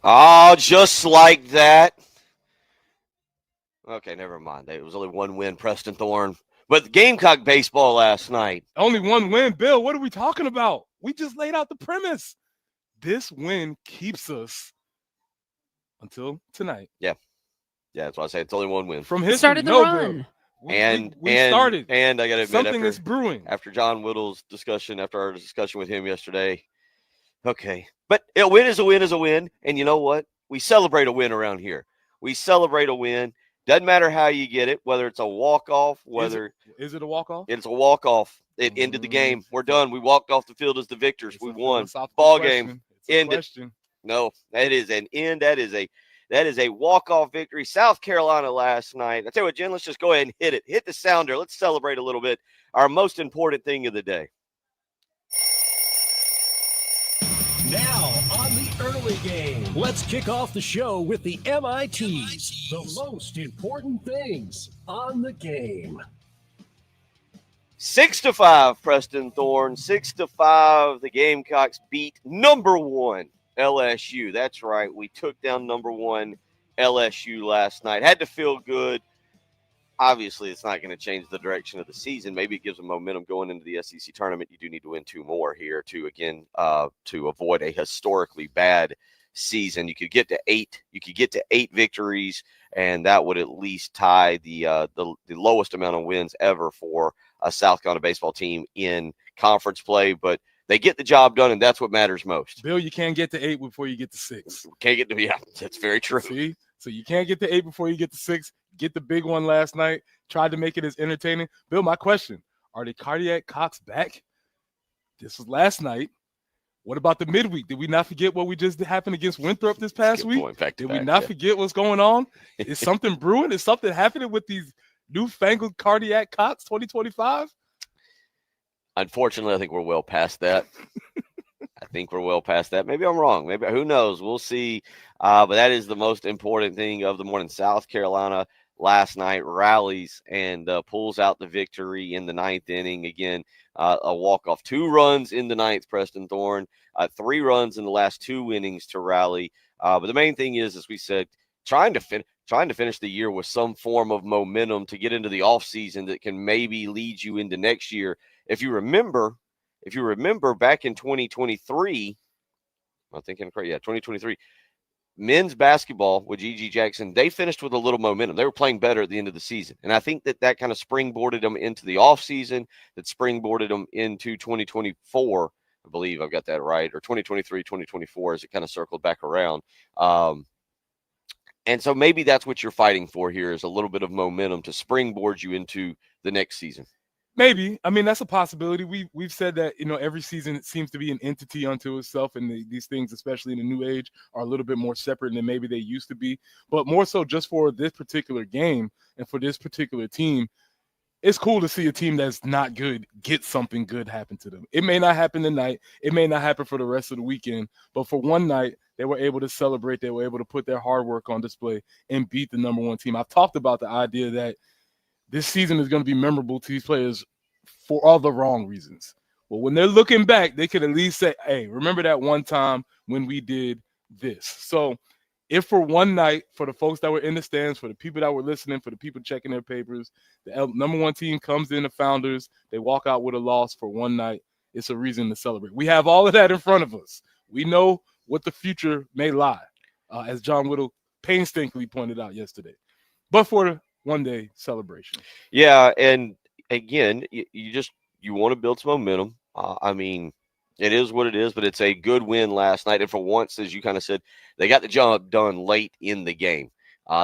Oh, just like that. Okay, never mind. It was only one win, Preston Thorne. But Gamecock baseball last night. Only one win, Bill. What are we talking about? We just laid out the premise. This win keeps us until tonight. Yeah, yeah, that's why I say it's only one win. From It history, started the no, Bill. run. We started. And I got to admit, Something is brewing. after John Whittle's discussion, after our discussion with him yesterday, okay, but a win is a win is a win, and you know what? We celebrate a win around here. We celebrate a win. Doesn't matter how you get it, whether it's a walk off, whether is it a walk off? it's a walk off. It ended the game. We're done. We walked off the field as the victors. We won. Ball game ended. No, that is an end. That is a walk-off victory. South Carolina last night. I tell you what, Jen, let's just go ahead and hit it. Hit the sounder. Let's celebrate a little bit. Our most important thing of the day. Now on the early game, let's kick off the show with the MITs, the most important things on the game. 6-5, Preston Thorne. 6-5. The Gamecocks beat number one LSU. That's right. We took down number one LSU last night. Had to feel good. Obviously, it's not going to change the direction of the season. Maybe it gives them momentum going into the SEC tournament. You do need to win two more here to, again, to avoid a historically bad season. You could get to 8. You could get to 8 victories, and that would at least tie the lowest amount of wins ever for a South Carolina baseball team in conference play. But they get the job done, and that's what matters most. Bill, you can't get to 8 before you get to 6. Can't get to, yeah, that's very true. See? So you can't get to 8 before you get to 6. Get the big one last night. Tried to make it as entertaining. Bill, my question, are the Cardiac Cocks back? This was last night. What about the midweek? Did we not forget what we just happened against Winthrop this past week? Did we not forget what's going on? Is something brewing? Is something happening with these newfangled Cardiac Cocks 2025? Unfortunately, I think we're well past that. Maybe I'm wrong. Maybe, who knows? We'll see. But that is the most important thing of the morning. South Carolina last night rallies and pulls out the victory in the 9th inning. Again, a walk-off. 2 runs in the 9th, Preston Thorne. 3 runs in the last 2 innings to rally. But the main thing is, as we said, trying to finish the year with some form of momentum to get into the offseason that can maybe lead you into next year. If you remember back in 2023, I'm thinking, yeah, 2023, men's basketball with G.G. Jackson, they finished with a little momentum. They were playing better at the end of the season. And I think that kind of springboarded them into the offseason, that springboarded them into 2024. I believe I've got that right, or 2023, 2024, as it kind of circled back around. And so maybe that's what you're fighting for here, is a little bit of momentum to springboard you into the next season. Maybe. I mean, that's a possibility. We've said that, every season it seems to be an entity unto itself, and these things, especially in the new age, are a little bit more separate than maybe they used to be. But more so just for this particular game and for this particular team, it's cool to see a team that's not good get something good happen to them. It may not happen tonight. It may not happen for the rest of the weekend. But for one night, they were able to celebrate. They were able to put their hard work on display and beat the number one team. I've talked about the idea that this season is going to be memorable to these players for all the wrong reasons. Well, when they're looking back, they can at least say, hey, remember that one time when we did this. So if for one night, for the folks that were in the stands, for the people that were listening, for the people checking their papers, the number one team comes in, the Founders, they walk out with a loss for one night, it's a reason to celebrate. We have all of that in front of us. We know what the future may lie, as John Whittle painstakingly pointed out yesterday. But for one day celebration. Yeah, and again, you want to build some momentum. I mean, it is what it is, but it's a good win last night. And for once, as you kind of said, they got the job done late in the game.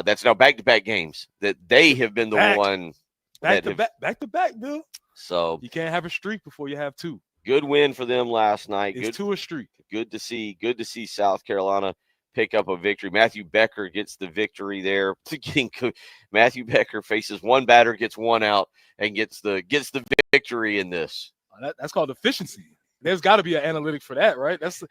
That's now back-to-back games that they have been the one. Back-to-back, Bill. So you can't have a streak before you have 2. Good win for them last night. It's 2 a streak. Good to see South Carolina pick up a victory. Matthew Becker gets the victory there. Matthew Becker faces one batter, gets one out, and gets the victory in this. That's called efficiency. There's got to be an analytic for that, right? That's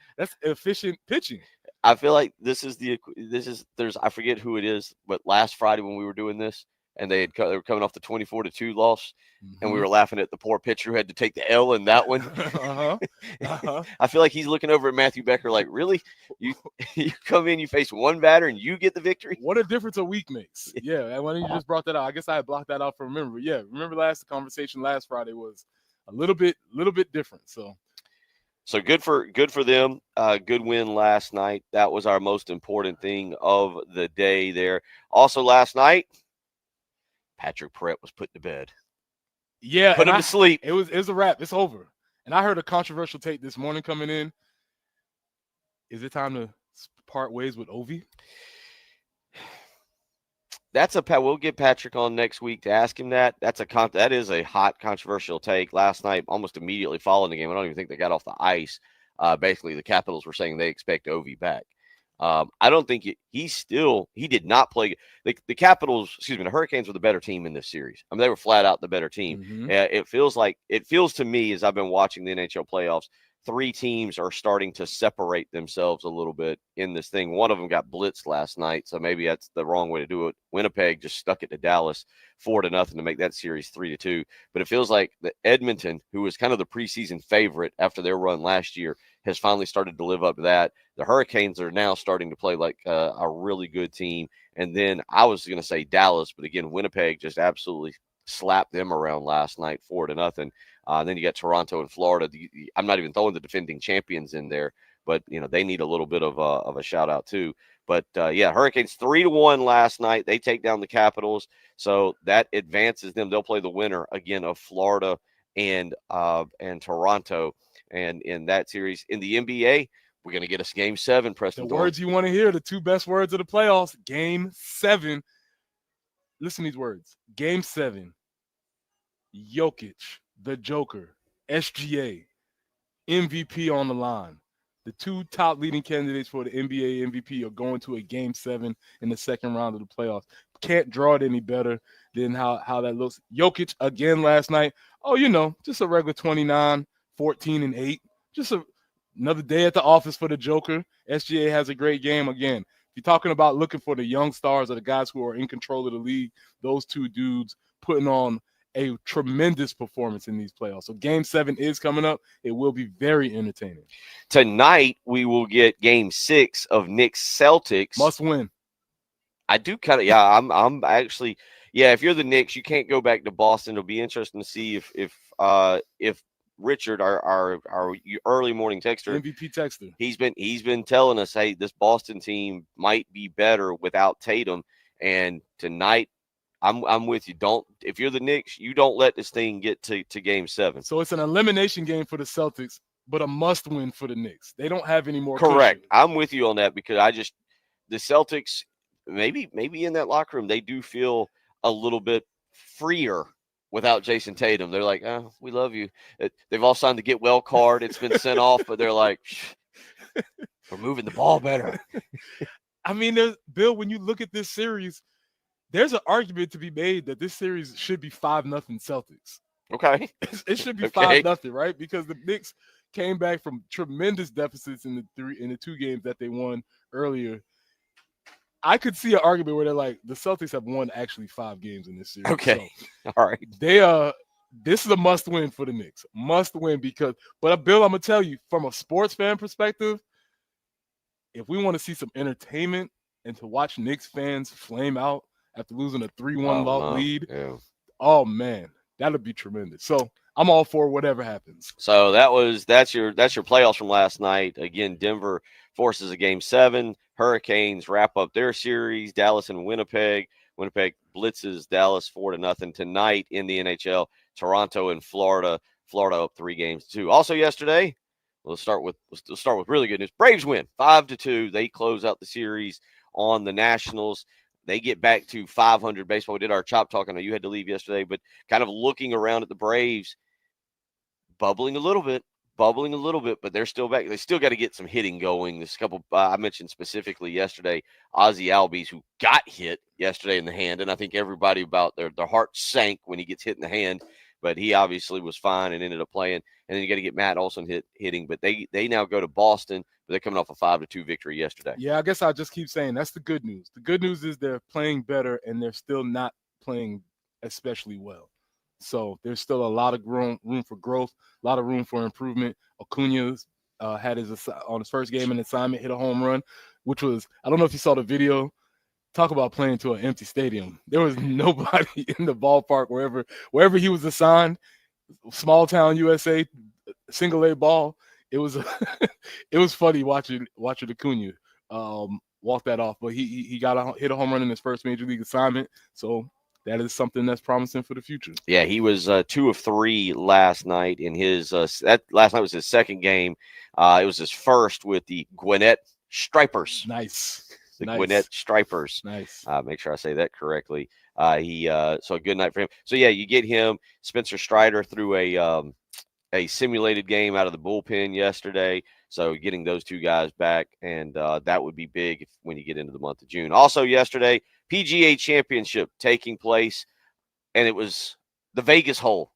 efficient pitching. I feel like there's I forget who it is, but last Friday when we were doing this, and they were coming off the 24-2 loss, and we Mhm. were laughing at the poor pitcher who had to take the L in that one. Uh-huh. Uh-huh. I feel like he's looking over at Matthew Becker like, really? You you come in, you face one batter, and you get the victory? What a difference a week makes. Yeah, and when you just brought that out, I guess I had blocked that out from memory. Yeah, remember the conversation last Friday was a little bit different. So good for them. Good win last night. That was our most important thing of the day there. Also last night, Patrick Pratt was put to bed. Yeah, Put him to sleep. It was a wrap. It's over. And I heard a controversial take this morning coming in. Is it time to part ways with Ovi? We'll get Patrick on next week to ask him that. That is a hot controversial take. Last night, almost immediately following the game, I don't even think they got off the ice. Basically, the Capitals were saying they expect Ovi back. I don't think he did not play. The Capitals, the Hurricanes were the better team in this series. I mean, they were flat out the better team. Mm-hmm. It feels to me, as I've been watching the NHL playoffs, three teams are starting to separate themselves a little bit in this thing. One of them got blitzed last night, so maybe that's the wrong way to do it. Winnipeg just stuck it to Dallas 4-0 to make that series 3-2. But it feels like the Edmonton, who was kind of the preseason favorite after their run last year, has finally started to live up to that. The Hurricanes are now starting to play like a really good team. And then I was going to say Dallas, but again, Winnipeg just absolutely slapped them around last night 4-0. Then you got Toronto and Florida. I'm not even throwing the defending champions in there, but they need a little bit of a shout out too. But Hurricanes 3-1 last night. They take down the Capitals, so that advances them. They'll play the winner again of Florida and Toronto, and in that series in the NBA, we're gonna get us Game 7. Preston, the words you want to hear, the two best words of the playoffs. Game 7. Listen to these words. Game 7. Jokic, the Joker, SGA, MVP on the line. The two top leading candidates for the NBA MVP are going to a Game 7 in the second round of the playoffs. Can't draw it any better than how that looks. Jokic again last night. Oh, just a regular 29, 14, and 8. Just another day at the office for the Joker. SGA has a great game again. If you're talking about looking for the young stars or the guys who are in control of the league, those two dudes putting on a tremendous performance in these playoffs. So Game 7 is coming up. It will be very entertaining. Tonight, we will get Game 6 of Knicks Celtics. Must win. I do kind of, I'm actually, if you're the Knicks, you can't go back to Boston. It'll be interesting to see if Richard, our early morning texter, MVP texter, he's been telling us, hey, this Boston team might be better without Tatum. And tonight, I'm with you. If you're the Knicks, you don't let this thing get to Game 7. So it's an elimination game for the Celtics, but a must win for the Knicks. They don't have any more. Correct. Cushion. I'm with you on that because the Celtics, maybe in that locker room, they do feel a little bit freer without Jason Tatum. They're like, oh, we love you. They've all signed the get well card. It's been sent off, but they're like, we're moving the ball better. I mean, Bill, when you look at this series, there's an argument to be made that this series should be 5-0 Celtics. Okay. It should be 5-0, right? Because the Knicks came back from tremendous deficits in the two games that they won earlier. I could see an argument where they're like, the Celtics have won actually 5 games in this series. Okay. So, all right. This is a must win for the Knicks. Must win but Bill, I'm going to tell you, from a sports fan perspective, if we want to see some entertainment and to watch Knicks fans flame out after losing a 3-1 lead, oh man, that'll be tremendous. So I'm all for whatever happens. So that's your playoffs from last night. Again, Denver forces a Game 7. Hurricanes wrap up their series. Dallas and Winnipeg. Winnipeg blitzes Dallas 4-0 tonight in the NHL. Toronto and Florida. Florida up 3-2. Also yesterday, we'll start with really good news. Braves win 5-2. They close out the series on the Nationals. They get back to 500 baseball. We did our chop talk. I know you had to leave yesterday, but kind of looking around at the Braves, bubbling a little bit, but they're still back. They still got to get some hitting going. There's a couple I mentioned specifically yesterday, Ozzie Albies, who got hit yesterday in the hand, and I think everybody about their heart sank when he gets hit in the hand, but he obviously was fine and ended up playing. And then you got to get Matt Olson hitting, but they now go to Boston. But they're coming off a 5-2 victory yesterday. Yeah, I guess I'll just keep saying that's the good news. The good news is they're playing better and they're still not playing especially well. So there's still a lot of room for growth, a lot of room for improvement. Acuna had on his first game an assignment, hit a home run, which was, I don't know if you saw the video. Talk about playing to an empty stadium. There was nobody in the ballpark wherever he was assigned. Small town USA, single A ball. It was it was funny watching Acuna walk that off, but he hit a home run in his first major league assignment. So that is something that's promising for the future. Yeah, he was 2 of 3 last night in his that last night was his second game. It was his first with the Gwinnett Stripers. Nice. Gwinnett Stripers. Nice. Make sure I say that correctly. So a good night for him. So yeah, you get him. Spencer Strider threw a simulated game out of the bullpen yesterday. So getting those two guys back, and that would be big when you get into the month of June. Also yesterday, PGA Championship taking place, and it was the Vegas hole.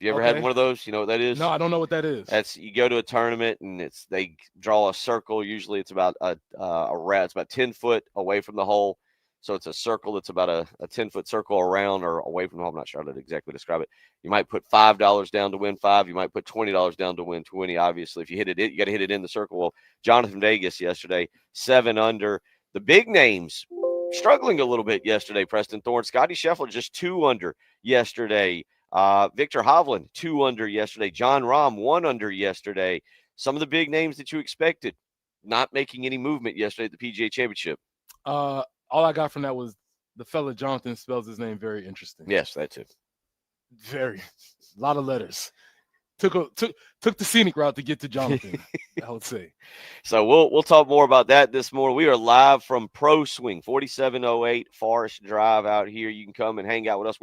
You ever had one of those? You know what that is? No, I don't know what that is. That's, you go to a tournament and they draw a circle. Usually it's about it's about 10 foot away from the hole. So it's a circle that's about a 10-foot circle around or away from the hole. I'm not sure how to exactly describe it. You might put $5 down to win 5. You might put $20 down to win 20. Obviously, if you hit it, you got to hit it in the circle. Well, Jonathan Vegas yesterday, 7 under. The big names struggling a little bit yesterday. Preston Thorne, Scotty Scheffler just 2 under yesterday. Victor Hovland 2 under yesterday. John Rahm 1 under yesterday. Some of the big names that you expected not making any movement yesterday at the PGA Championship. All I got from that was the fella Jonathan spells his name very interesting. Yes, that too. Very, a lot of letters. Took the scenic route to get to Jonathan, I would say. So we'll talk more about that this morning. We are live from Pro Swing, 4708 Forest Drive out here. You can come and hang out with us.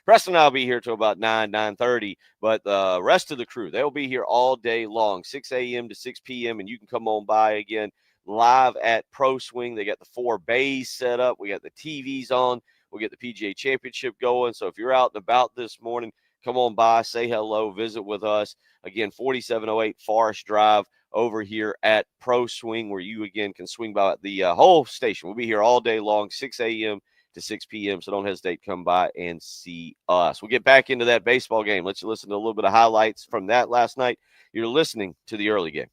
Preston and I will be here till about 9:30, but the rest of the crew, they'll be here all day long, 6 a.m. to 6 p.m., and you can come on by again live at Pro Swing. They got the 4 bays set up. We got the TVs on. We'll get the PGA Championship going. So if you're out and about this morning, come on by, say hello, visit with us. Again, 4708 Forest Drive over here at Pro Swing, where you, again, can swing by the whole station. We'll be here all day long, 6 a.m. to 6 p.m., so don't hesitate to come by and see us. We'll get back into that baseball game. Let you listen to a little bit of highlights from that last night. You're listening to the early game.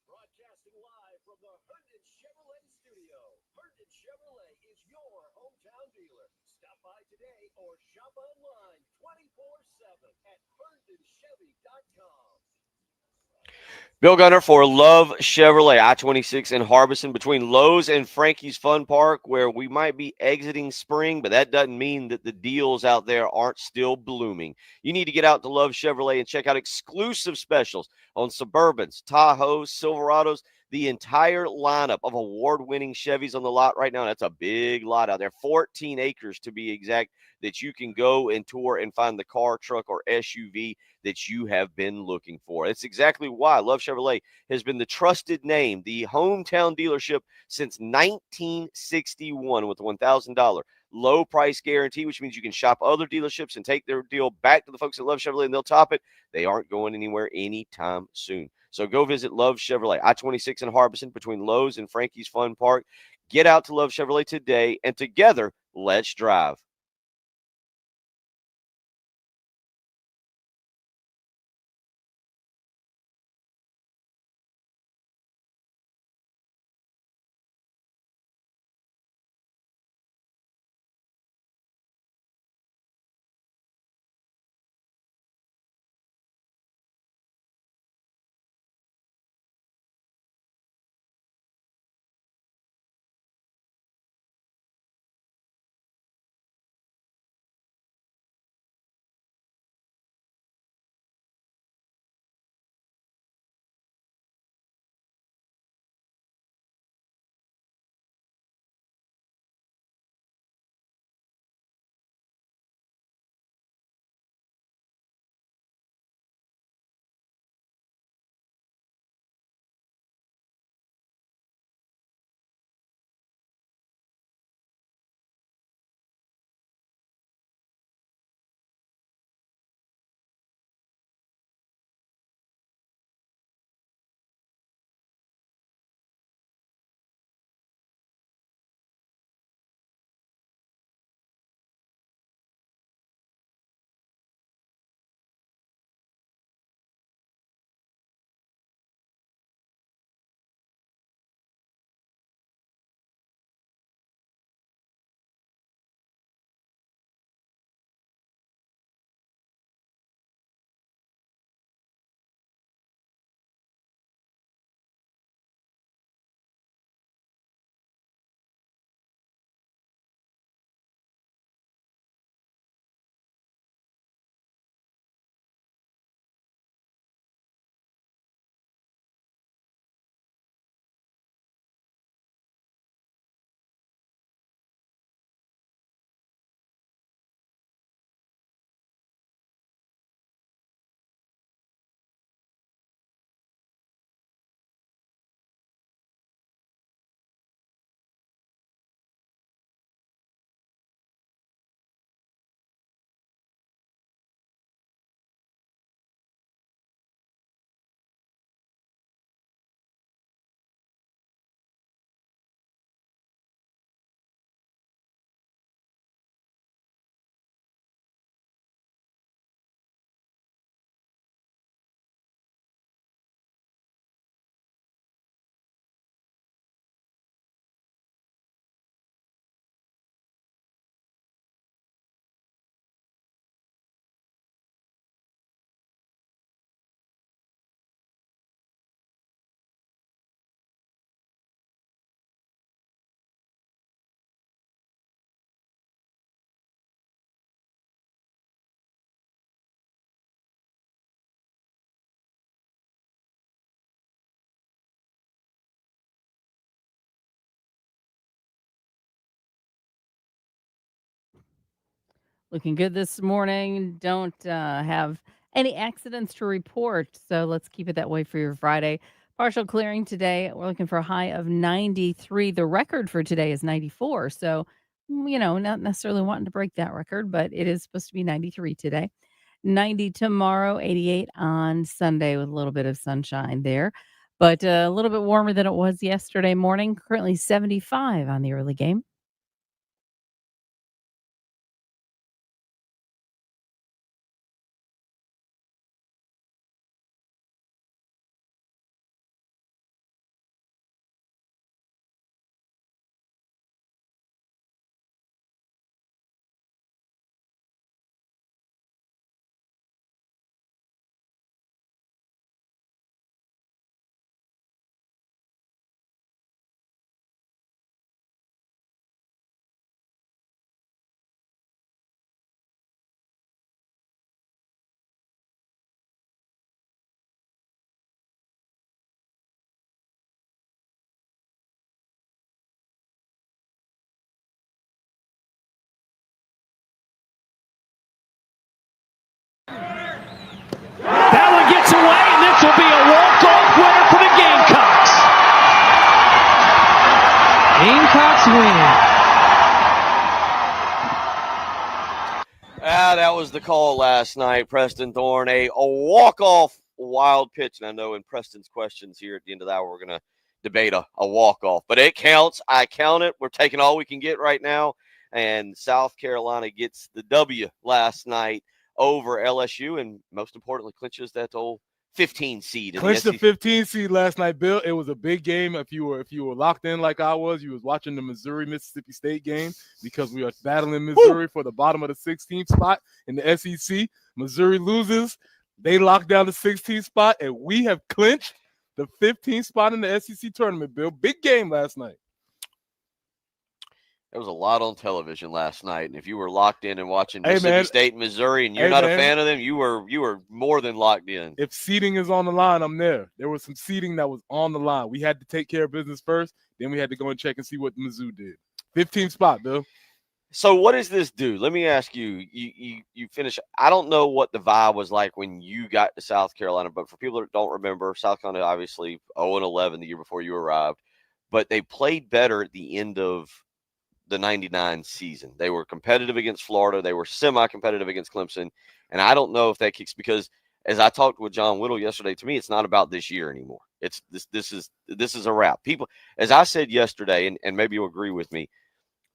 Broadcasting live from the Herndon Chevrolet studio. Herndon Chevrolet is your hometown dealer. Stop by today or shop online 24/7 at HerndonChevy.com. Bill Gunner for Love Chevrolet, I-26 in Harbison, between Lowe's and Frankie's Fun Park, where we might be exiting spring, but that doesn't mean that the deals out there aren't still blooming. You need to get out to Love Chevrolet and check out exclusive specials on Suburbans, Tahoes, Silverados, the entire lineup of award-winning Chevys on the lot right now. That's a big lot out there, 14 acres to be exact, that you can go and tour and find the car, truck, or SUV that you have been looking for. It's exactly why Love Chevrolet has been the trusted name, the hometown dealership since 1961 with the $1,000 low price guarantee, which means you can shop other dealerships and take their deal back to the folks at Love Chevrolet and they'll top it. They aren't going anywhere anytime soon. So go visit Love Chevrolet, I-26 in Harbison, between Lowe's and Frankie's Fun Park. Get out to Love Chevrolet today, and together, let's drive. looking good this morning. Don't have any accidents to report. So let's keep it that way for your Friday. Partial clearing today. We're looking for a high of 93. The record for today is 94. So, not necessarily wanting to break that record, but it is supposed to be 93 today. 90 tomorrow, 88 on Sunday with a little bit of sunshine there, but a little bit warmer than it was yesterday morning. Currently 75 on the early game. That one gets away, and this will be a walk-off winner for the Gamecocks. Gamecocks win. That was the call last night. Preston Thorne, a walk-off wild pitch. And I know in Preston's questions here at the end of the hour, we're going to debate a walk-off. But it counts. I count it. We're taking all we can get right now. And South Carolina gets the W last night over LSU, and most importantly, clinches that old 15 seed. Clinched the 15 seed last night, Bill. It was a big game. If you were locked in like I was, you was watching the Missouri-Mississippi State game because we are battling Missouri for the bottom of the 16th spot in the SEC. Missouri loses. They lock down the 16th spot, and we have clinched the 15th spot in the SEC tournament, Bill. Big game last night. There was a lot on television last night, and if you were locked in and watching Mississippi State and Missouri, and you're not a fan of them, you were more than locked in. If seeding is on the line, I'm there. There was some seeding that was on the line. We had to take care of business first, then we had to go and check and see what Mizzou did. 15th spot, Bill. So what does this do? Let me ask you. You finish. I don't know what the vibe was like when you got to South Carolina, but for people that don't remember, South Carolina obviously 0-11 the year before you arrived, but they played better at the end of the 99 season. They were competitive against Florida. They were semi-competitive against Clemson. And I don't know if that kicks, because as I talked with John Whittle yesterday, to me, it's not about this year anymore. It's this is a wrap. People, as I said yesterday, and maybe you'll agree with me,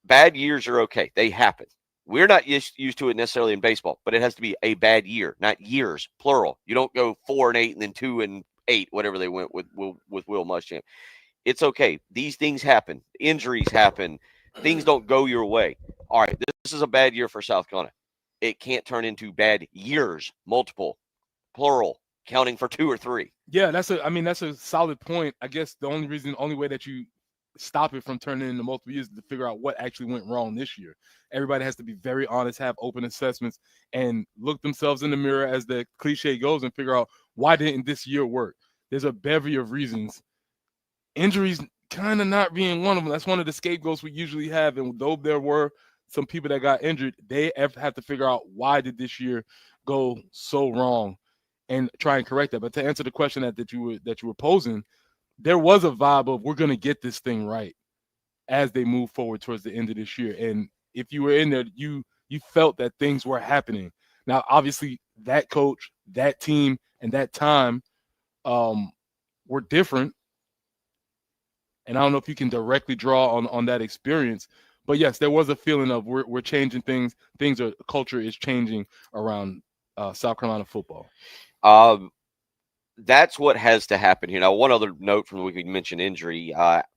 bad years are okay. They happen. We're not used to it necessarily in baseball, but it has to be a bad year, not years, plural. You don't go 4-8 and then 2-8, whatever they went with Will Muschamp. It's okay. These things happen. Injuries happen. Things don't go your way. All right, this is a bad year for South Carolina. It can't turn into bad years, multiple, plural, counting for 2 or 3. Yeah, that's a solid point. I guess the only way that you stop it from turning into multiple years is to figure out what actually went wrong this year. Everybody has to be very honest, have open assessments, and look themselves in the mirror, as the cliche goes, and figure out, why didn't this year work? There's a bevy of reasons. Injuries kind of not being one of them. That's one of the scapegoats we usually have. And though there were some people that got injured, they have to figure out, why did this year go so wrong, and try and correct that. But to answer the question that you were posing, there was a vibe of, we're going to get this thing right as they move forward towards the end of this year. And if you were in there, you felt that things were happening. Now, obviously, that coach, that team, and that time were different. And I don't know if you can directly draw on that experience, but yes, there was a feeling of we're changing things. Culture is changing around South Carolina football. That's what has to happen here. Now, one other note from the week, we mentioned injury.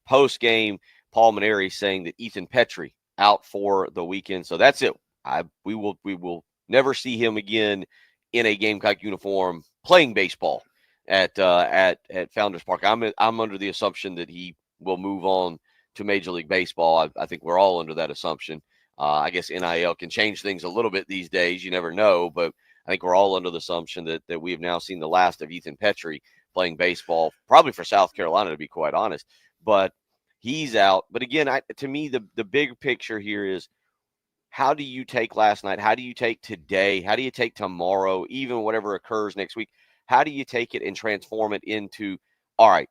Post game, Paul Mainieri saying that Ethan Petrie out for the weekend. So that's it. We will never see him again in a Gamecock uniform playing baseball at Founders Park. I'm under the assumption that he will move on to Major League Baseball. I think we're all under that assumption. I guess NIL can change things a little bit these days. You never know, but I think we're all under the assumption that we have now seen the last of Ethan Petrie playing baseball, probably for South Carolina, to be quite honest. But he's out. But again, to me, the big picture here is, how do you take last night? How do you take today? How do you take tomorrow, even whatever occurs next week? How do you take it and transform it into, all right,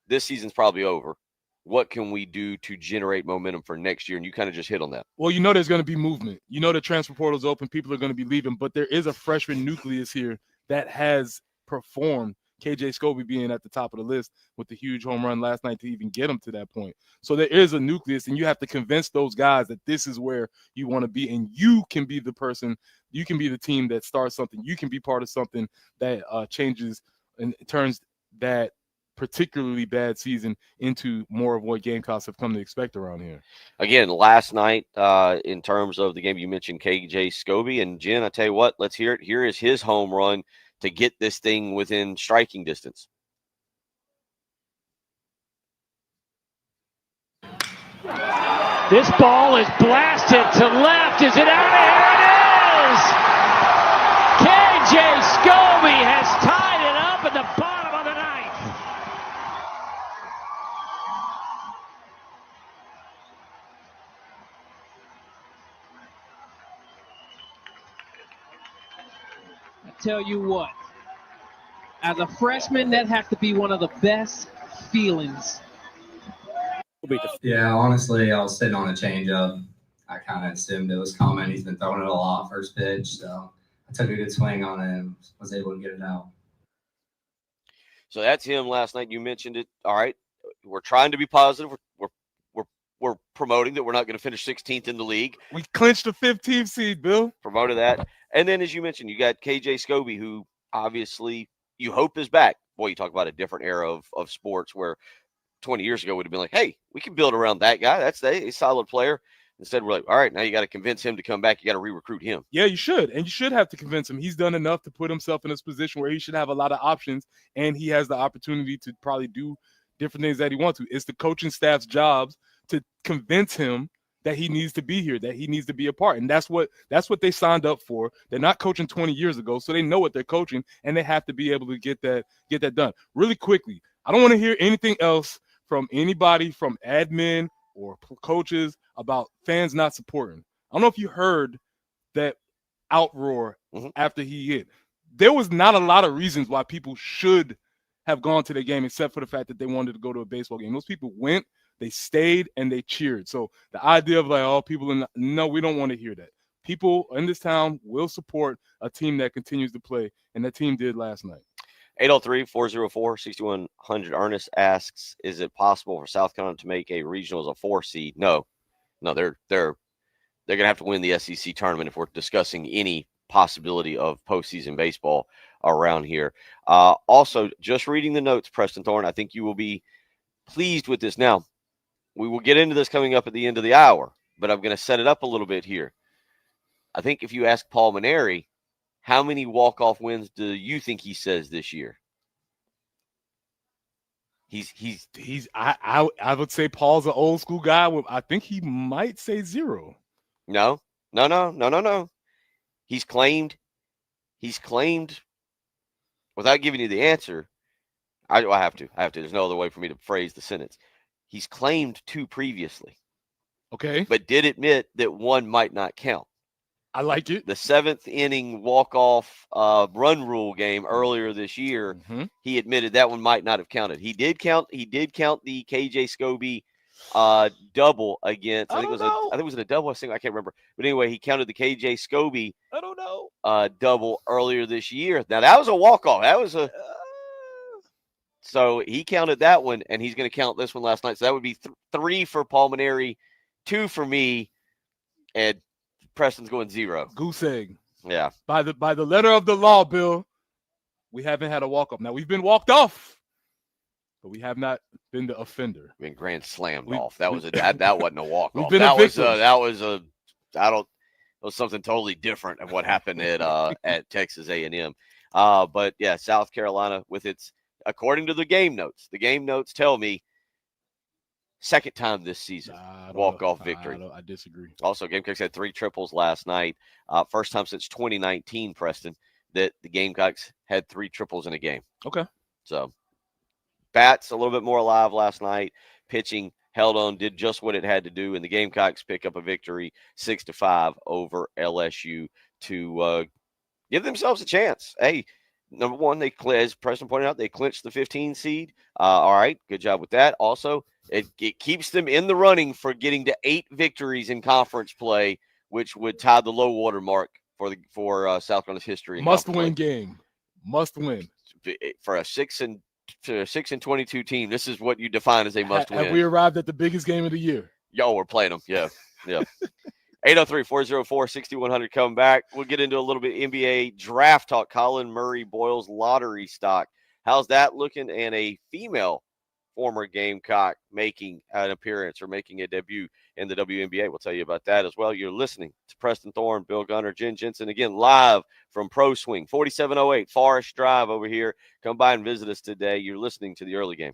this season's probably over. What can we do to generate momentum for next year? And you kind of just hit on that. Well, you know there's going to be movement. You know the transfer portal's open. People are going to be leaving. But there is a freshman nucleus here that has performed. KJ Scobie being at the top of the list with the huge home run last night to even get him to that point. So there is a nucleus, and you have to convince those guys that this is where you want to be, and you can be the person, you can be the team that starts something. You can be part of something that changes and turns that particularly bad season into more of what Gamecocks have come to expect around here. Again, last night, in terms of the game, you mentioned KJ Scobie. And Jen, I tell you what, let's hear it. Here is his home run to get this thing within striking distance. This ball is blasted to left. Is it out of here? It is! KJ Scobie has tied it up at the bottom of the ninth. I tell you what, as a freshman, that has to be one of the best feelings. Yeah, honestly, I was sitting on a changeup. I kind of assumed it was coming. He's been throwing it a lot first pitch, so I took a good swing on it and was able to get it out. So that's him last night. You mentioned it. All right, we're trying to be positive. We're promoting that we're not going to finish 16th in the league. We clinched the 15th seed, Bill. Promoted that. And then, as you mentioned, you got KJ Scobie, who obviously you hope is back. Boy, you talk about a different era of sports where 20 years ago would have been like, hey, we can build around that guy. That's a solid player. Instead, we're like, all right, now you got to convince him to come back. You got to re-recruit him. Yeah, you should. And you should have to convince him. He's done enough to put himself in this position where he should have a lot of options, and he has the opportunity to probably do different things that he wants to. It's the coaching staff's jobs to convince him that he needs to be here, that he needs to be a part. And that's what they signed up for. They're not coaching 20 years ago, so they know what they're coaching, and they have to be able to get that done. Really quickly, I don't want to hear anything else from anybody, from admin or coaches, about fans not supporting. I don't know if you heard that outroar after he hit. There was not a lot of reasons why people should have gone to the game except for the fact that they wanted to go to a baseball game. Those people went, they stayed, and they cheered. So the idea of like, oh, no, we don't want to hear that. People in this town will support a team that continues to play, and that team did last night. 803-404-6100. Ernest asks, is it possible for South Carolina to make a regional as a 4 seed? No, they're going to have to win the SEC tournament if we're discussing any possibility of postseason baseball around here. Also, just reading the notes, Preston Thorne, I think you will be pleased with this. Now, we will get into this coming up at the end of the hour, but I'm going to set it up a little bit here. I think if you ask Paul Mainieri, how many walk-off wins do you think he says this year? I would say Paul's an old school guy. I think he might say 0. No. He's claimed, without giving you the answer, I have to. There's no other way for me to phrase the sentence. He's claimed 2 previously. Okay. But did admit that 1 might not count. I like it. The 7th inning walk-off run rule game earlier this year, he admitted that one might not have counted. He did count the KJ Scobie double against. I think it was a double. I can't remember. But anyway, he counted the KJ Scobie. I don't know. Double earlier this year. Now that was a walk-off. That was a. So he counted that one, and he's going to count this one last night. So that would be 3 for Paul Mainieri, 2 for me, and Preston's going 0. Goose egg. Yeah. By the letter of the law, Bill, we haven't had a walk-off. Now, we've been walked off, but we have not been the offender. Been grand slammed off. That wasn't a walk-off. That was something totally different of what happened at Texas A&M. But yeah, South Carolina with its, according to the game notes tell me, second time this season, walk-off victory. I disagree. Also, Gamecocks had 3 triples last night. First time since 2019, Preston, that the Gamecocks had 3 triples in a game. Okay. So, bats a little bit more alive last night. Pitching held on, did just what it had to do, and the Gamecocks pick up a victory 6-5 over LSU to give themselves a chance. Hey, number one, as Preston pointed out, they clinched the 15 seed. All right, good job with that. Also, it keeps them in the running for getting to 8 victories in conference play, which would tie the low water mark for South Carolina's history. Must win game. Must win. For a 6-22 team, this is what you define as a must win. Have we arrived at the biggest game of the year? Yo, we're playing them. Yeah. 803-404-6100 coming back. We'll get into a little bit NBA draft talk. Colin Murray Boyle's lottery stock. How's that looking? And a female former Gamecock making an appearance or making a debut in the WNBA. We'll tell you about that as well. You're listening to Preston Thorne, Bill Gunner, Jen Jensen, again, live from Pro Swing, 4708 Forest Drive over here. Come by and visit us today. You're listening to the early game.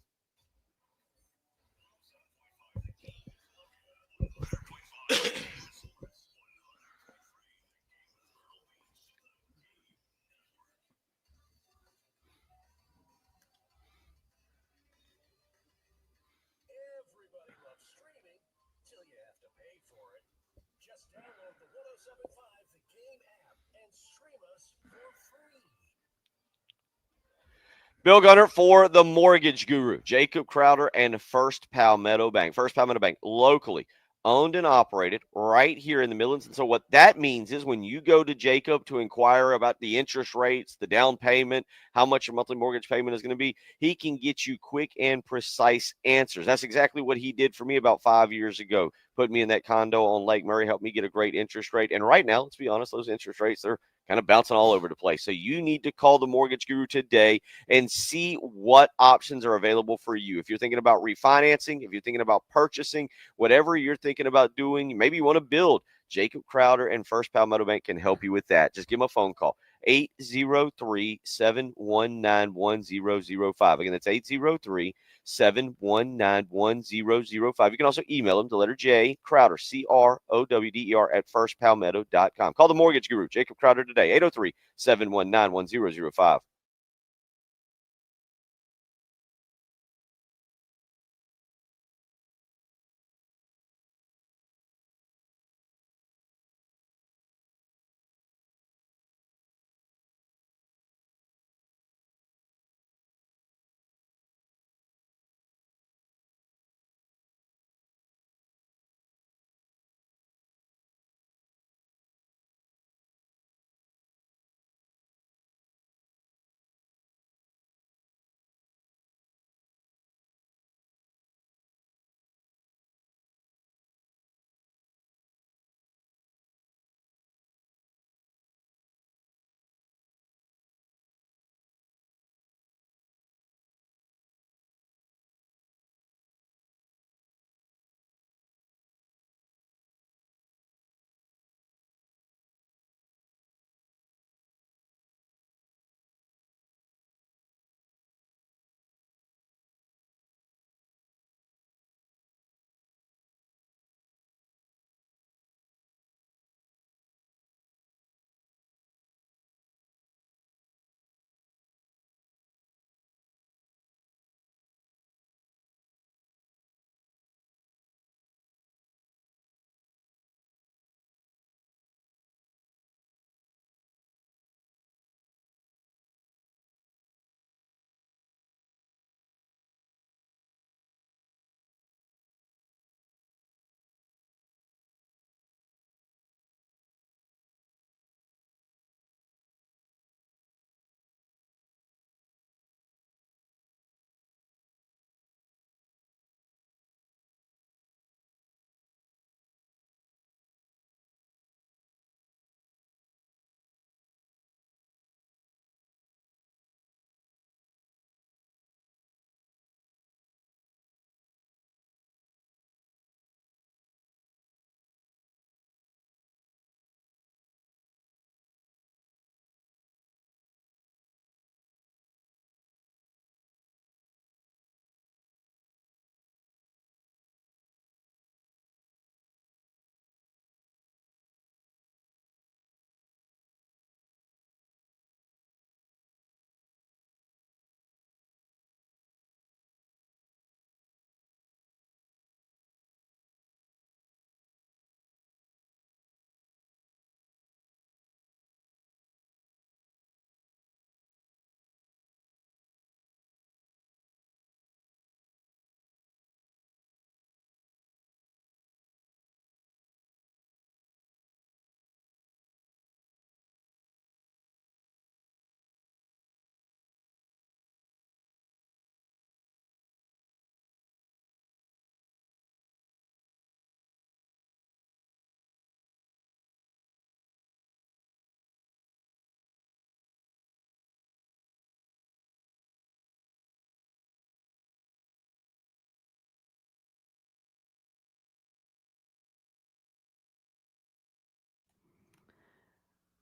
Everybody loves streaming till you have to pay for it. Just download the 1075 The Game app and stream us for free. Bill Gunner for the Mortgage Guru, Jacob Crowder and First Palmetto Bank. First Palmetto Bank, locally owned and operated right here in the Midlands. And so what that means is when you go to Jacob to inquire about the interest rates, the down payment, how much your monthly mortgage payment is going to be, he can get you quick and precise answers. That's exactly what he did for me about 5 years ago. Put me in that condo on Lake Murray, helped me get a great interest rate. And right now, let's be honest, those interest rates, they're kind of bouncing all over the place. So you need to call the Mortgage Guru today and see what options are available for you. If you're thinking about refinancing, if you're thinking about purchasing, whatever you're thinking about doing, maybe you want to build, Jacob Crowder and First Palmetto Bank can help you with that. Just give them a phone call. 803-719-1005. Again, that's 803-719-1005. You can also email them, the letter J, Crowder, CROWDER, at firstpalmetto.com. Call the Mortgage Guru, Jacob Crowder, today, 803-719-1005.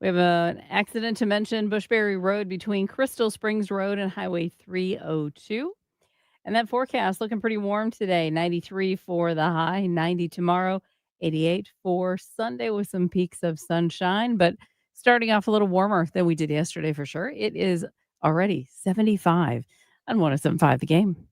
We have an accident to mention, Bushbury Road between Crystal Springs Road and Highway 302. And that forecast looking pretty warm today. 93 for the high, 90 tomorrow, 88 for Sunday with some peaks of sunshine, but starting off a little warmer than we did yesterday for sure. It is already 75 on 107.5 The Game.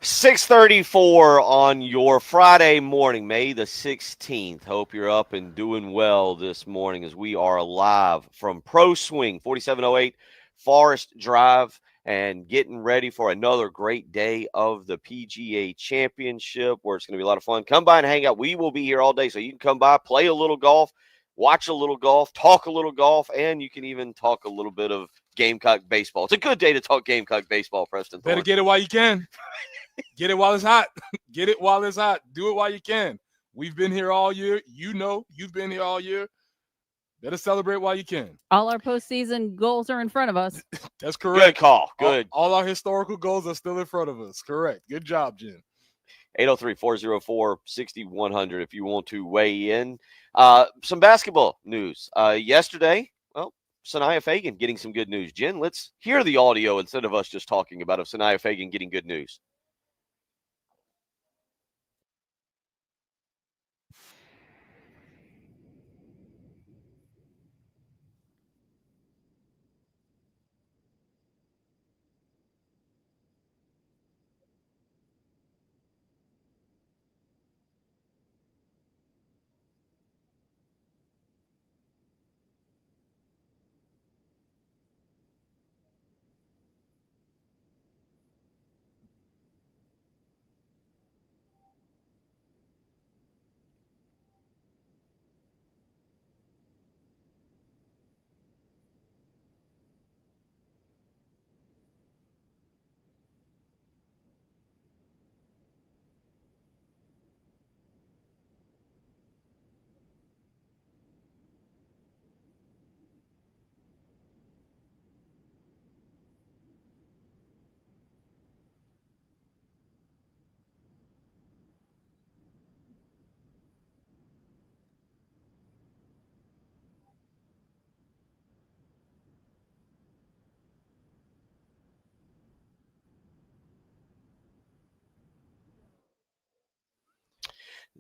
.34 on your Friday morning, May the 16th. Hope you're up and doing well this morning as we are live from Pro Swing, 4708 Forest Drive, and getting ready for another great day of the PGA Championship where it's going to be a lot of fun. Come by and hang out. We will be here all day, so you can come by, play a little golf, watch a little golf, talk a little golf, and you can even talk a little bit of Gamecock baseball. It's a good day to talk Gamecock baseball, Preston Thorne. Better get it while you can. Get it while it's hot. Get it while it's hot. Do it while you can. We've been here all year. You know you've been here all year. Better celebrate while you can. All our postseason goals are in front of us. That's correct. Good call. Good. All our historical goals are still in front of us. Correct. Good job, Jen. 803-404-6100 if you want to weigh in. Some basketball news. Yesterday, well, Sanaya Fagan getting some good news. Jen, let's hear the audio instead of us just talking about of Sanaya Fagan getting good news.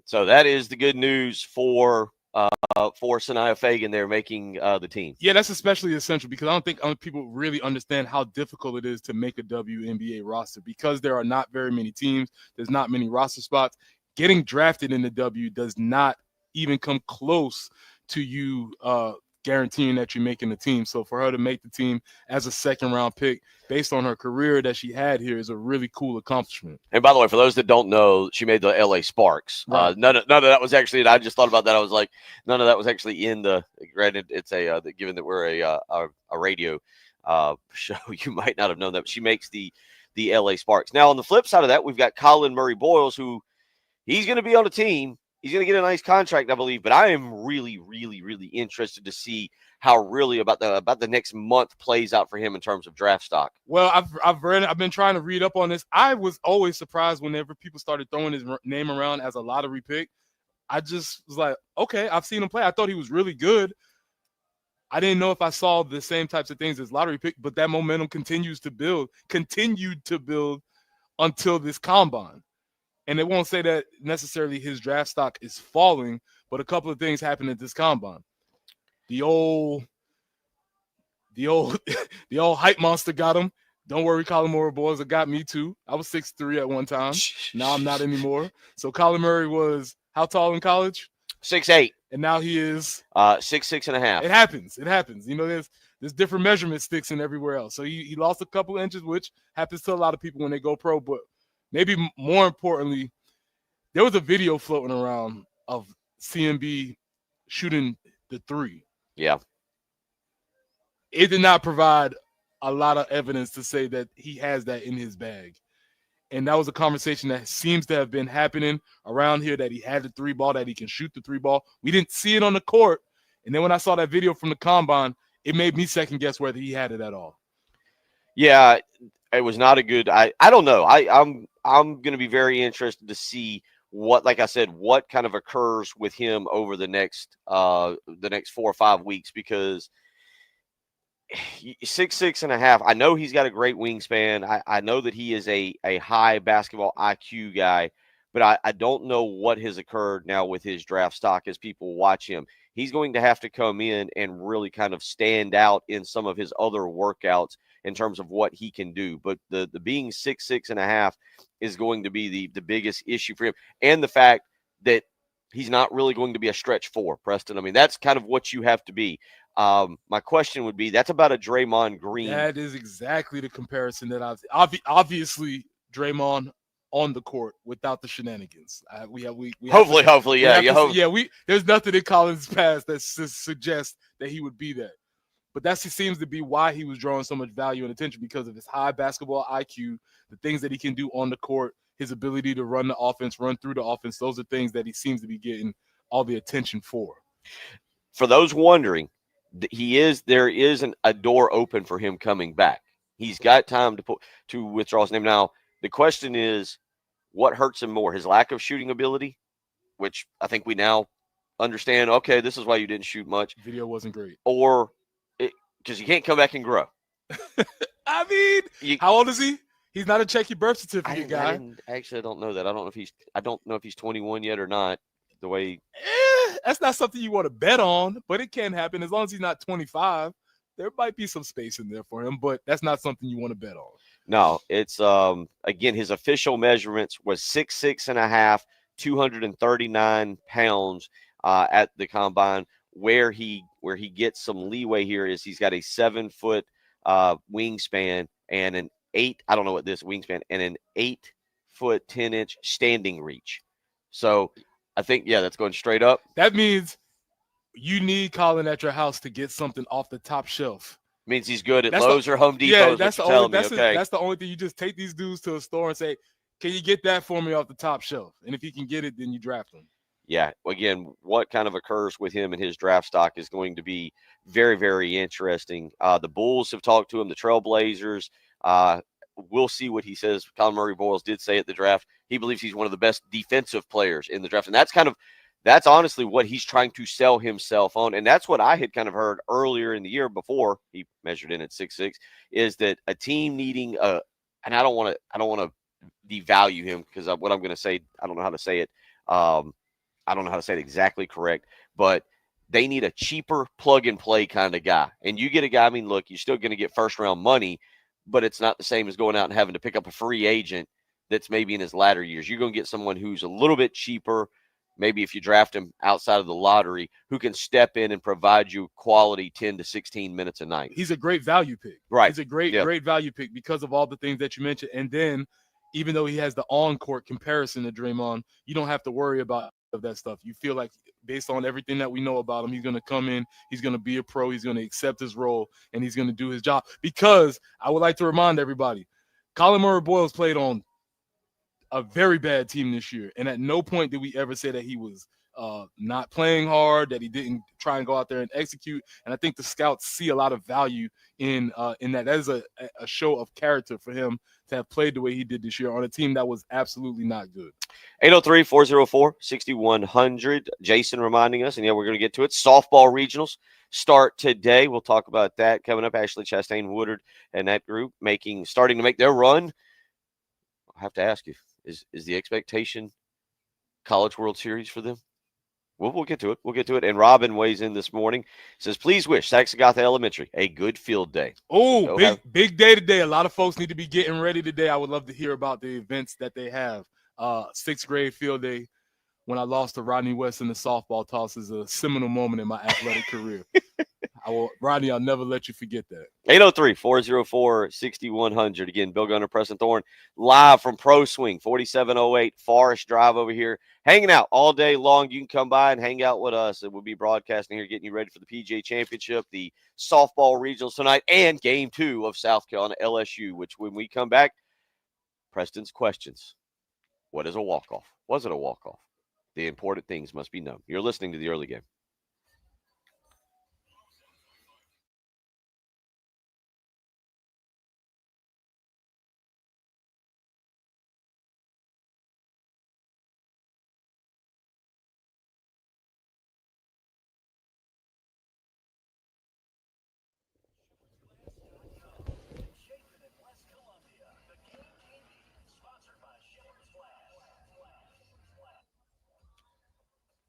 So that is the good news for Sanaya Fagan there making the team. Yeah, that's especially essential because I don't think people really understand how difficult it is to make a WNBA roster because there are not very many teams. There's not many roster spots. Getting drafted in the W does not even come close to you guaranteeing that you're making the team. So for her to make the team as a second-round pick based on her career that she had here is a really cool accomplishment. And by the way, for those that don't know, she made the LA Sparks. Right. None of that was actually, and I just thought about that. I was like, none of that was actually in the, granted, it's given that we're a radio show, you might not have known that, but she makes the LA Sparks. Now, on the flip side of that, we've got Colin Murray Boyles, who he's going to be on a team. He's going to get a nice contract, I believe, but I am really, really, really interested to see how really about the next month plays out for him in terms of draft stock. Well, I've been trying to read up on this. I was always surprised whenever people started throwing his name around as a lottery pick. I just was like, okay, I've seen him play. I thought he was really good. I didn't know if I saw the same types of things as lottery pick, but that momentum continued to build until this combine. And it won't say that necessarily his draft stock is falling, but a couple of things happened at this combine. The old hype monster got him. Don't worry, Colin Murray Boyles, it got me too. I was 6'3" at one time. Now I'm not anymore. So Colin Murray was how tall in college? 6'8", and now he is 6'6.5". It happens. It happens. You know, there's different measurement sticks in everywhere else. So he lost a couple inches, which happens to a lot of people when they go pro. But maybe more importantly, there was a video floating around of CMB shooting the three. Yeah. It did not provide a lot of evidence to say that he has that in his bag. And that was a conversation that seems to have been happening around here, that he had the three ball, that he can shoot the three ball. We didn't see it on the court. And then when I saw that video from the combine, it made me second guess whether he had it at all. Yeah, it was not a good. I don't know. I'm going to be very interested to see what, like I said, what kind of occurs with him over the next 4 or 5 weeks, because 6'6.5". I know he's got a great wingspan. I know that he is a high basketball IQ guy, but I don't know what has occurred now with his draft stock as people watch him. He's going to have to come in and really kind of stand out in some of his other workouts in terms of what he can do. But the being 6'6.5" is going to be the biggest issue for him. And the fact that he's not really going to be a stretch four, Preston. I mean, that's kind of what you have to be. My question would be, that's about a Draymond Green. That is exactly the comparison that obviously Draymond on the court without the shenanigans. Hopefully, yeah. There's nothing in Collins' past that suggests that he would be that. But that seems to be why he was drawing so much value and attention, because of his high basketball IQ, the things that he can do on the court, his ability to run the offense, run through the offense. Those are things that he seems to be getting all the attention for. For those wondering, there is a door open for him coming back. He's got time to withdraw his name. Now, the question is, what hurts him more, his lack of shooting ability, which I think we now understand, okay, this is why you didn't shoot much. Video wasn't great. Or because you can't come back and grow. I mean, how old is he? He's not a check your birth certificate guy. I don't know that. I don't know if he's 21 yet or not. The way that's not something you want to bet on, but it can happen as long as he's not 25. There might be some space in there for him, but that's not something you want to bet on. No, it's again, his official measurements was 6'6.5", 239 pounds at the combine. Where he gets some leeway here is he's got a 7-foot wingspan and an 8. I don't know what this wingspan and an 8-foot 10-inch standing reach. So I think that's going straight up. That means you need Colin at your house to get something off the top shelf. Means he's good at Lowe's or Home Depot. Yeah, that's the only thing. You just take these dudes to a store and say, "Can you get that for me off the top shelf?" And if he can get it, then you draft him. Yeah, again, what kind of occurs with him and his draft stock is going to be very, very interesting. The Bulls have talked to him, the Trailblazers. We'll see what he says. Colin Murray-Boyles did say at the draft he believes he's one of the best defensive players in the draft, and that's honestly what he's trying to sell himself on. And that's what I had kind of heard earlier in the year before he measured in at 6'6", is that a team needing and I don't want to devalue him, because what I'm going to say, I don't know how to say it. I don't know how to say it exactly correct, but they need a cheaper plug and play kind of guy. And you get a guy, I mean, look, you're still going to get first round money, but it's not the same as going out and having to pick up a free agent that's maybe in his latter years. You're going to get someone who's a little bit cheaper, maybe if you draft him outside of the lottery, who can step in and provide you quality 10 to 16 minutes a night. He's a great value pick. Right. He's a great value pick because of all the things that you mentioned. And then even though he has the on-court comparison to Draymond, you don't have to worry about that stuff. You feel like based on everything that we know about him, he's going to come in, he's going to be a pro, he's going to accept his role, and he's going to do his job. Because I would like to remind everybody, Colin Murray-Boyles played on a very bad team this year, and at no point did we ever say that he was not playing hard, that he didn't try and go out there and execute. And I think the scouts see a lot of value in that. That is a show of character for him to have played the way he did this year on a team that was absolutely not good. 803-404-6100. Jason reminding us, and we're going to get to it. Softball regionals start today. We'll talk about that coming up. Ashley Chastain Woodard and that group starting to make their run. I have to ask you, is the expectation College World Series for them? We'll get to it. We'll get to it. And Robin weighs in this morning. Says, please wish Saxagatha Elementary a good field day. Oh, big day today. A lot of folks need to be getting ready today. I would love to hear about the events that they have. 6th grade field day. when I lost to Rodney West in the softball toss is a seminal moment in my athletic career. Rodney, I'll never let you forget that. 803-404-6100. Again, Bill Gunner, Preston Thorne, live from Pro Swing, 4708 Forest Drive over here. Hanging out all day long. You can come by and hang out with us. And we'll be broadcasting here, getting you ready for the PGA Championship, the softball regionals tonight, and Game 2 of South Carolina LSU, which when we come back, Preston's questions. What is a walk-off? Was it a walk-off? The important things must be known. You're listening to The Early Game.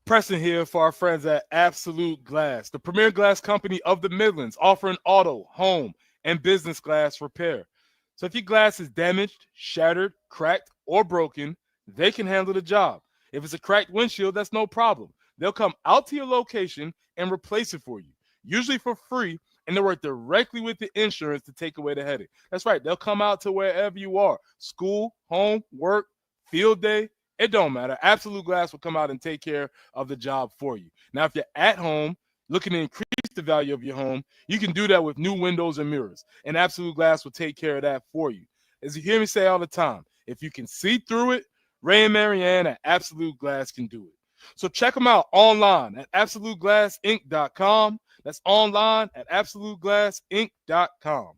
Preston here for our friends at Absolute Glass, the premier glass company of the Midlands, offering auto, home, and business glass repair. So if your glass is damaged, shattered, cracked, or broken, they can handle the job. If it's a cracked windshield, that's no problem. They'll come out to your location and replace it for you, usually for free, and they work directly with the insurance to take away the headache. That's right. They'll come out to wherever you are, school, home, work, field day. It don't matter. Absolute Glass will come out and take care of the job for you. Now, if you're at home looking to increase the value of your home, you can do that with new windows and mirrors. And Absolute Glass will take care of that for you. As you hear me say all the time, if you can see through it, Ray and Marianne at Absolute Glass can do it. So check them out online at AbsoluteGlassInc.com. That's online at AbsoluteGlassInc.com.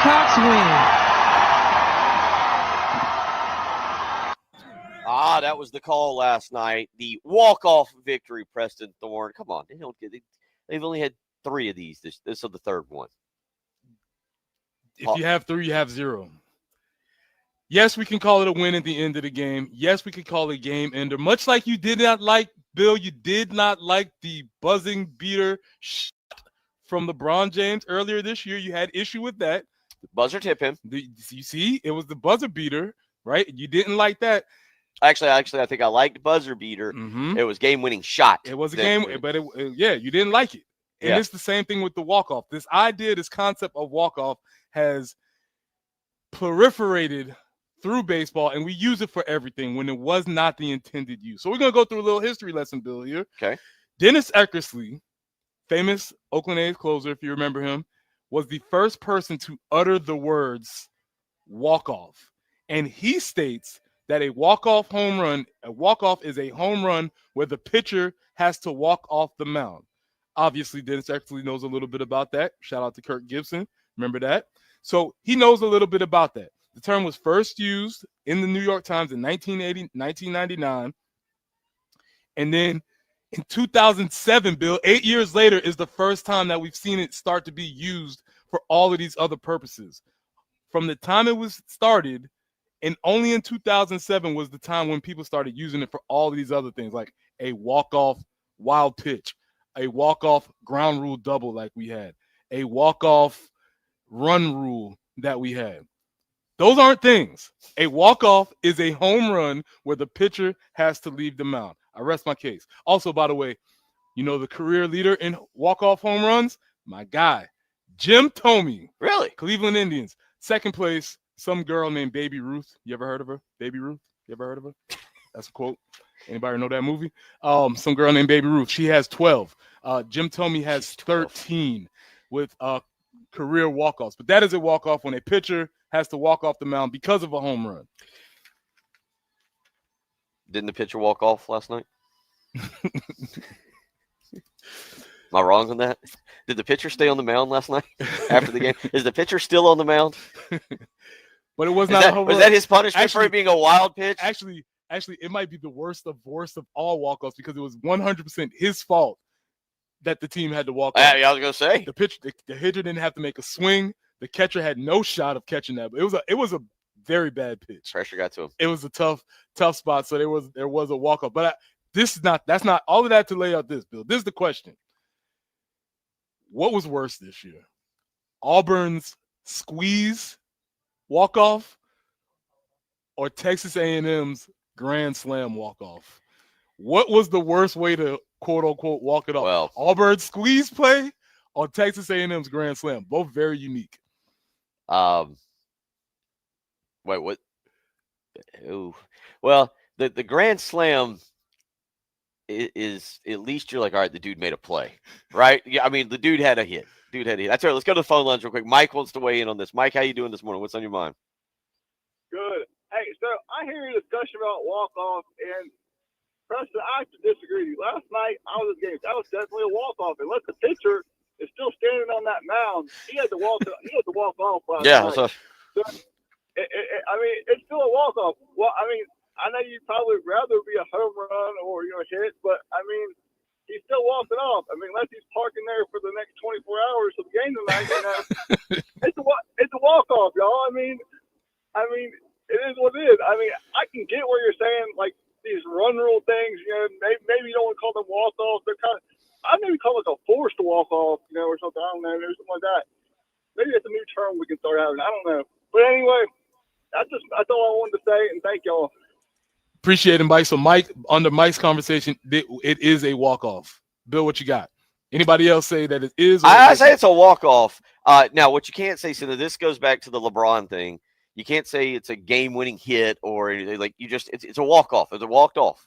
Gamecocks win. That was the call last night. The walk-off victory, Preston Thorne. Come on, they've only had 3 of these. This is the third one. If you have 3, you have 0. Yes, we can call it a win at the end of the game. Yes, we can call it a game ender. Much like you did not like, Bill, you did not like the buzzing beater shot from LeBron James earlier this year. You had issue with that. The buzzer tip him. You see, it was the buzzer beater, right? You didn't like that. Actually, I think I liked buzzer beater. Mm-hmm. It was game-winning shot. It was a game, but you didn't like it. And it's the same thing with the walk-off. This idea, this concept of walk-off has proliferated through baseball, and we use it for everything when it was not the intended use. So we're going to go through a little history lesson, Bill, here. Okay. Dennis Eckersley, famous Oakland A's closer, if you remember him, was the first person to utter the words walk-off. And he states that a walk-off is a home run where the pitcher has to walk off the mound. Obviously, Dennis Eckersley knows a little bit about that. Shout out to Kirk Gibson. Remember that? So he knows a little bit about that. The term was first used in the New York Times in 1999. And then in 2007, Bill, 8 years later, is the first time that we've seen it start to be used for all of these other purposes. From the time it was started, and only in 2007 was the time when people started using it for all of these other things, like a walk-off wild pitch, a walk-off ground rule double like we had, a walk-off run rule that we had. Those aren't things. A walk-off is a home run where the pitcher has to leave the mound. I rest my case. Also, by the way, you know the career leader in walk-off home runs? My guy, Jim Thome. Really? Cleveland Indians. Second place, some girl named Baby Ruth. You ever heard of her? Baby Ruth? You ever heard of her? That's a quote. Anybody know that movie? Some girl named Baby Ruth. She has 12. Jim Thome has 13 with career walk-offs. But that is a walk-off when a pitcher has to walk off the mound because of a home run. Didn't the pitcher walk off last night? Am I wrong on that? Did the pitcher stay on the mound last night after the game? Is the pitcher still on the mound? But it was not a home run. Was that his punishment for it being a wild pitch? Actually, it might be the worst of all walk-offs because it was 100% his fault that the team had to walk off. Yeah, I was going to say. The hitter didn't have to make a swing. The catcher had no shot of catching that. But it was a very bad pitch. Pressure got to him. It was a tough spot. So there was a walk-off. But that's not all of that to lay out this, Bill. This is the question. What was worse this year? Auburn's squeeze walk-off or Texas A&M's grand slam walk-off? What was the worst way to quote-unquote walk it off? Well, Auburn's squeeze play or Texas A&M's grand slam? Both very unique. Wait, what? Ooh. Well, the grand slam is at least you're like, all right, the dude made a play, right? Yeah, I mean, the dude had a hit. That's right. Let's go to the phone lines real quick. Mike wants to weigh in on this. Mike, how you doing this morning? What's on your mind? Good. Hey, so I hear your discussion about walk-off, and Preston, I have to disagree with you. Last night, I was at the game. That was definitely a walk-off. Unless the pitcher is still standing on that mound, he had to walk off last night. So, I mean, it's still a walk-off. Well, I mean, I know you'd probably rather be a home run or hit, but I mean, he's still walking off. I mean, unless he's parking there for the next 24 hours of the game tonight, it's a walk-off, y'all. I mean, it is what it is. I mean, I can get where you're saying like these run rule things. Maybe you don't want to call them walk-offs. They're kind of, I maybe call it a forced walk-off, or something. I don't know, or something like that. Maybe that's a new term we can start having. I don't know. But anyway, that's all I wanted to say, and thank y'all. Appreciate it, Mike. So, Mike, under Mike's conversation, it is a walk-off. Bill, what you got? Anybody else say that it is? I say it's a walk-off. Now, what you can't say, so this goes back to the LeBron thing. You can't say it's a game-winning hit or anything. Like it's a walk-off. It's a walked-off.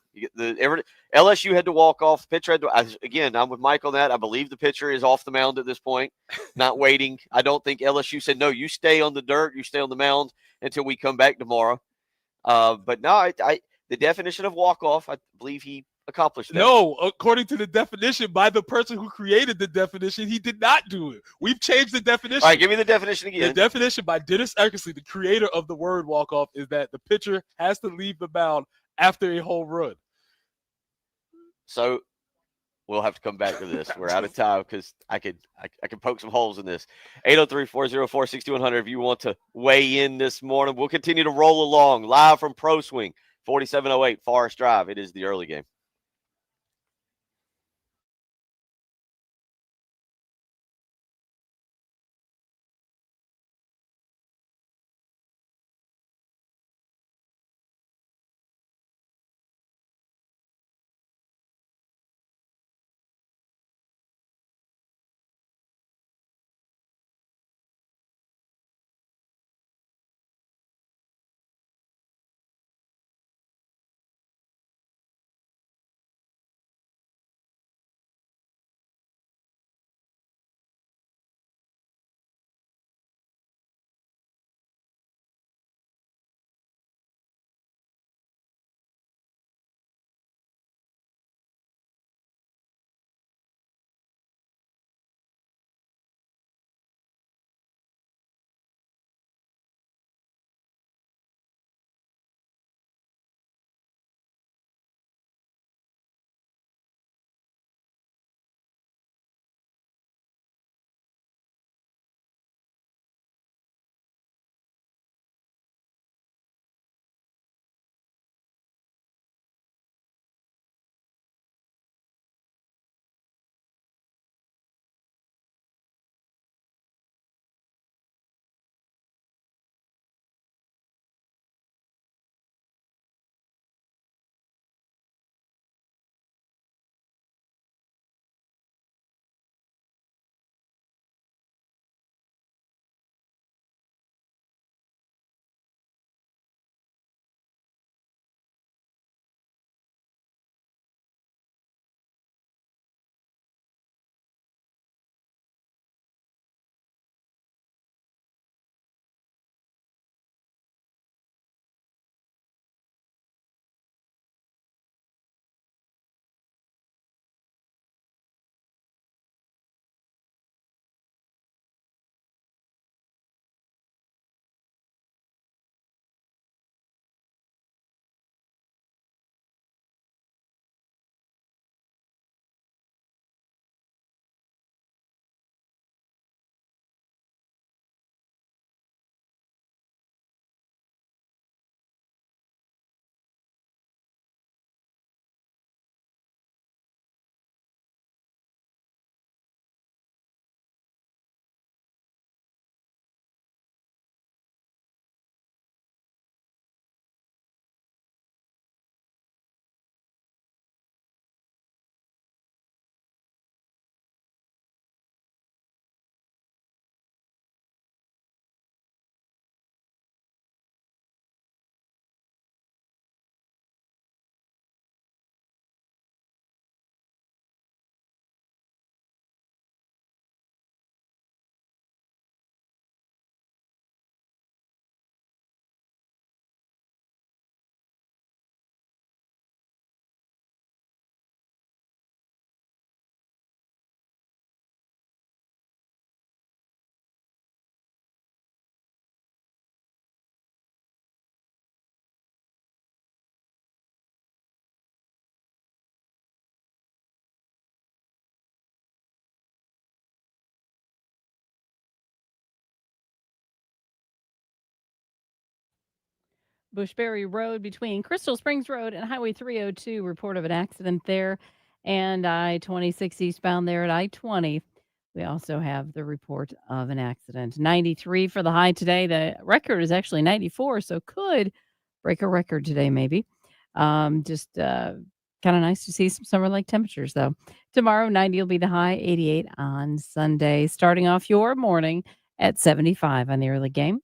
LSU had to walk off. The pitcher had to. Again, I'm with Mike on that. I believe the pitcher is off the mound at this point, not waiting. I don't think LSU said no. You stay on the dirt. You stay on the mound until we come back tomorrow. But no, the definition of walk-off, I believe he accomplish that? No, according to the definition by the person who created the definition, he did not do it. We've changed the definition. All right, give me the definition The again. definition by Dennis Eckersley, the creator of the word walk-off, is that the pitcher has to leave the mound after a home run. So we'll have to come back to this. We're out of time because I could poke some holes in this. 803-404-6100 if you want to weigh in this morning. We'll continue to roll along live from Pro Swing, 4708 Forest Drive. It is the early game. Bushbury Road between Crystal Springs Road and Highway 302. Report of an accident there. And I-26 eastbound there at I-20. We also have the report of an accident. 93 for the high today. The record is actually 94, so could break a record today, maybe. Just kind of nice to see some summer-like temperatures, though. Tomorrow, 90 will be the high, 88 on Sunday. Starting off your morning at 75 on the early game.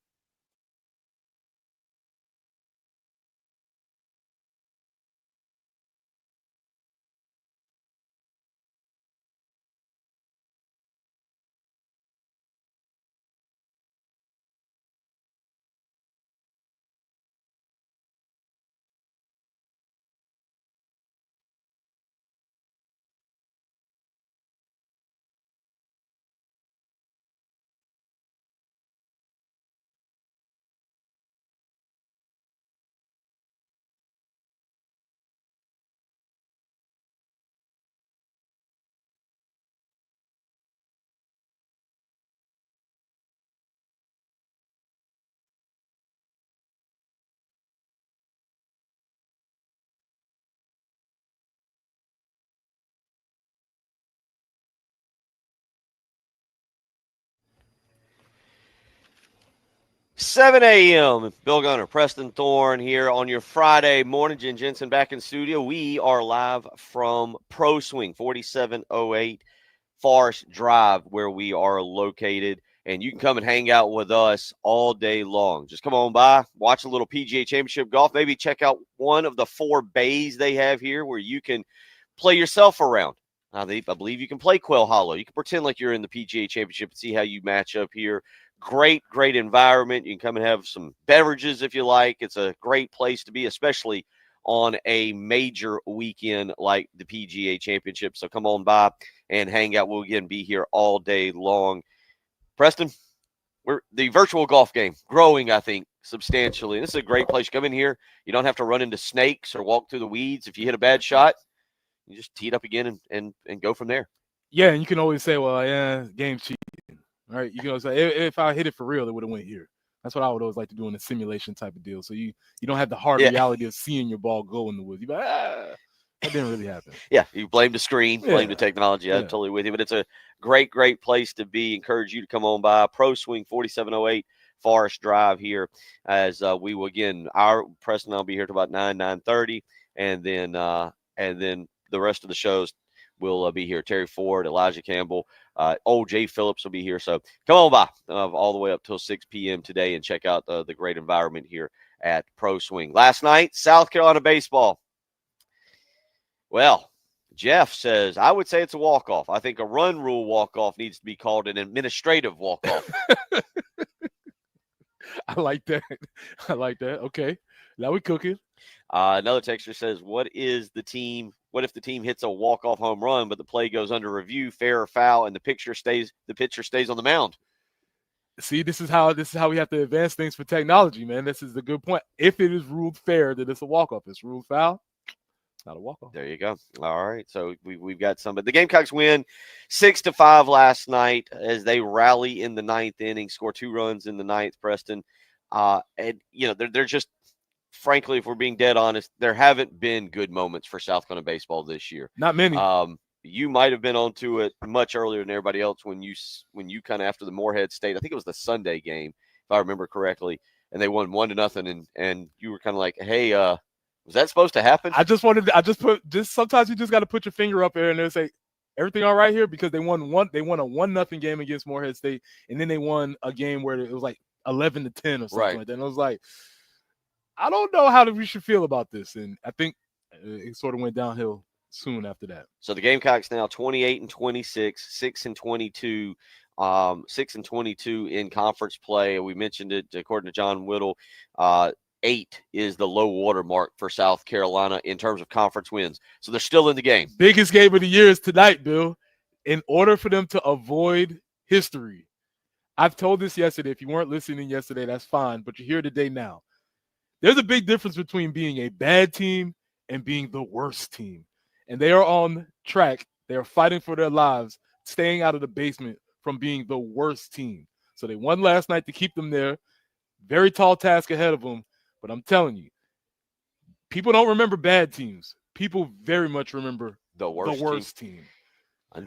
7 a.m. Bill Gunner, Preston Thorne here on your Friday morning. Jen Jensen back in studio. We are live from Pro Swing, 4708 Forest Drive, where we are located. And you can come and hang out with us all day long. Just come on by, watch a little PGA Championship golf. Maybe check out one of the 4 bays they have here where you can play yourself around. I believe you can play Quail Hollow. You can pretend like you're in the PGA Championship and see how you match up here. Great environment. You can come and have some beverages if you like. It's a great place to be, especially on a major weekend like the PGA Championship. So come on by and hang out. We'll again be here all day long. Preston, the virtual golf game growing, I think, substantially. This is a great place. You come in here. You don't have to run into snakes or walk through the weeds. If you hit a bad shot, you just tee it up again and go from there. Yeah, and you can always say, well, yeah, game's cheating. Right? You can always say, if I hit it for real, it would have went here. That's what I would always like to do in a simulation type of deal. So you don't have the hard reality of seeing your ball go in the woods. You're like, that didn't really happen. Yeah, you blame the screen, blame the technology. I'm totally with you. But it's a great place to be. Encourage you to come on by. Pro Swing, 4708 Forest Drive here, as we will, again, our Preston and I'll be here till about 9:30, and then the rest of the shows will be here. Terry Ford, Elijah Campbell, old Jay Phillips will be here. So come on by all the way up till 6 p.m. today and check out the great environment here at Pro Swing. Last night, South Carolina baseball. Well, Jeff says, I would say it's a walk-off. I think a run rule walk-off needs to be called an administrative walk-off. I like that. Okay. Now we're cooking. Another texter says, what if the team hits a walk-off home run, but the play goes under review, fair or foul, and the pitcher stays on the mound? See, this is how we have to advance things for technology, man. This is a good point. If it is ruled fair, then it's a walk-off. If it's ruled foul, it's not a walk-off. There you go. All right. So we've got some, but the Gamecocks win 6-5 last night as they rally in the 9th inning, score 2 runs in the 9th, Preston. And they're just, frankly, if we're being dead honest, there haven't been good moments for South Carolina baseball this year. Not many. You might have been onto it much earlier than everybody else when you kind of, after the Morehead State, I think it was the Sunday game, if I remember correctly, and they won 1-0, and you were kind of like, hey, was that supposed to happen? Sometimes you just got to put your finger up there and they'll say, everything all right here? Because they won a 1-0 game against Morehead State, and then they won a game where it was like 11-10 or something like that. And I was like, I don't know how we should feel about this. And I think it sort of went downhill soon after that. So the Gamecocks now 28-26, 6-22, 6-22 in conference play. We mentioned it, according to John Whittle, 8 is the low water mark for South Carolina in terms of conference wins. So they're still in the game. Biggest game of the year is tonight, Bill. In order for them to avoid history, I've told this yesterday. If you weren't listening yesterday, that's fine, but you're here today now. There's a big difference between being a bad team and being the worst team. And they are on track. They are fighting for their lives, staying out of the basement from being the worst team. So they won last night to keep them there. Very tall task ahead of them. But I'm telling you, people don't remember bad teams. People very much remember the worst team.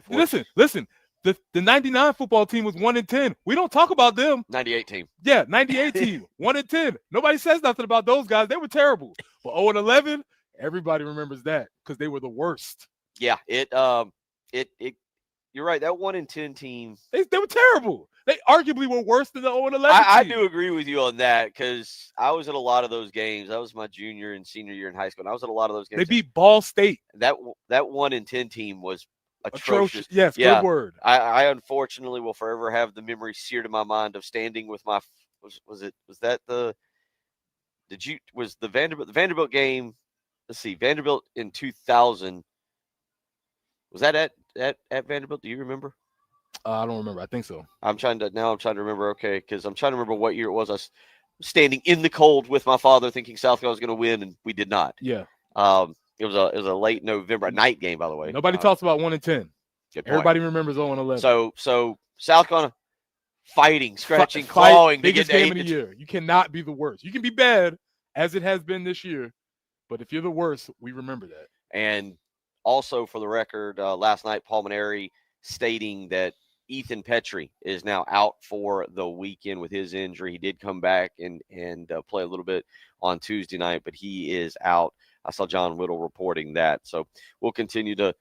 Listen. The 99 football team was 1-10. We don't talk about them. 98 team. Yeah, 98 team, 1-10. Nobody says nothing about those guys. They were terrible. But 0-11, everybody remembers that because they were the worst. Yeah, you're right. That 1-10 team, they were terrible. They arguably were worse than the 0-11 team. I do agree with you on that because I was at a lot of those games. That was my junior and senior year in high school, and I was at a lot of those games. They beat Ball State. That 1-10 team was atrocious. Yes, yeah. Good word. I unfortunately will forever have the memory seared in my mind of standing with my was the Vanderbilt game? Let's see, Vanderbilt in 2000. Was that at Vanderbilt? Do you remember? I don't remember. I think so. I'm trying to remember. Okay, because I'm trying to remember what year it was. I was standing in the cold with my father, thinking South Carolina was going to win, and we did not. Yeah. It was a late November, a night game, by the way. Nobody talks about 1-10. Everybody remembers 0-11. So South Carolina fighting, scratching, clawing. Biggest game of the year. You cannot be the worst. You can be bad, as it has been this year, but if you're the worst, we remember that. And also, for the record, last night, Paul Maneri stating that Ethan Petrie is now out for the weekend with his injury. He did come back and play a little bit on Tuesday night, but he is out. I saw John Whittle reporting that. So we'll continue to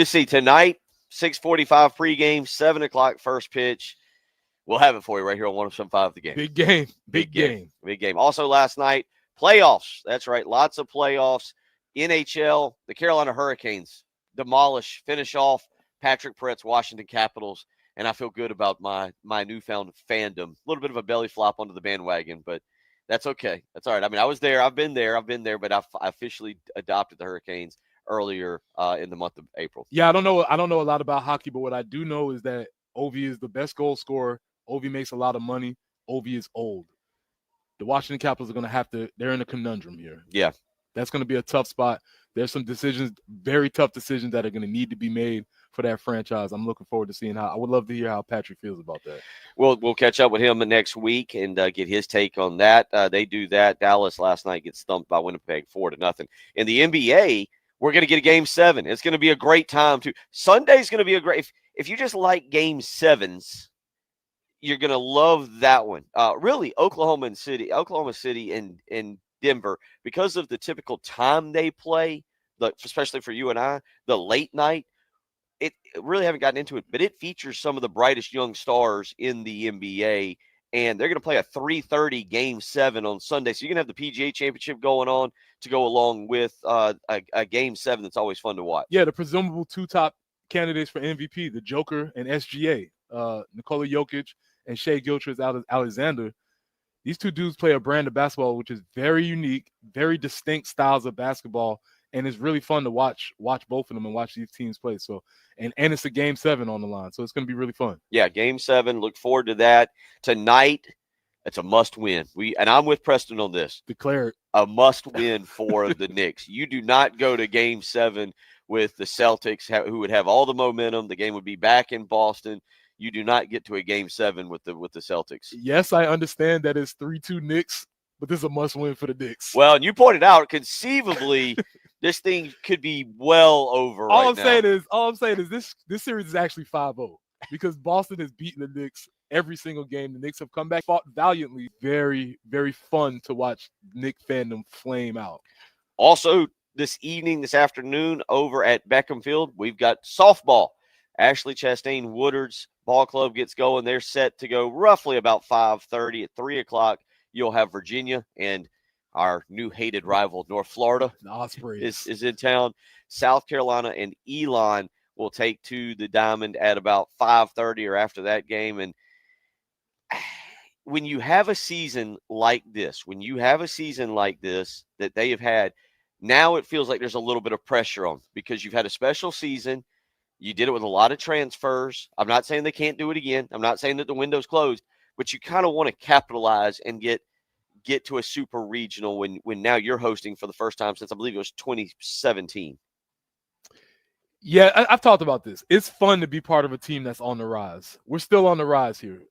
see tonight. 6:45 pregame, 7 o'clock first pitch. We'll have it for you right here on 107.5 The Game. Big game. Big game. Big game. Also last night, playoffs. That's right. Lots of playoffs. NHL, the Carolina Hurricanes finish off Patrick Peret's Washington Capitals, and I feel good about my newfound fandom. A little bit of a belly flop onto the bandwagon, but that's okay. That's all right. I mean, I was there. I've been there, but I officially adopted the Hurricanes earlier in the month of April. Yeah, I don't know a lot about hockey, but what I do know is that Ovi is the best goal scorer. Ovi makes a lot of money. Ovi is old. The Washington Capitals are going to they're in a conundrum here. Yeah. That's going to be a tough spot. There's some decisions, very tough decisions that are going to need to be made for that franchise. I'm looking forward to seeing I would love to hear how Patrick feels about that. We'll catch up with him next week and get his take on that. They do that. Dallas last night gets thumped by Winnipeg 4-0. In the NBA, we're going to get a Game 7. It's going to be a great time too. Sunday's going to be a great. If you just like Game 7s, you're going to love that one. Really, Oklahoma City and Denver, because of the typical time they play, especially for you and I, the late night, it really haven't gotten into it, but it features some of the brightest young stars in the NBA, and they're going to play a 3:30 Game 7 on Sunday. So you're going to have the PGA Championship going on to go along with a Game 7 that's always fun to watch. Yeah, the presumable two top candidates for MVP, the Joker and SGA, Nikola Jokic and Shai Gilgeous-Alexander. These two dudes play a brand of basketball which is very unique, very distinct styles of basketball, and it's really fun to watch both of them and watch these teams play. So, and it's a Game 7 on the line, so it's going to be really fun. Yeah, Game 7. Look forward to that tonight. It's a must-win. And I'm with Preston on this. Declared a must-win for the Knicks. You do not go to Game 7 with the Celtics, who would have all the momentum. The game would be back in Boston. You do not get to a Game 7 with the Celtics. Yes, I understand that it's 3-2 Knicks, but this is a must-win for the Knicks. Well, and you pointed out, conceivably, this thing could be well over. All I'm saying is this series is actually 5-0 because Boston has beaten the Knicks every single game. The Knicks have come back, fought valiantly. Very, very fun to watch Knick fandom flame out. Also, this afternoon, over at Beckham Field, we've got softball. Ashley Chastain Woodard's ball club gets going. They're set to go roughly about 5:30. At 3 o'clock, you'll have Virginia and our new hated rival, North Florida, is in town. South Carolina and Elon will take to the Diamond at about 5:30 or after that game. And when you have a season like this, that they have had, now it feels like there's a little bit of pressure on because you've had a special season. You did it with a lot of transfers. I'm not saying they can't do it again. I'm not saying that the window's closed, but you kind of want to capitalize and get to a super regional when now you're hosting for the first time since I believe it was 2017. Yeah, I've talked about this. It's fun to be part of a team that's on the rise. We're still on the rise here.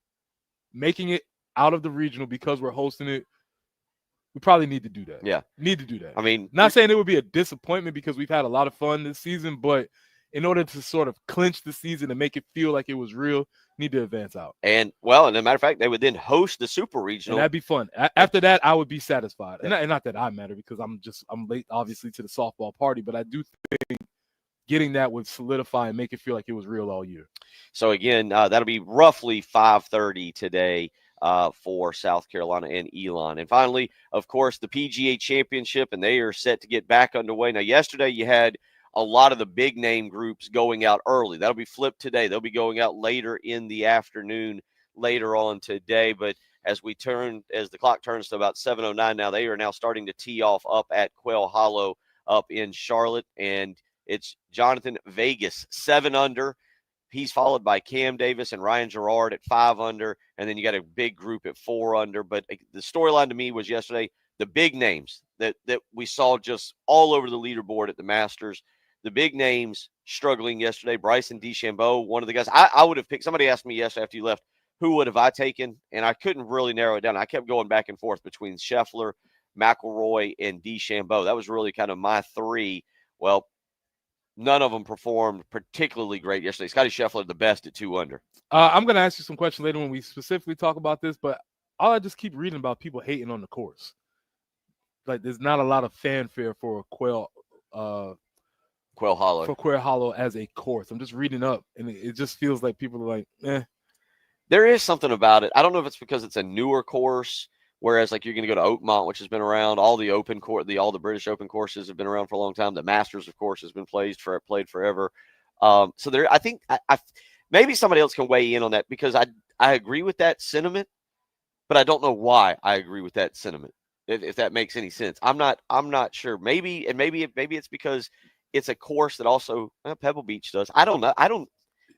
Making it out of the regional because we're hosting it, we probably need to do that. Yeah. Need to do that. I mean, not saying it would be a disappointment because we've had a lot of fun this season, but in order to sort of clinch the season and make it feel like it was real, need to advance out. And, well, and as a matter of fact, they would then host the super regional. And that'd be fun. After that, I would be satisfied. And not that I matter because I'm late, obviously, to the softball party, but I do think getting that would solidify and make it feel like it was real all year. So, again, that'll be roughly 5:30 today for South Carolina and Elon. And finally, of course, the PGA Championship, and they are set to get back underway. Now, yesterday you had a lot of the big name groups going out early. That'll be flipped today. They'll be going out later in the afternoon, later on today. But as the clock turns to about 7:09 now, they are now starting to tee off up at Quail Hollow up in Charlotte. And it's Jonathan Vegas, 7 under. He's followed by Cam Davis and Ryan Gerard at 5 under. And then you got a big group at 4 under. But the storyline to me was yesterday, the big names that we saw just all over the leaderboard at the Masters. The big names struggling yesterday. Bryson DeChambeau, one of the guys. I would have picked. Somebody asked me yesterday after you left, who would have I taken? And I couldn't really narrow it down. I kept going back and forth between Scheffler, McIlroy, and DeChambeau. That was really kind of my 3. Well, none of them performed particularly great yesterday. Scotty Scheffler the best at 2 under. I'm going to ask you some questions later when we specifically talk about this, but all I just keep reading about people hating on the course. Like, there's not a lot of fanfare for Quail Hollow. For Quail Hollow as a course. I'm just reading up, and it just feels like people are like, eh. There is something about it. I don't know if it's because it's a newer course, whereas like you're going to go to Oakmont, which has been around. All the all the British Open courses have been around for a long time. The Masters, of course, has been played forever. So there, I think maybe somebody else can weigh in on that, because I agree with that sentiment, but I don't know why I agree with that sentiment. If that makes any sense, I'm not sure. Maybe it's because it's a course that also Pebble Beach does. I don't know.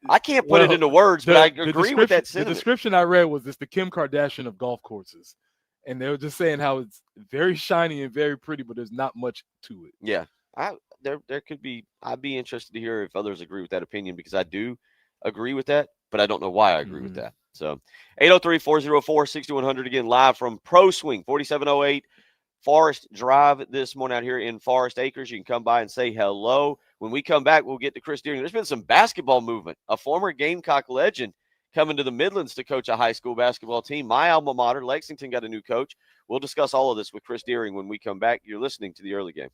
I can't put it into words, but I agree with that sentiment. The description I read was it's the Kim Kardashian of golf courses. And they were just saying how it's very shiny and very pretty, but there's not much to it. Yeah. There could be. I'd be interested to hear if others agree with that opinion, because I do agree with that, but I don't know why I agree with that. So 803-404-6100, again, live from Pro Swing, 4708 Forest Drive this morning out here in Forest Acres. You can come by and say hello. When we come back, we'll get to Chris Deering. There's been some basketball movement. A former Gamecock legend coming to the Midlands to coach a high school basketball team. My alma mater, Lexington, got a new coach. We'll discuss all of this with Chris Deering when we come back. You're listening to The Early Game.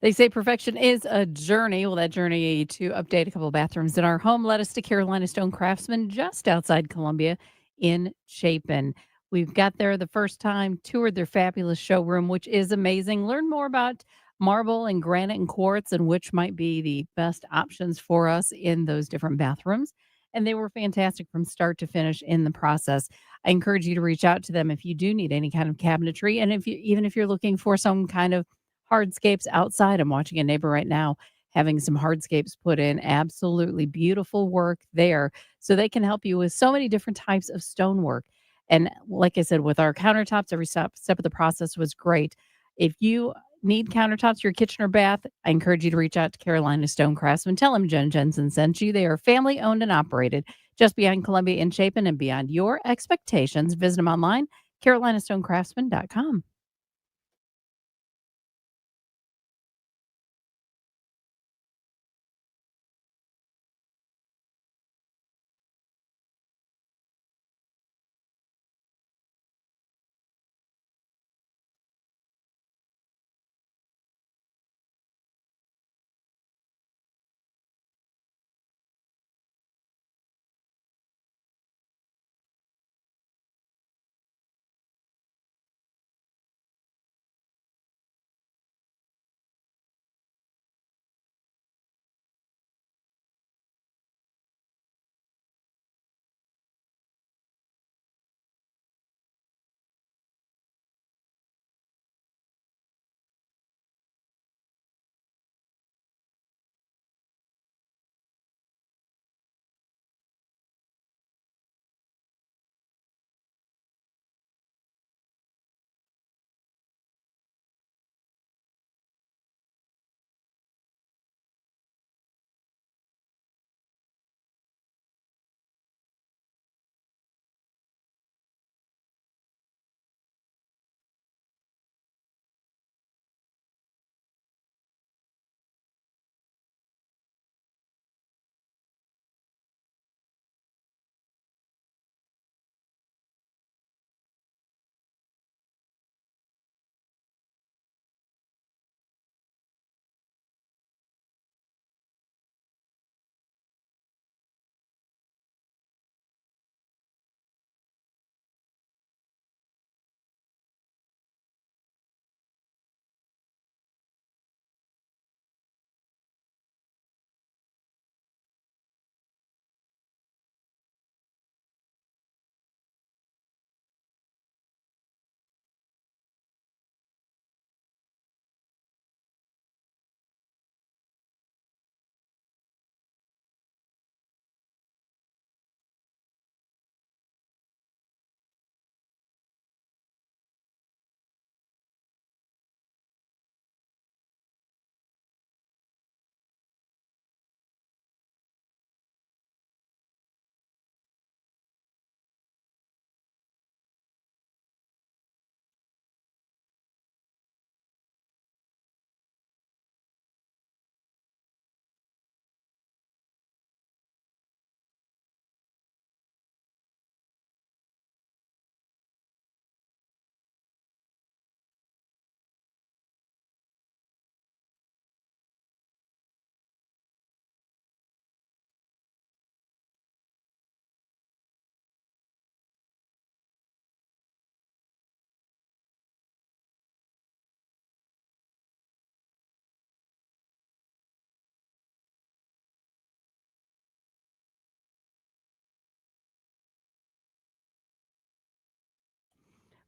They say perfection is a journey. Well, that journey to update a couple of bathrooms in our home led us to Carolina Stone Craftsman just outside Columbia in Chapin. We've got there the first time, toured their fabulous showroom, which is amazing. Learn more about marble and granite and quartz and which might be the best options for us in those different bathrooms. And they were fantastic from start to finish in the process. I encourage you to reach out to them if you do need any kind of cabinetry, and even if you're looking for some kind of hardscapes outside. I'm watching a neighbor right now having some hardscapes put in. Absolutely beautiful work there. So they can help you with so many different types of stonework. And like I said, with our countertops, every step of the process was great. If you need countertops for your kitchen or bath, I encourage you to reach out to Carolina Stone Craftsman. Tell them Jen Jensen sent you. They are family owned and operated just beyond Columbia in Chapin and beyond your expectations. Visit them online, carolinastonecraftsman.com.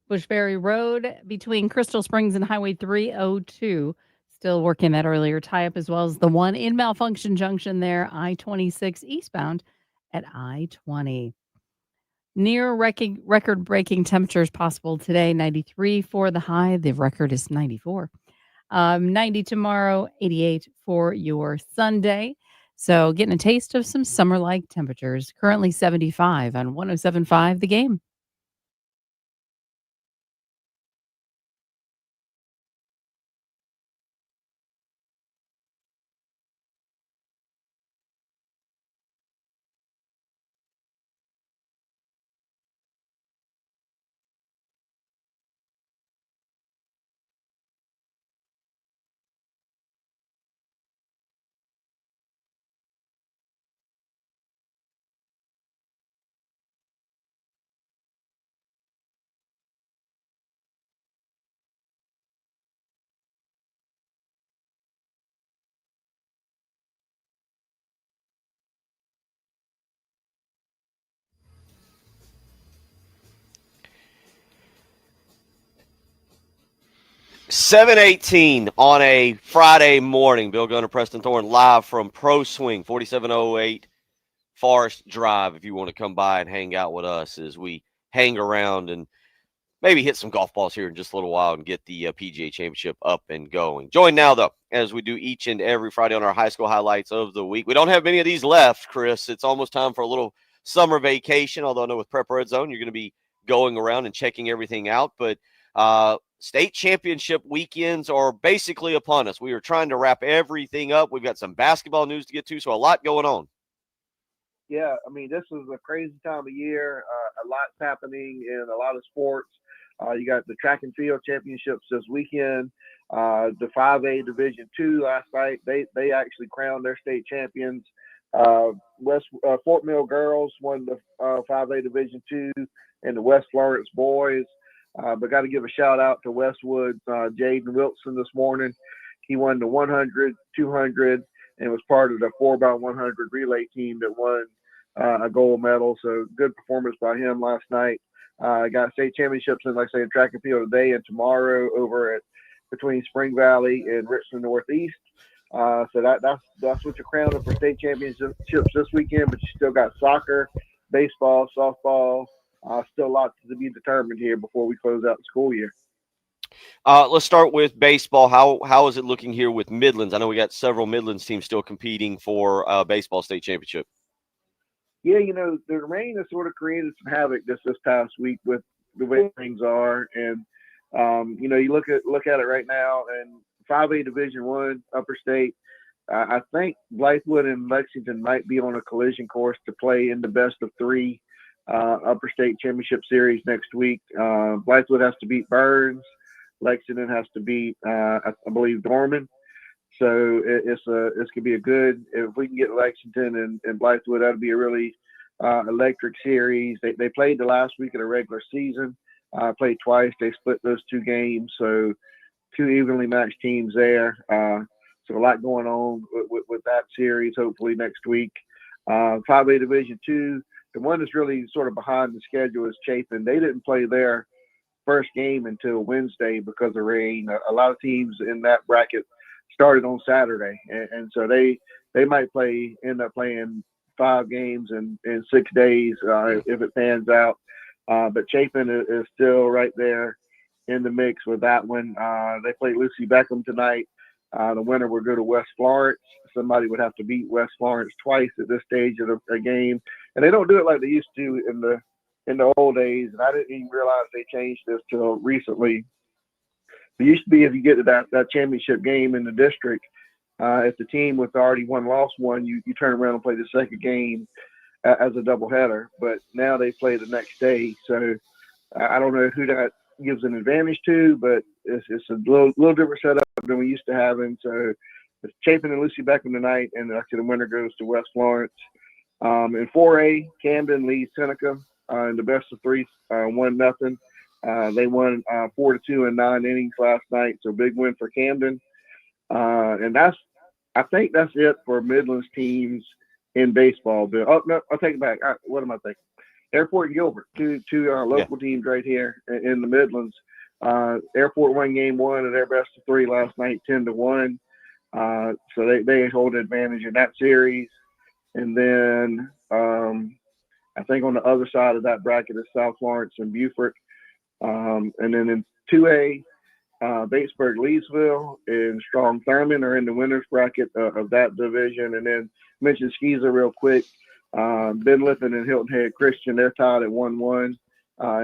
Bushbury Road between Crystal Springs and Highway 302. Still working that earlier tie-up, as well as the one in Malfunction Junction there, I-26 eastbound at I-20. Near record-breaking temperatures possible today, 93 for the high. The record is 94. 90 tomorrow, 88 for your Sunday. So getting a taste of some summer-like temperatures. Currently 75 on 107.5 The Game. $7:18 on a Friday morning. Bill Gunner, Preston Thorne, live from Pro Swing, 4708 Forest Drive. If you want to come by and hang out with us as we hang around and maybe hit some golf balls here in just a little while and get the PGA Championship up and going. Join now, though, as we do each and every Friday on our high school highlights of the week. We don't have many of these left, Chris. It's almost time for a little summer vacation, although I know with Prep Red Zone, you're going to be going around and checking everything out. But state championship weekends are basically upon us. We are trying to wrap everything up. We've got some basketball news to get to, so a lot going on. Yeah, I mean, this is a crazy time of year. A lot's happening in a lot of sports. You got the track and field championships this weekend. The 5A Division II last night, they actually crowned their state champions. Fort Mill girls won the 5A Division II, and the West Florence boys. But got to give a shout out to Westwood's Jaden Wilson this morning. He won the 100, 200, and was part of the 4x100 relay team that won a gold medal. So good performance by him last night. Got state championships in, like I say, in track and field today and tomorrow over at between Spring Valley and Richmond Northeast. So that's what you're crowning for state championships this weekend. But you still got soccer, baseball, softball. Still lots to be determined here before we close out the school year. Let's start with baseball. How is it looking here with Midlands? I know we got several Midlands teams still competing for baseball state championship. Yeah, the rain has sort of created some havoc this past week with the way things are, and you look at it right now, and 5A Division I Upper State. I think Blythewood and Lexington might be on a collision course to play in the best of three Upper State Championship Series next week. Blythewood has to beat Burns. Lexington has to beat, I believe, Dorman. So it's going to be a good. If we can get Lexington and Blythewood, that'll be a really electric series. They played the last week of the regular season. Played twice. They split those two games, so two evenly matched teams there. So a lot going on with that series. Hopefully next week. 5A Division II. The one that's really sort of behind the schedule is Chapin. They didn't play their first game until Wednesday because of rain. A lot of teams in that bracket started on Saturday, and so they might end up playing 5 games in 6 days if it pans out. But Chapin is still right there in the mix with that one. They play Lucy Beckham tonight. The winner will go to West Florence. Somebody would have to beat West Florence twice at this stage of a game, and they don't do it like they used to in the old days. And I didn't even realize they changed this till recently. It used to be if you get to that championship game in the district, if the team with already lost one, you turn around and play the second game as a doubleheader. But now they play the next day, so I don't know who that gives an advantage to, but it's a little different setup than we used to having. So it's Chapin and Lucy Beckham tonight, and actually the winner goes to West Florence. In 4A, Camden leads Seneca in the best of 3, 1-0. They won 4-2 in 9 innings last night, so big win for Camden. And I think that's it for Midlands teams in baseball. Bill. Oh no, I'll take it back. What am I thinking? Airport and Gilbert, two local teams right here in the Midlands. Airport won game one of their best of three last night, 10-1. So they hold advantage in that series. And then I think on the other side of that bracket is South Lawrence and Beaufort. And then in 2A, Batesburg, Leesville, and Strong Thurman are in the winners bracket of that division. And then mention Skeezer real quick. Ben Lippin and Hilton Head Christian, they're tied at 1-1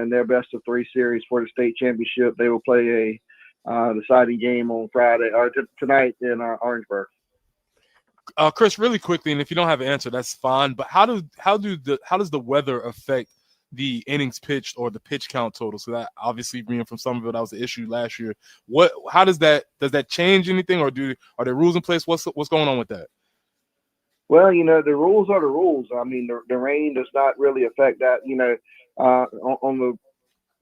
in their best of three series for the state championship. They will play a deciding game on Friday or tonight in Orangeburg. Chris, really quickly, and if you don't have an answer, that's fine. But how does the weather affect the innings pitched or the pitch count total? So that obviously being from Somerville, that was the issue last year. How does that change anything, or are there rules in place? What's going on with that? Well, the rules are the rules. I mean, the rain does not really affect that. On the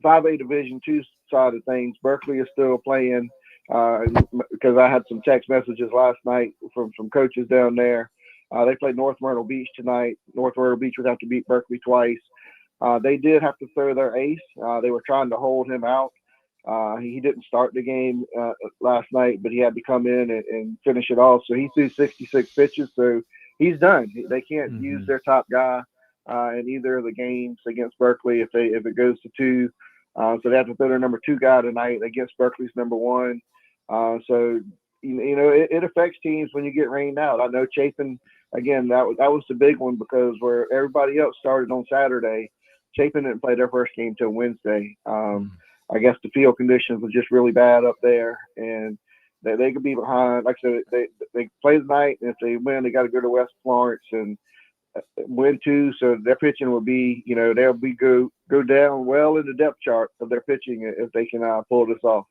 5A Division II side of things, Berkeley is still playing because I had some text messages last night from some coaches down there. They played North Myrtle Beach tonight. North Myrtle Beach would have to beat Berkeley twice. They did have to throw their ace. They were trying to hold him out. He didn't start the game last night, but he had to come in and finish it off. So he threw 66 pitches, so he's done. They can't use their top guy in either of the games against Berkeley if it goes to 2. So they have to throw their number 2 guy tonight against Berkeley's number 1. So it affects teams when you get rained out. I know Chapin, again, that was the big one because where everybody else started on Saturday, Chapin didn't play their first game till Wednesday. I guess the field conditions were just really bad up there, and they could be behind. Like I said, they play tonight, and if they win, they got to go to West Florence and win 2. So their pitching will be, they'll be go down well in the depth chart of their pitching if they can pull this off.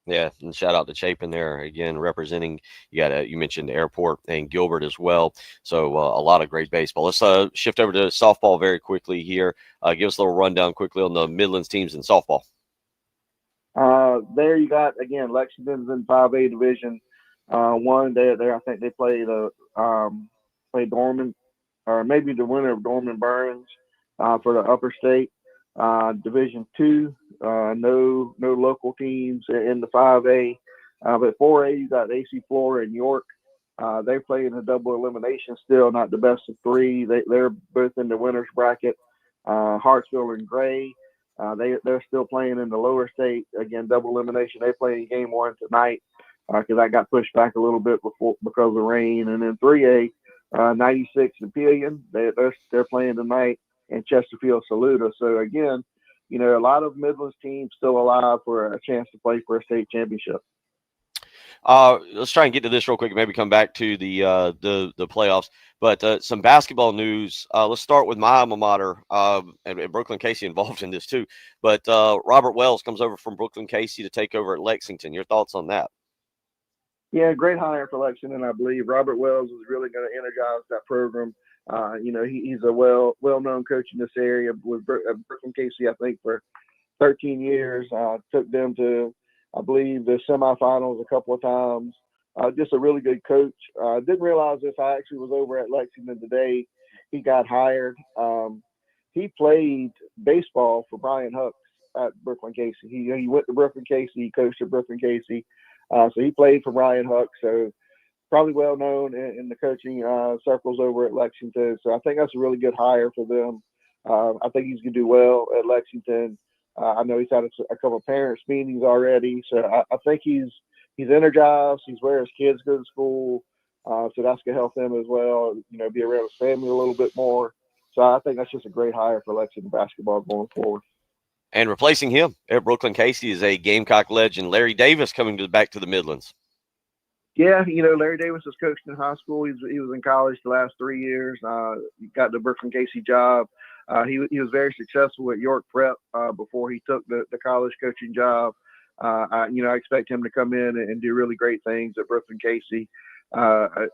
Yeah, and shout out to Chapin there again, representing. You mentioned Airport and Gilbert as well. So a lot of great baseball. Let's shift over to softball very quickly here. Give us a little rundown quickly on the Midlands teams in softball. There you got again Lexington's in 5A Division 1. There I think they play play Dorman, or maybe the winner of Dorman Burns for the upper state. Division 2, no local teams in the 5A. But 4A, you got AC Flora and York. They play in a double elimination still, not the best of 3. They're both in the winners bracket. Hartsville and Gray, they're still playing in the lower state. Again, double elimination. They play in game 1 tonight because that got pushed back a little bit because of rain. And then 3A, 96 and Pillion, they're playing tonight. And Chesterfield Saluda. So again, a lot of Midlands teams still alive for a chance to play for a state championship. Let's try and get to this real quick and maybe come back to the playoffs. But some basketball news. Let's start with my alma mater, and Brooklyn Casey involved in this too. But Robert Wells comes over from Brooklyn Casey to take over at Lexington. Your thoughts on that? Yeah, great hire for Lexington, I believe. Robert Wells is really going to energize that program. He's a well-known coach in this area with Brooklyn Casey, I think, for 13 years. Took them to, I believe, the semifinals a couple of times. Just a really good coach. Didn't realize this. I actually was over at Lexington today. He got hired. He played baseball for Brian Hucks at Brooklyn Casey. He went to Brooklyn Casey. He coached at Brooklyn Casey. So he played for Brian Hucks. So probably well known in the coaching circles over at Lexington. So I think that's a really good hire for them. I think he's going to do well at Lexington. I know he's had a couple of parents meetings already. So I think he's energized. He's where his kids go to school. So that's going to help them as well, be around his family a little bit more. So I think that's just a great hire for Lexington basketball going forward. And replacing him at Brooklyn Casey is a Gamecock legend, Larry Davis, coming back to the Midlands. Yeah, Larry Davis was coached in high school. He was in college the last 3 years. He got the Brooklyn Casey job. He was very successful at York Prep before he took the college coaching job. I expect him to come in and do really great things at Brooklyn Casey. I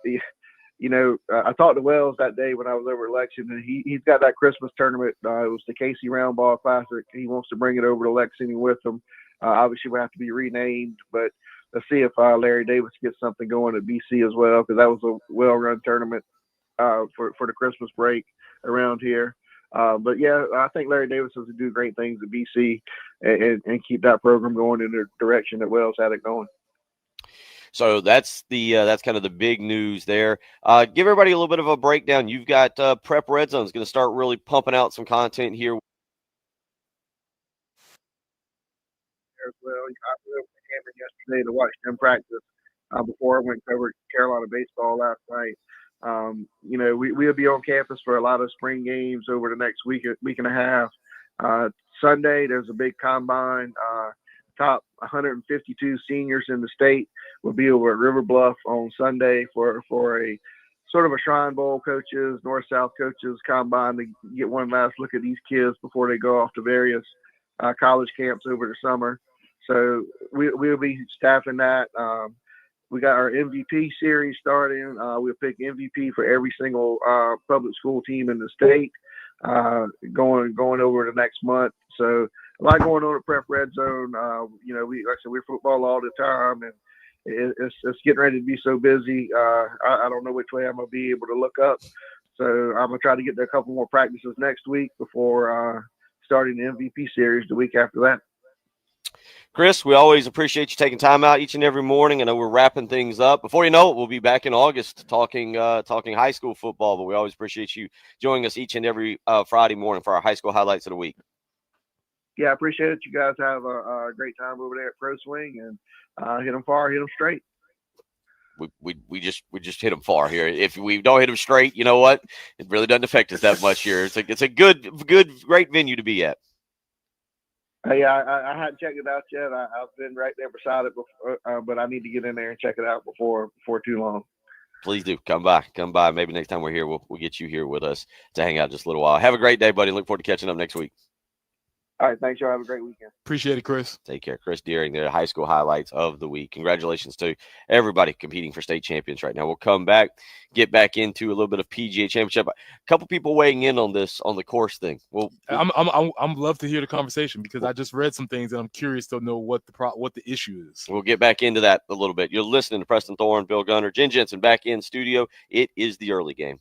talked to Wells that day when I was over at Lexington. He's got that Christmas tournament. It was the Casey Round Ball Classic. He wants to bring it over to Lexington with him. Obviously, we have to be renamed, but let's see if Larry Davis gets something going at BC as well, because that was a well-run tournament for the Christmas break around here. But yeah, I think Larry Davis has to do great things at BC and keep that program going in the direction that Wells had it going. So that's kind of the big news there. Give everybody a little bit of a breakdown. You've got Prep Red Zone is going to start really pumping out some content here. As well, I went with Cameron yesterday to watch them practice before I went to cover Carolina baseball last night. We'll be on campus for a lot of spring games over the next week and a half. Sunday, there's a big combine. Top 152 seniors in the state will be over at River Bluff on Sunday for a sort of a Shrine Bowl coaches, North-South coaches combine to get one last look at these kids before they go off to various college camps over the summer. So we'll be staffing that. We got our MVP series starting. We'll pick MVP for every single public school team in the state going over the next month. So a lot going on at Prep Red Zone. We're football all the time, and it's getting ready to be so busy. I don't know which way I'm going to be able to look up. So I'm going to try to get there a couple more practices next week before starting the MVP series the week after that. Chris, we always appreciate you taking time out each and every morning. I know we're wrapping things up. Before you know it, we'll be back in August talking high school football, but we always appreciate you joining us each and every Friday morning for our high school highlights of the week. Yeah, I appreciate it. You guys have a great time over there at Pro Swing, and hit them far, hit them straight. We just hit them far here. If we don't hit them straight, you know what? It really doesn't affect us that much here. It's a good, great venue to be at. Yeah, I hadn't checked it out yet. I've been right there beside it before, but I need to get in there and check it out before too long. Please do come by. Maybe next time we're here, we'll get you here with us to hang out just a little while. Have a great day, buddy. Look forward to catching up next week. All right, thanks, y'all. Have a great weekend. Appreciate it, Chris. Take care. Chris Deering, the high school highlights of the week. Congratulations to everybody competing for state champions right now. We'll come back, get back into a little bit of PGA Championship. A couple people weighing in on this, on the course thing. I'm love to hear the conversation because I just read some things and I'm curious to know what the issue is. We'll get back into that a little bit. You're listening to Preston Thorne, Bill Gunner, Jen Jensen back in studio. It is the early game.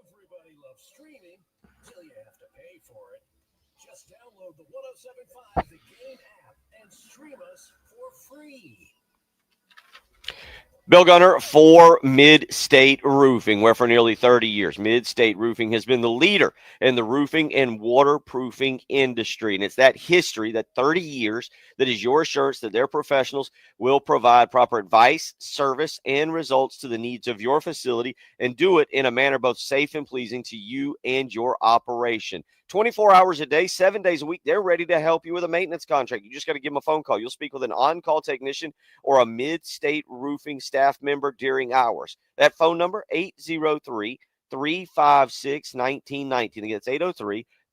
Everybody loves streaming till you have to pay for it. Just download the 107.5 The Game app and stream us for free. Bill Gunner for Mid-State Roofing, where for nearly 30 years, Mid-State Roofing has been the leader in the roofing and waterproofing industry. And it's that history, that 30 years, that is your assurance that their professionals will provide proper advice, service, and results to the needs of your facility and do it in a manner both safe and pleasing to you and your operation. 24 hours a day, 7 days a week, they're ready to help you with a maintenance contract. You just got to give them a phone call. You'll speak with an on-call technician or a Mid-State Roofing staff member during hours. That phone number, 803-356-1919. Again, it's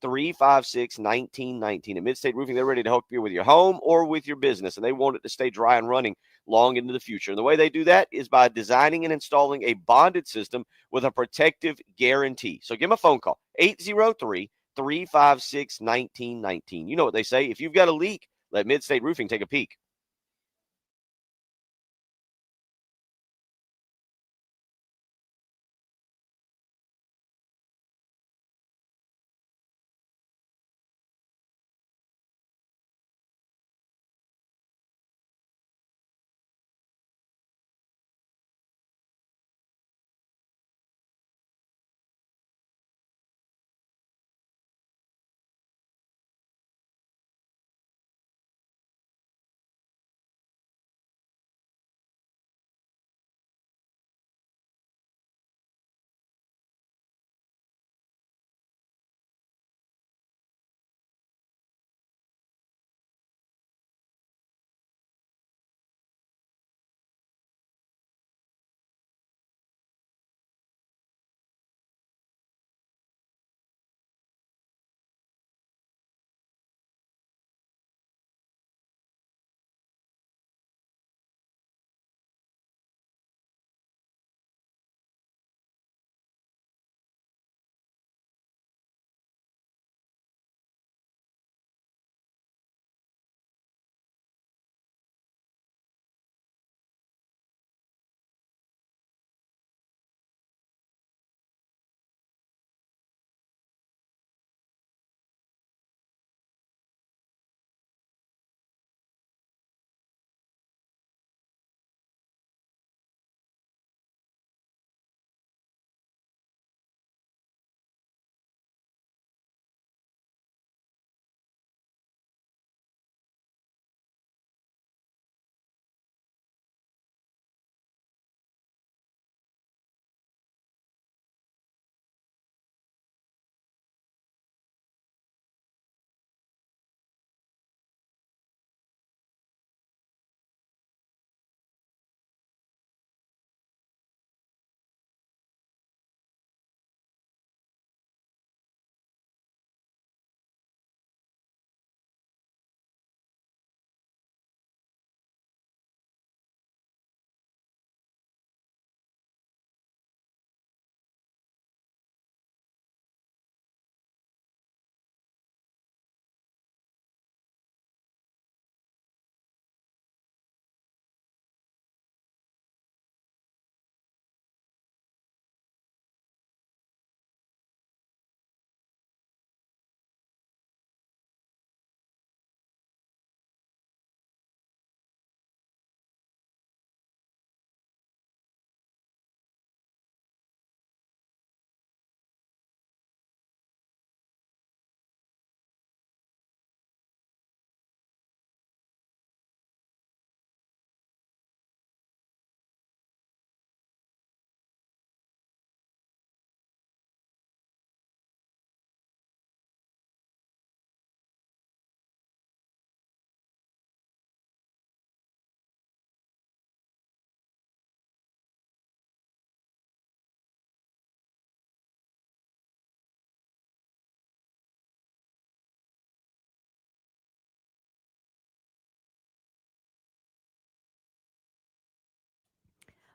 803-356-1919. At Mid-State Roofing, they're ready to help you with your home or with your business, and they want it to stay dry and running long into the future. And the way they do that is by designing and installing a bonded system with a protective guarantee. So give them a phone call, 803-356-1919. You know what they say. If you've got a leak, let Mid-State Roofing take a peek.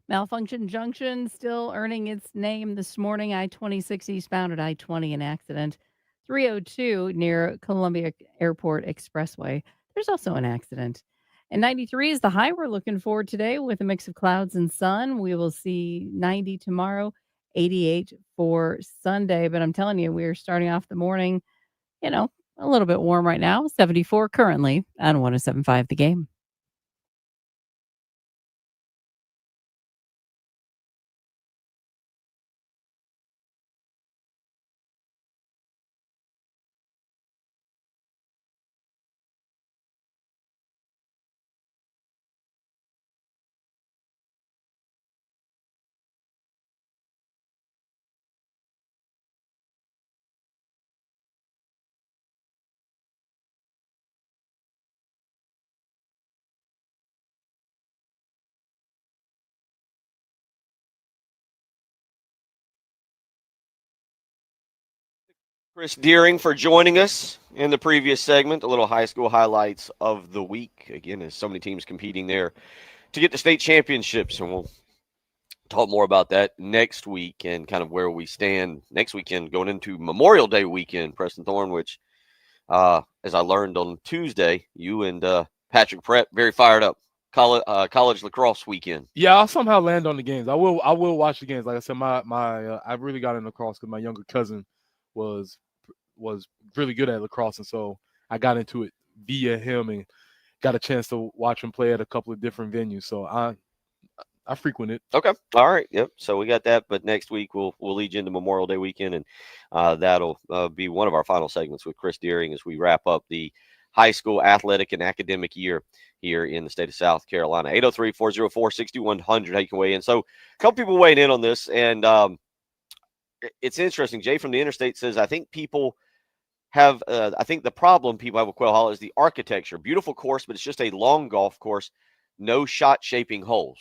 Malfunction Junction still earning its name this morning. I-26 eastbound at I-20, an accident. 302 near Columbia Airport Expressway. There's also an accident. And 93 is the high we're looking for today with a mix of clouds and sun. We will see 90 tomorrow, 88 for Sunday. But I'm telling you, we're starting off the morning, a little bit warm right now. 74 currently on 107.5 The Game. Chris Deering for joining us in the previous segment, a little high school highlights of the week. Again, there's so many teams competing there to get the state championships, and we'll talk more about that next week and kind of where we stand next weekend going into Memorial Day weekend, Preston Thorne, which, as I learned on Tuesday, you and Patrick Pratt very fired up. College lacrosse weekend. Yeah, I'll somehow land on the games. I will watch the games. Like I said, I really got into lacrosse because my younger cousin was really good at lacrosse, and so I got into it via him and got a chance to watch him play at a couple of different venues. So I frequent it. Okay, all right, yep. So we got that, but next week we'll lead you into Memorial Day weekend, and that'll be one of our final segments with Chris Deering as we wrap up the high school athletic and academic year here in the state of South Carolina. 803-404-6100. How you can weigh in. So a couple people weighing in on this, and it's interesting. Jay from the Interstate says, I think people have, I think the problem people have with Quail Hollow is the architecture. Beautiful course, but it's just a long golf course, no shot shaping holes.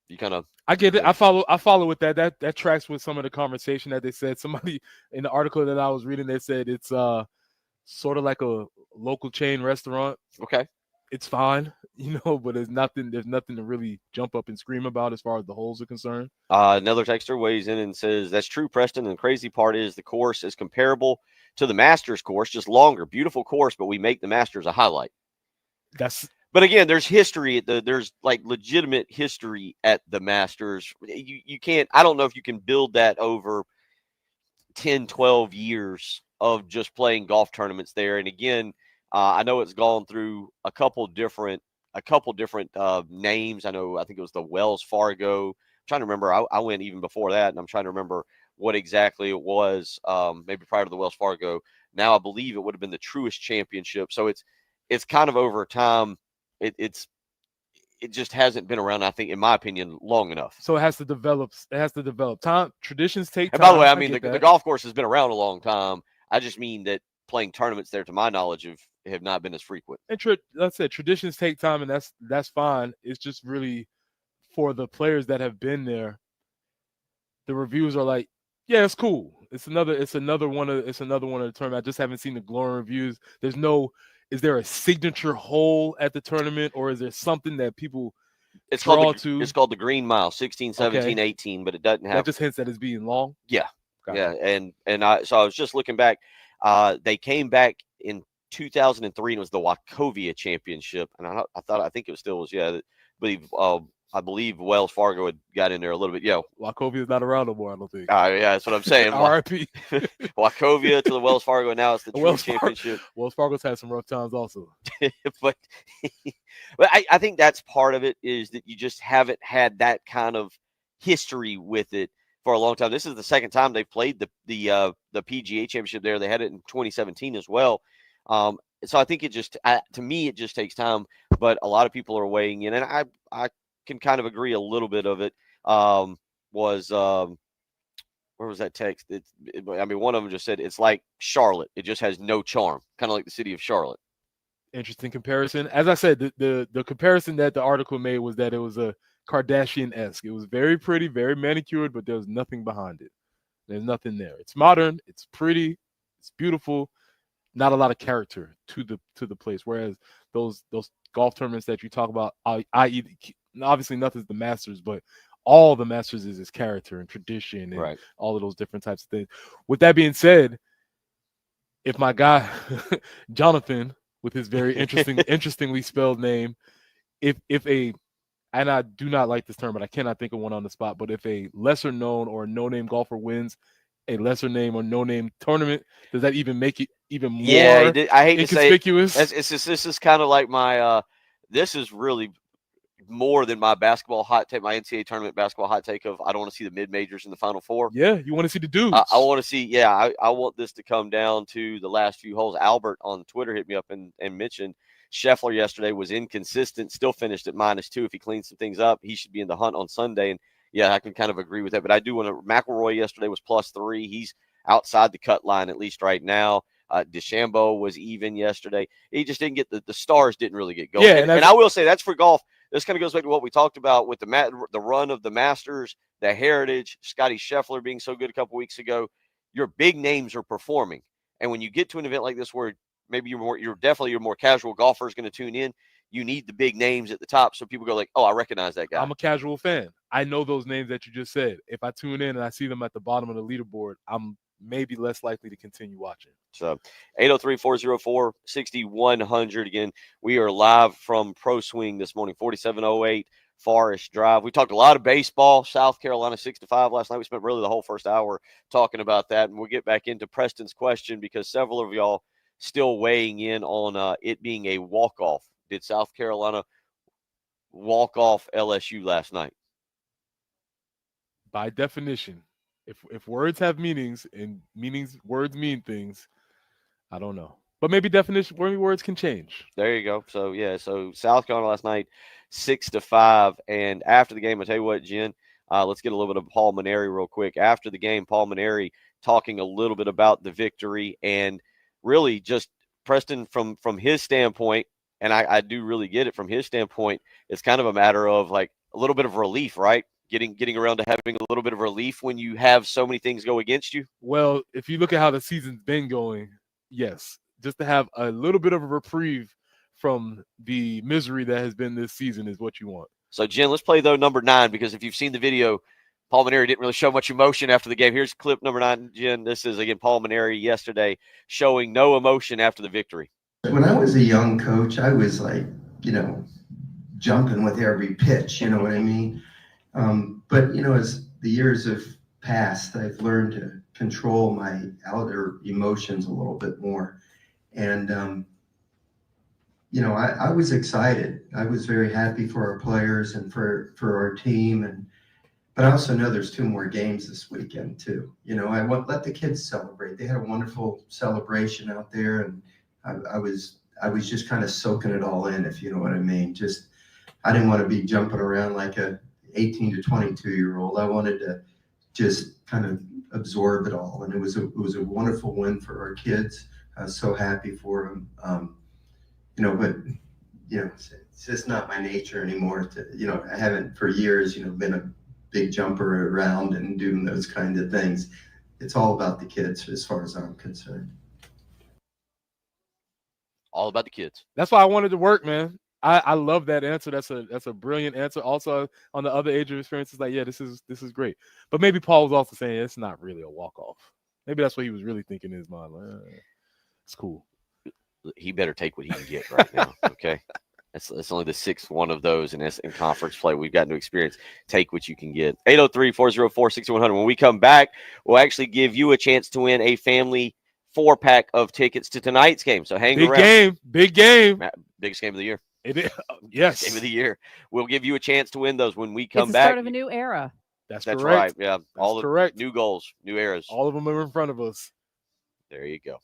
You kind of, I get it. I follow with that. That tracks with some of the conversation that they said. Somebody in the article that I was reading, they said it's sort of like a local chain restaurant. Okay. It's fine, but there's nothing to really jump up and scream about as far as the holes are concerned. Another texter weighs in and says, that's true, Preston. And the crazy part is the course is comparable to the Masters course, just longer. Beautiful course, but we make the Masters a highlight. But again, there's history. There's like legitimate history at the Masters. You can't, I don't know if you can build that over 10, 12 years of just playing golf tournaments there. And again, I know it's gone through a couple different names. I think it was the Wells Fargo. I'm trying to remember. I went even before that, and I'm trying to remember what exactly it was. Maybe prior to the Wells Fargo. Now I believe it would have been the Truist Championship. So it's kind of over time. It just hasn't been around, I think, in my opinion, long enough. So it has to develop. Time. Traditions take time. And by the way, I mean the golf course has been around a long time. I just mean that playing tournaments there, to my knowledge, have not been as frequent. And like I said, traditions take time, and that's fine. It's just really for the players that have been there. The reviews are like, yeah, it's cool. It's another one of the tournament. I just haven't seen the glowing reviews. Is there a signature hole at the tournament, or is there something that people it's called the Green Mile, 16, 17, 18, but it doesn't have. That just hints that it's being long. Yeah. Yeah. And I was just looking back. They came back in 2003 and it was the Wachovia Championship. And I think it still was, I believe Wells Fargo had got in there a little bit. Yeah. Wachovia is not around no more, I don't think. Yeah, that's what I'm saying. RIP. Wachovia to the Wells Fargo. Now it's the Truist Championship. Wells Fargo's had some rough times also. but I think that's part of it, is that you just haven't had that kind of history with it for a long time. This is the second time they've played the PGA Championship there. They had it in 2017 as well. So I think to me, it just takes time, but a lot of people are weighing in, and I can kind of agree a little bit of it. Where was that text? One of them just said, it's like Charlotte. It just has no charm, kind of like the city of Charlotte. Interesting comparison. As I said, the comparison that the article made was that it was a Kardashian-esque. It was very pretty, very manicured, but there was nothing behind it. There's nothing there. It's modern, it's pretty, it's beautiful, not a lot of character to the place. Whereas those golf tournaments that you talk about, i.e., obviously nothing's the Masters, but All the Masters is character and tradition and Right. all of those different types of things. With that being said, if my guy Jonathan, with his very interestingly spelled name, if a and I do not like this term, but I cannot think of one on the spot. But if a lesser known or no name golfer wins a lesser name or no name tournament, does that even make it even more I hate inconspicuous? To say it's just, this is kind of like my this is really more than my basketball hot take, my NCAA tournament basketball hot take of I don't want to see the mid majors in the Final Four. Yeah, you want to see the dudes. I want to see. I want this to come down to the last few holes. Albert on Twitter hit me up and mentioned Scheffler yesterday was inconsistent, still finished at -2. If he cleans some things up, he should be in the hunt on Sunday. And yeah, I can kind of agree with that. But I do want to. McIlroy yesterday was +3. He's outside the cut line, at least right now. DeChambeau was even yesterday. He just didn't get the stars didn't really get going. Yeah, and I will say that's for golf. This kind of goes back to what we talked about with the run of the Masters, the Heritage, Scotty Scheffler being so good a couple weeks ago. Your big names are performing. And when you get to an event like this where maybe you're definitely your more casual golfer is going to tune in, you need the big names at the top so people go like, oh, I recognize that guy. I'm a casual fan. I know those names that you just said. If I tune in and I see them at the bottom of the leaderboard, I'm maybe less likely to continue watching. So 803-404-6100. Again, we are live from Pro Swing this morning, 4708 Forest Drive. We talked a lot of baseball, South Carolina 6-5 last night. We spent really the whole first hour talking about that. And we'll get back into Preston's question because several of y'all still weighing in on it being a walk-off. Did South Carolina walk off LSU last night? By definition, if words have meanings and words mean things, I don't know. But maybe words can change. There you go. So so South Carolina last night 6-5, and after the game, I'll tell you what, Jen. Let's get a little bit of Paul Mainieri real quick. After the game, Paul Mainieri talking a little bit about the victory and really just Preston from his standpoint, and I do really get it from his standpoint. It's kind of a matter of like a little bit of relief, right? Getting around to having a little bit of relief when you have so many things go against you. Well, if you look at how the season's been going, yes, just to have a little bit of a reprieve from the misery that has been this season is what you want. So, Jen, let's play, though, number 9, because if you've seen the video, Paul Mainieri didn't really show much emotion after the game. Here's clip number 9, Jen. This is, again, Paul Mainieri yesterday showing no emotion after the victory. When I was a young coach, I was like, jumping with every pitch, you know what I mean? But, as the years have passed, I've learned to control my outer emotions a little bit more. And, I was excited. I was very happy for our players and for our team. But I also know there's 2 more games this weekend too. I want let the kids celebrate. They had a wonderful celebration out there, and I was just kind of soaking it all in, if you know what I mean. I didn't want to be jumping around like a 18 to 22-year-old. I wanted to just kind of absorb it all, and it was a wonderful win for our kids. I was so happy for them. But it's just not my nature anymore. I haven't for years, been a big jumper around and doing those kind of things. It's all about the kids as far as I'm concerned. All about the kids. That's why I wanted to work, man. I love that answer. That's a brilliant answer. Also, on the other age of experience, it's like, yeah, this is great. But maybe Paul was also saying it's not really a walk-off. Maybe that's what he was really thinking in his mind. Like, it's cool. He better take what he can get right now, okay? That's only the 6th one of those in conference play we've gotten to experience. Take what you can get. 803-404-6100. When we come back, we'll actually give you a chance to win a family 4-pack of tickets to tonight's game. So hang around. Big game. Biggest game of the year. It is. Yes. Game of the year. We'll give you a chance to win those when we come it's the back. Start of a new era. That's correct. Right. Yeah. All correct. New goals, new eras. All of them are in front of us. There you go.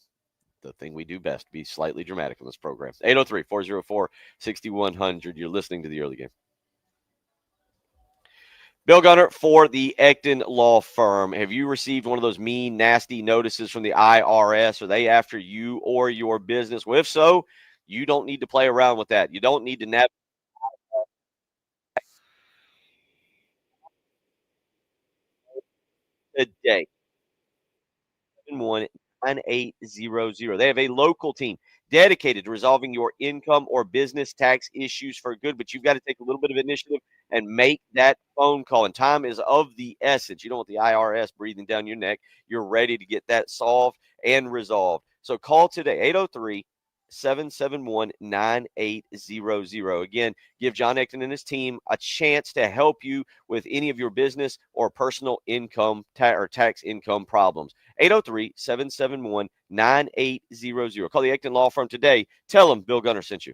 The thing we do best, be slightly dramatic on this program. 803-404-6100. You're listening to the early game. Bill Gunner for the Ecton Law Firm. Have you received one of those mean, nasty notices from the IRS? Are they after you or your business? Well, if so, you don't need to play around with that. You don't need to navigate today. 91800. They have a local team dedicated to resolving your income or business tax issues for good. But you've got to take a little bit of initiative and make that phone call. And time is of the essence. You don't want the IRS breathing down your neck. You're ready to get that solved and resolved. So call today, 803-771-9800. Again, give John Ecton and his team a chance to help you with any of your business or personal income or tax income problems. 803-771-9800. Call the Ecton Law Firm today. Tell them Bill Gunner sent you.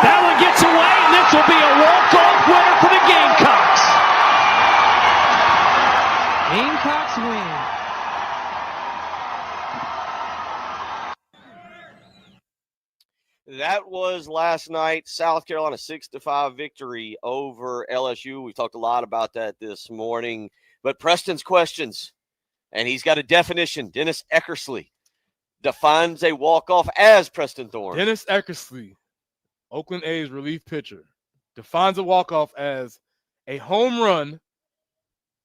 That one gets away, and this will be a walk-off winner for the Gamecocks. Gamecocks win. That was last night, South Carolina 6-5 victory over LSU. We talked a lot about that this morning. But Preston's questions, and he's got a definition. Dennis Eckersley defines a walk-off as Preston Thorne. Dennis Eckersley, Oakland A's relief pitcher, defines a walk-off as a home run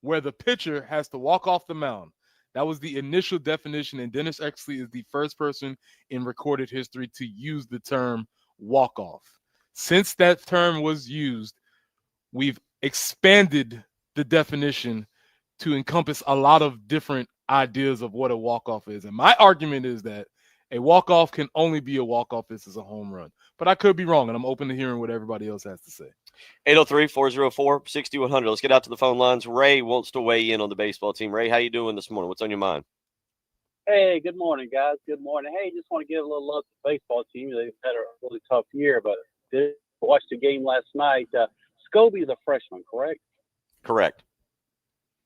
where the pitcher has to walk off the mound. That was the initial definition, and Dennis Exley is the first person in recorded history to use the term walk-off. Since that term was used, we've expanded the definition to encompass a lot of different ideas of what a walk-off is. And my argument is that a walk-off can only be a walk-off if it's a home run. But I could be wrong, and I'm open to hearing what everybody else has to say. 803-404-6100. Let's get out to the phone lines. Ray wants to weigh in on the baseball team. Ray, how you doing this morning? What's on your mind? Hey, good morning, guys. Good morning. Hey, just want to give a little love to the baseball team. They've had a really tough year, but did watch the game last night. Scobie's a freshman, correct? Correct.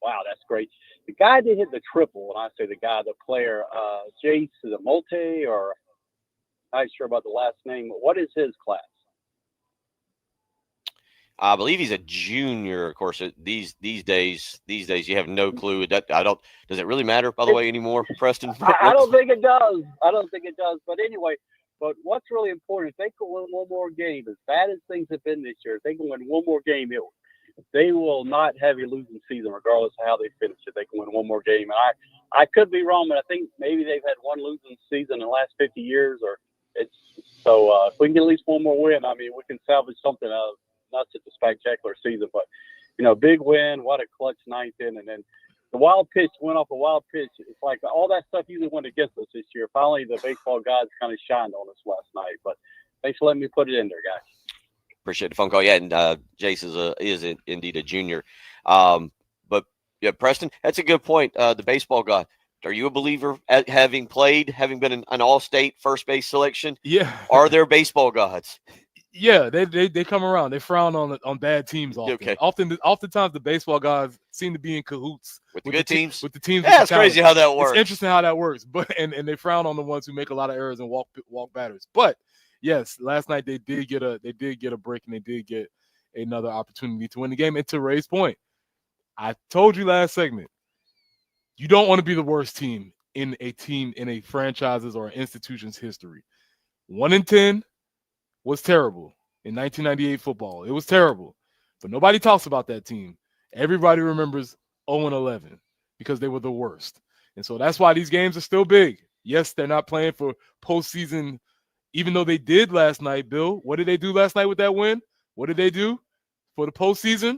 Wow, that's great. The guy that hit the triple, and I say the guy, the player, Jace, is it Molte, or I'm not sure about the last name. What is his class? I believe he's a junior. Of course, these days you have no clue. Does it really matter, by the way, anymore, Preston? I don't think it does. But anyway, but what's really important, if they can win one more game, as bad as things have been this year, if they can win one more game, they will not have a losing season, regardless of how they finish it. They can win one more game. And I could be wrong, but I think maybe they've had one losing season in the last 50 years, or it's so. If we can get at least one more win, I mean, we can salvage something out of not such a spectacular season, but big win. What a clutch ninth inning, and then the wild pitch went off a wild pitch. It's like all that stuff usually went against us this year. Finally, the baseball gods kind of shined on us last night. But thanks for letting me put it in there, guys. Appreciate the phone call. Yeah, and Jace is indeed a junior. But yeah, Preston, that's a good point. The baseball god. Are you a believer at having been an all-state first base selection? Yeah. Are there baseball gods? Yeah, they come around. They frown on bad teams often. Okay. Oftentimes the baseball guys seem to be in cahoots with the good teams. With the teams. Yeah, it's crazy how that works. It's interesting how that works. But and they frown on the ones who make a lot of errors and walk batters. But yes, last night they did get a break, and they did get another opportunity to win the game. And to Ray's point, I told you last segment, you don't want to be the worst team in a franchise's or an institution's history. 1-10 was terrible in 1998 football. It was terrible, but nobody talks about that team. Everybody remembers 0-11 because they were the worst. And so that's why these games are still big. Yes, they're not playing for postseason, even though they did last night. Bill, what did they do last night with that win? What did they do for the postseason?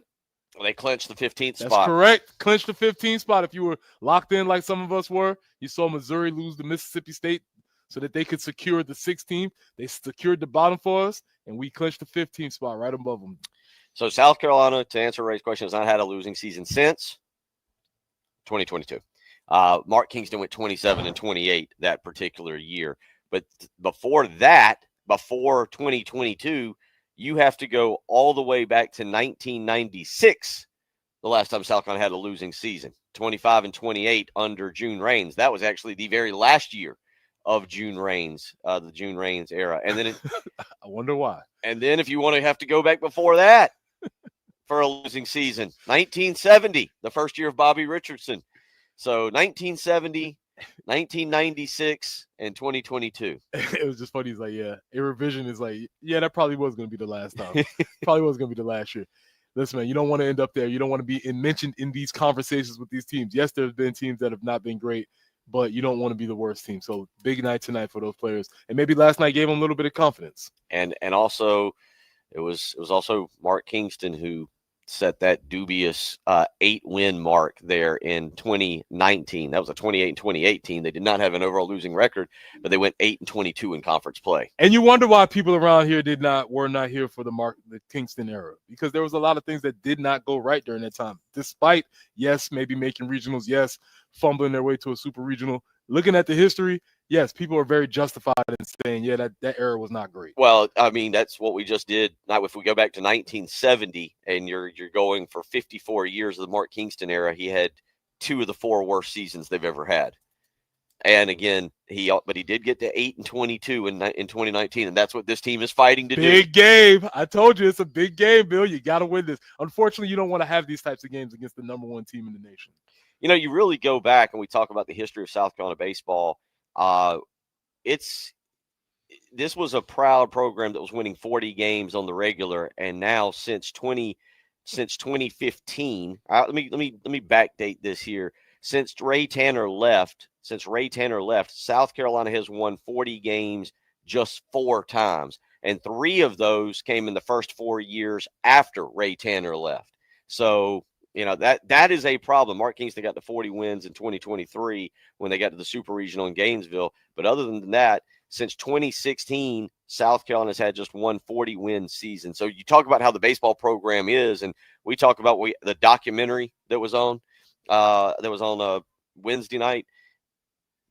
Well, they clinched the 15th spot. That's correct. Clinched the 15th spot. If you were locked in like some of us were, you saw Missouri lose to Mississippi State so that they could secure the 16th. They secured the bottom for us, and we clinched the 15th spot right above them. So South Carolina, to answer Ray's question, has not had a losing season since 2022. Mark Kingston went 27-28 that particular year. But before that, before 2022, you have to go all the way back to 1996, the last time South Carolina had a losing season. 25-28 under June Raines. That was actually the very last year of June Raines, the June Raines era. And then I wonder why. And then if you want to have to go back before that for a losing season, 1970, the first year of Bobby Richardson. So 1970, 1996, and 2022. It was just funny. He's like, yeah, a revision is like, yeah, that probably was going to be the last time. Probably was going to be the last year. Listen, man, you don't want to end up there. You don't want to be mentioned in these conversations with these teams. Yes, there's been teams that have not been great, but you don't want to be the worst team. So big night tonight for those players. And maybe last night gave them a little bit of confidence. And also it was also Mark Kingston who set that dubious 8-win mark there in 2019. That was a 28-28 team. They did not have an overall losing record, but they went 8-22 in conference play. And you wonder why people around here were not here for the Kingston era, because there was a lot of things that did not go right during that time. Despite, yes, maybe making regionals, yes, fumbling their way to a super regional. Looking at the history, yes, people are very justified in saying, yeah, that era was not great. Well, I mean, that's what we just did. Now, if we go back to 1970 and you're going for 54 years of the Mark Kingston era, he had 2 of the 4 worst seasons they've ever had. And again, he did get to 8-22 in 2019, and that's what this team is fighting to do. Big game. I told you it's a big game, Bill. You got to win this. Unfortunately, you don't want to have these types of games against the number 1 team in the nation. You know, you really go back and we talk about the history of South Carolina baseball. It's this was a proud program that was winning 40 games on the regular, and now since 2015, let me backdate this here. Since Ray Tanner left, South Carolina has won 40 games just 4 times, and 3 of those came in the first 4 years after Ray Tanner left. So, that is a problem. Mark Kingston got to 40 wins in 2023 when they got to the Super Regional in Gainesville. But other than that, since 2016, South Carolina's had just one 40-win season. So you talk about how the baseball program is, and we talk about the documentary that was on Wednesday night.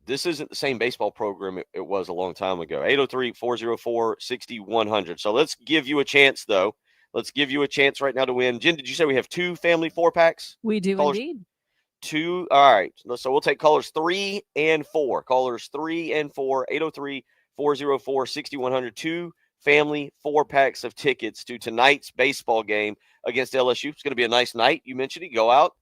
This isn't the same baseball program it was a long time ago. 803-404-6100. So let's give you a chance, though. Let's give you a chance right now to win. Jen, did you say we have 2 family 4-packs? We do Callers, indeed. 2. All right. So we'll take callers 3 and 4. Callers 3 and 4, 803-404-6100. 2 family 4-packs of tickets to tonight's baseball game against LSU. It's going to be a nice night. You mentioned it. Go out.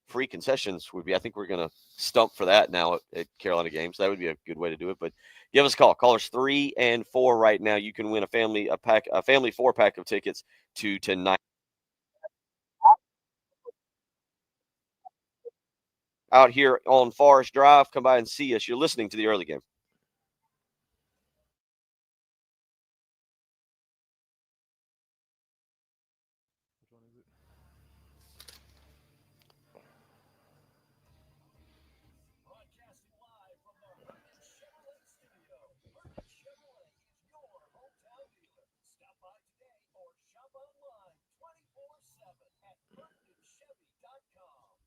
Free concessions would be, I think we're going to stump for that now at Carolina games. That would be a good way to do it. But give us a call. Callers 3 and 4 right now. You can win a family 4-pack of tickets to tonight. Out here on Forest Drive, come by and see us. You're listening to the early game. Broadcasting live from the Herndon Chevrolet studio. Herndon Chevrolet is your hometown dealer. Stop by today or shop online 24/7 at HerndonChevy.com.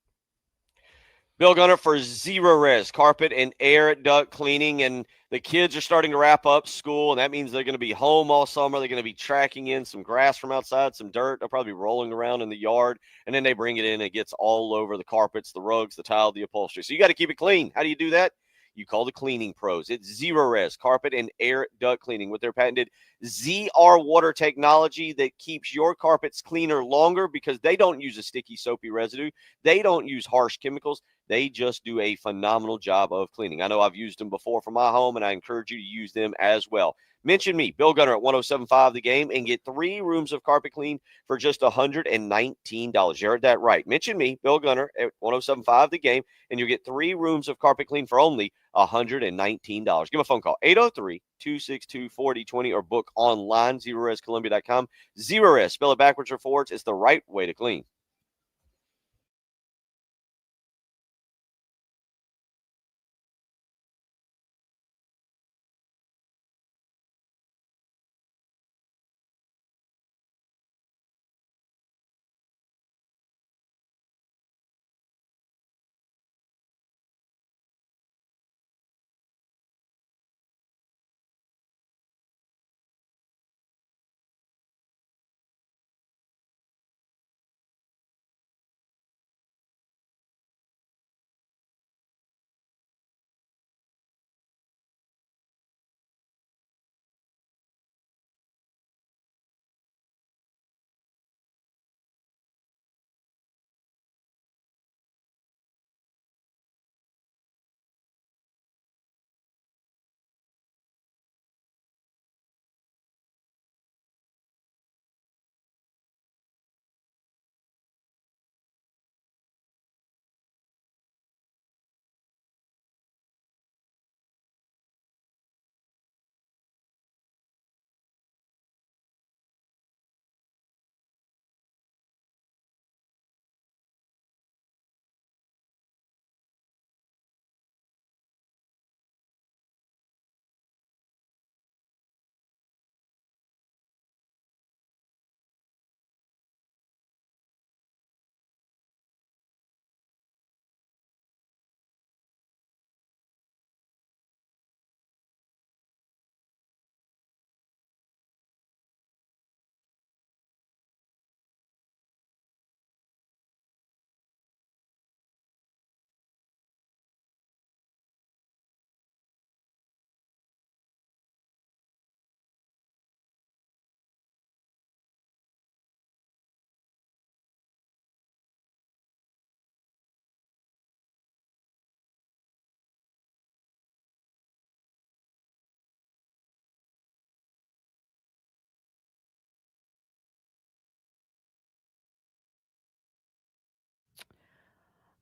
Bill Gunner for Zerorez Carpet and Air Duct Cleaning. And the kids are starting to wrap up school, and that means they're going to be home all summer. They're going to be tracking in some grass from outside, some dirt. They'll probably be rolling around in the yard, and then they bring it in, and it gets all over the carpets, the rugs, the tile, the upholstery. So you got to keep it clean. How do you do that? You call the cleaning pros. It's Zerorez Carpet and Air Duct Cleaning with their patented ZR water technology that keeps your carpets cleaner longer because they don't use a sticky, soapy residue. They don't use harsh chemicals. They just do a phenomenal job of cleaning. I know I've used them before for my home, and I encourage you to use them as well. Mention me, Bill Gunner, at 107.5 The Game, and get 3 rooms of carpet clean for just $119. You heard that right. Mention me, Bill Gunner, at 107.5 The Game, and you'll get 3 rooms of carpet clean for only $119. Give a phone call, 803-262-4020, or book online, ZerorezColumbia.com. Zerorez, spell it backwards or forwards. It's the right way to clean.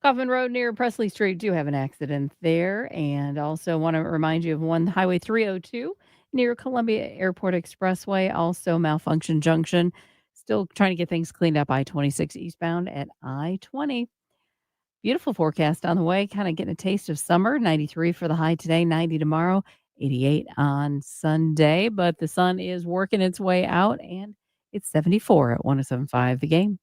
Coffin Road near Presley Street do have an accident there. And also want to remind you of one Highway 302 near Columbia Airport Expressway, also malfunction junction. Still trying to get things cleaned up. I-26 eastbound at I-20. Beautiful forecast on the way, kind of getting a taste of summer. 93 for the high today, 90 tomorrow, 88 on Sunday. But the sun is working its way out, and it's 74 at 107.5 The Game.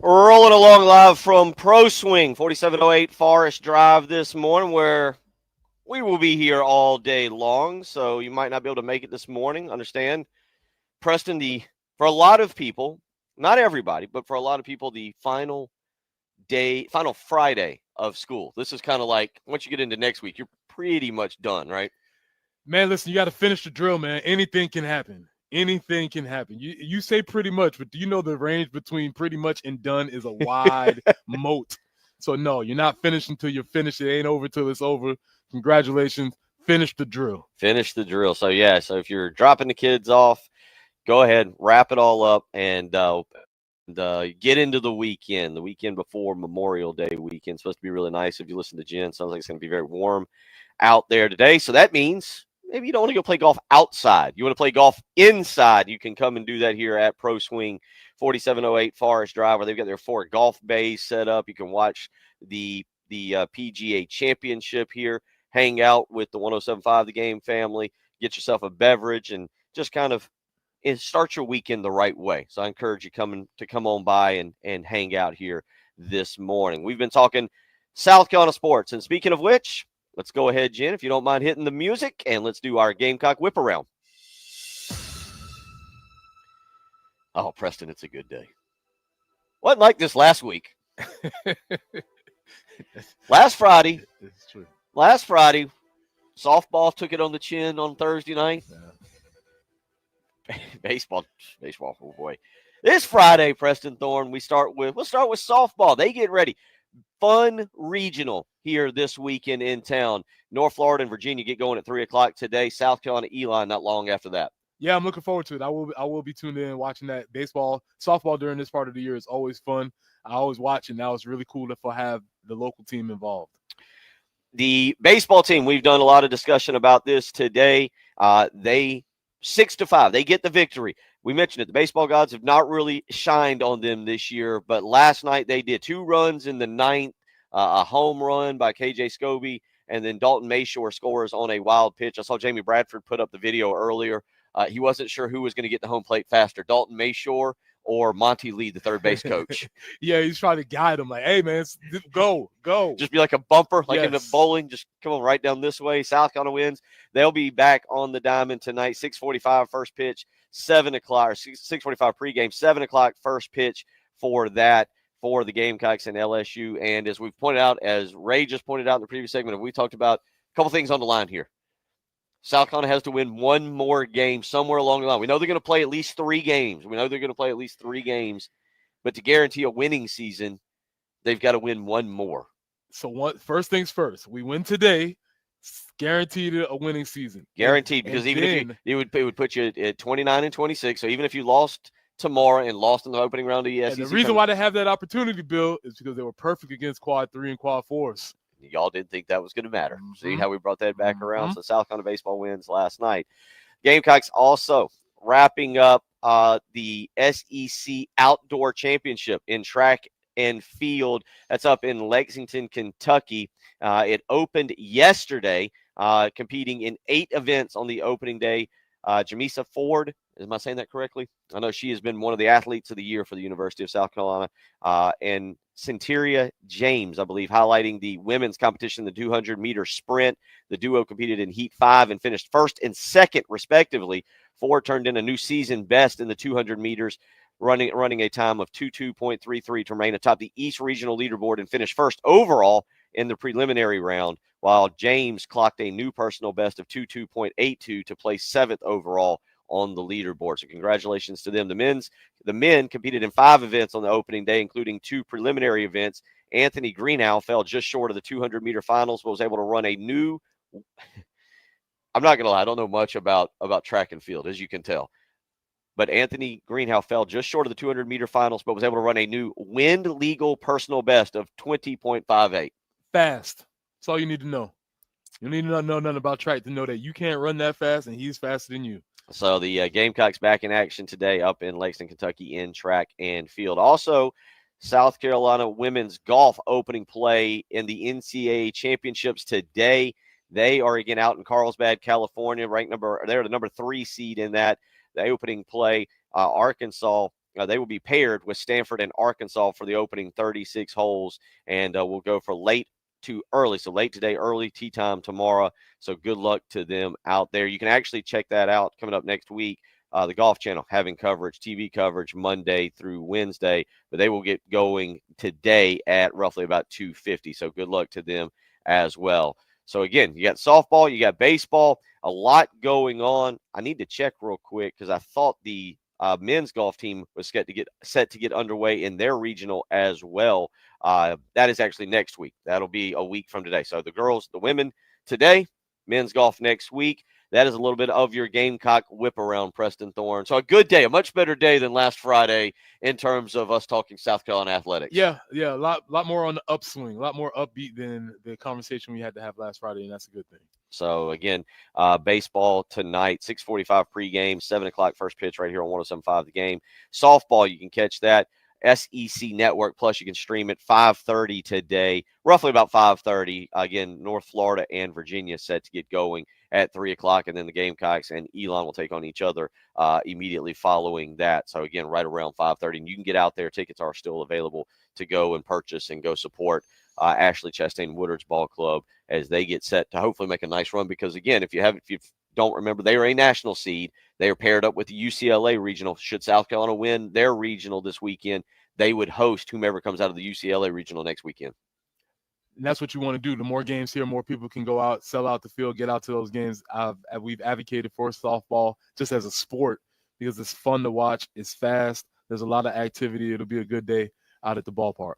Rolling along live from Pro Swing, 4708 Forest Drive this morning, where we will be here all day long. So you might not be able to make it this morning. Understand, Preston, for a lot of people, not everybody, but for a lot of people, the final Friday of school. This is kind of like, once you get into next week, you're pretty much done, right? Man, listen, you got to finish the drill, man. Anything can happen. Anything can happen. You say pretty much, but do you know the range between pretty much and done is a wide moat? So, no, you're not finished until you're finished. It ain't over till it's over. Congratulations. Finish the drill. Finish the drill. So, yeah, so if you're dropping the kids off, go ahead, wrap it all up, and get into the weekend before Memorial Day weekend. It's supposed to be really nice. If you listen to Jen, sounds like it's going to be very warm out there today. So that means maybe you don't want to go play golf outside. You want to play golf inside. You can come and do that here at Pro Swing, 4708 Forest Drive, where they've got their 4 golf bays set up. You can watch the PGA Championship here, hang out with the 107.5 The Game family, get yourself a beverage, and just kind of start your weekend the right way. So I encourage you to come on by and hang out here this morning. We've been talking South Carolina sports, and speaking of which, let's go ahead, Jen, if you don't mind hitting the music, and let's do our Gamecock whip around. Oh, Preston, it's a good day. Wasn't like this last week. Last Friday, softball took it on the chin on Thursday night. Yeah. Baseball, oh boy. This Friday, Preston Thorne, we'll start with softball. They get ready. Fun regional here this weekend in town. North Florida and Virginia get going at 3:00 today. South Carolina, Elon, not long after that. Yeah, I'm looking forward to it. I will be tuned in watching that. Softball during this part of the year is always fun. I always watch, and now it's really cool to have the local team involved. The baseball team, we've done a lot of discussion about this today. They 6-5. They get the victory. We mentioned it. The baseball gods have not really shined on them this year, but last night they did 2 runs in the 9th, a home run by KJ Scobie, and then Dalton Mayshore scores on a wild pitch. I saw Jamie Bradford put up the video earlier. He wasn't sure who was going to get the home plate faster, Dalton Mayshore or Monty Lee, the third base coach. Yeah, he's trying to guide him like, hey, man, go. Just be like a bumper, like in the bowling. Just come on right down this way. South Carolina wins. They'll be back on the diamond tonight, 6:45 first pitch, 7:00 or 6:45 pregame, 7:00 first pitch for the Gamecocks and LSU. And as we've pointed out, as Ray just pointed out in the previous segment, we talked about a couple things on the line here. South Carolina has to win one more game somewhere along the line. We know they're going to play at least 3 games. But to guarantee a winning season, they've got to win one more. So first things first, we win today, guaranteed a winning season. Guaranteed, because even if it would put you at 29-26. So even if you lost tomorrow and lost in the opening round of the SEC. And the reason why they have that opportunity, Bill, is because they were perfect against quad 3 and quad 4s. Y'all didn't think that was going to matter. See how we brought that back around? So South Carolina baseball wins last night. Gamecocks also wrapping up the SEC Outdoor Championship in track and field. That's up in Lexington, Kentucky. It opened yesterday, competing in 8 events on the opening day. Jamisa Ford, am I saying that correctly? I know she has been one of the athletes of the year for the University of South Carolina. And Centuria James, I believe, highlighting the women's competition, the 200-meter sprint. The duo competed in Heat 5 and finished first and second, respectively. Ford turned in a new season best in the 200 meters, running a time of 22.33 to remain atop the East Regional leaderboard and finish first overall in the preliminary round, while James clocked a new personal best of 22.82 to place 7th overall on the leaderboard. So congratulations to them. The men competed in 5 events on the opening day, including 2 preliminary events. Anthony Greenhow fell just short of the 200-meter finals, but was able to run a new I'm not going to lie, I don't know much about track and field, as you can tell. But Anthony Greenhow fell just short of the 200-meter finals, but was able to run a new wind legal personal best of 20.58. Fast. That's all you need to know. You need to know nothing about track to know that you can't run that fast, and he's faster than you. So the Gamecocks back in action today up in Lexington, Kentucky in track and field. Also, South Carolina women's golf opening play in the NCAA championships today. They are again out in Carlsbad, California, they're the number 3 seed in that. The opening play, Arkansas, they will be paired with Stanford and Arkansas for the opening 36 holes, and we'll go for late to early. So late today, early tee time tomorrow. So good luck to them out there. You can actually check that out coming up next week. The Golf Channel having coverage, TV coverage Monday through Wednesday, but they will get going today at roughly about 2:50. So good luck to them as well. So, again, you got softball, you got baseball, a lot going on. I need to check real quick because I thought the men's golf team was set to get underway in their regional as well. That is actually next week. That'll be a week from today. So, the women today, men's golf next week. That is a little bit of your Gamecock whip around, Preston Thorne. So a good day, a much better day than last Friday in terms of us talking South Carolina athletics. Yeah, a lot more on the upswing, a lot more upbeat than the conversation we had to have last Friday, and that's a good thing. So, again, baseball tonight, 6:45 pregame, 7 o'clock first pitch right here on 107.5 The Game. Softball, you can catch that. SEC Network, plus you can stream it 5:30 today, roughly about 5:30. Again, North Florida and Virginia set to get going at 3 o'clock, and then the Gamecocks and Elon will take on each other immediately following that. So, again, right around 5:30, and you can get out there. Tickets are still available to go and purchase and go support Ashley Chastain Woodard's Ball Club as they get set to hopefully make a nice run because, again, if you don't remember, they are a national seed. They are paired up with the UCLA regional. Should South Carolina win their regional this weekend, they would host whomever comes out of the UCLA regional next weekend. And that's what you want to do. The more games here, more people can go out, sell out the field, get out to those games. We've advocated for softball just as a sport because it's fun to watch. It's fast. There's a lot of activity. It'll be a good day out at the ballpark.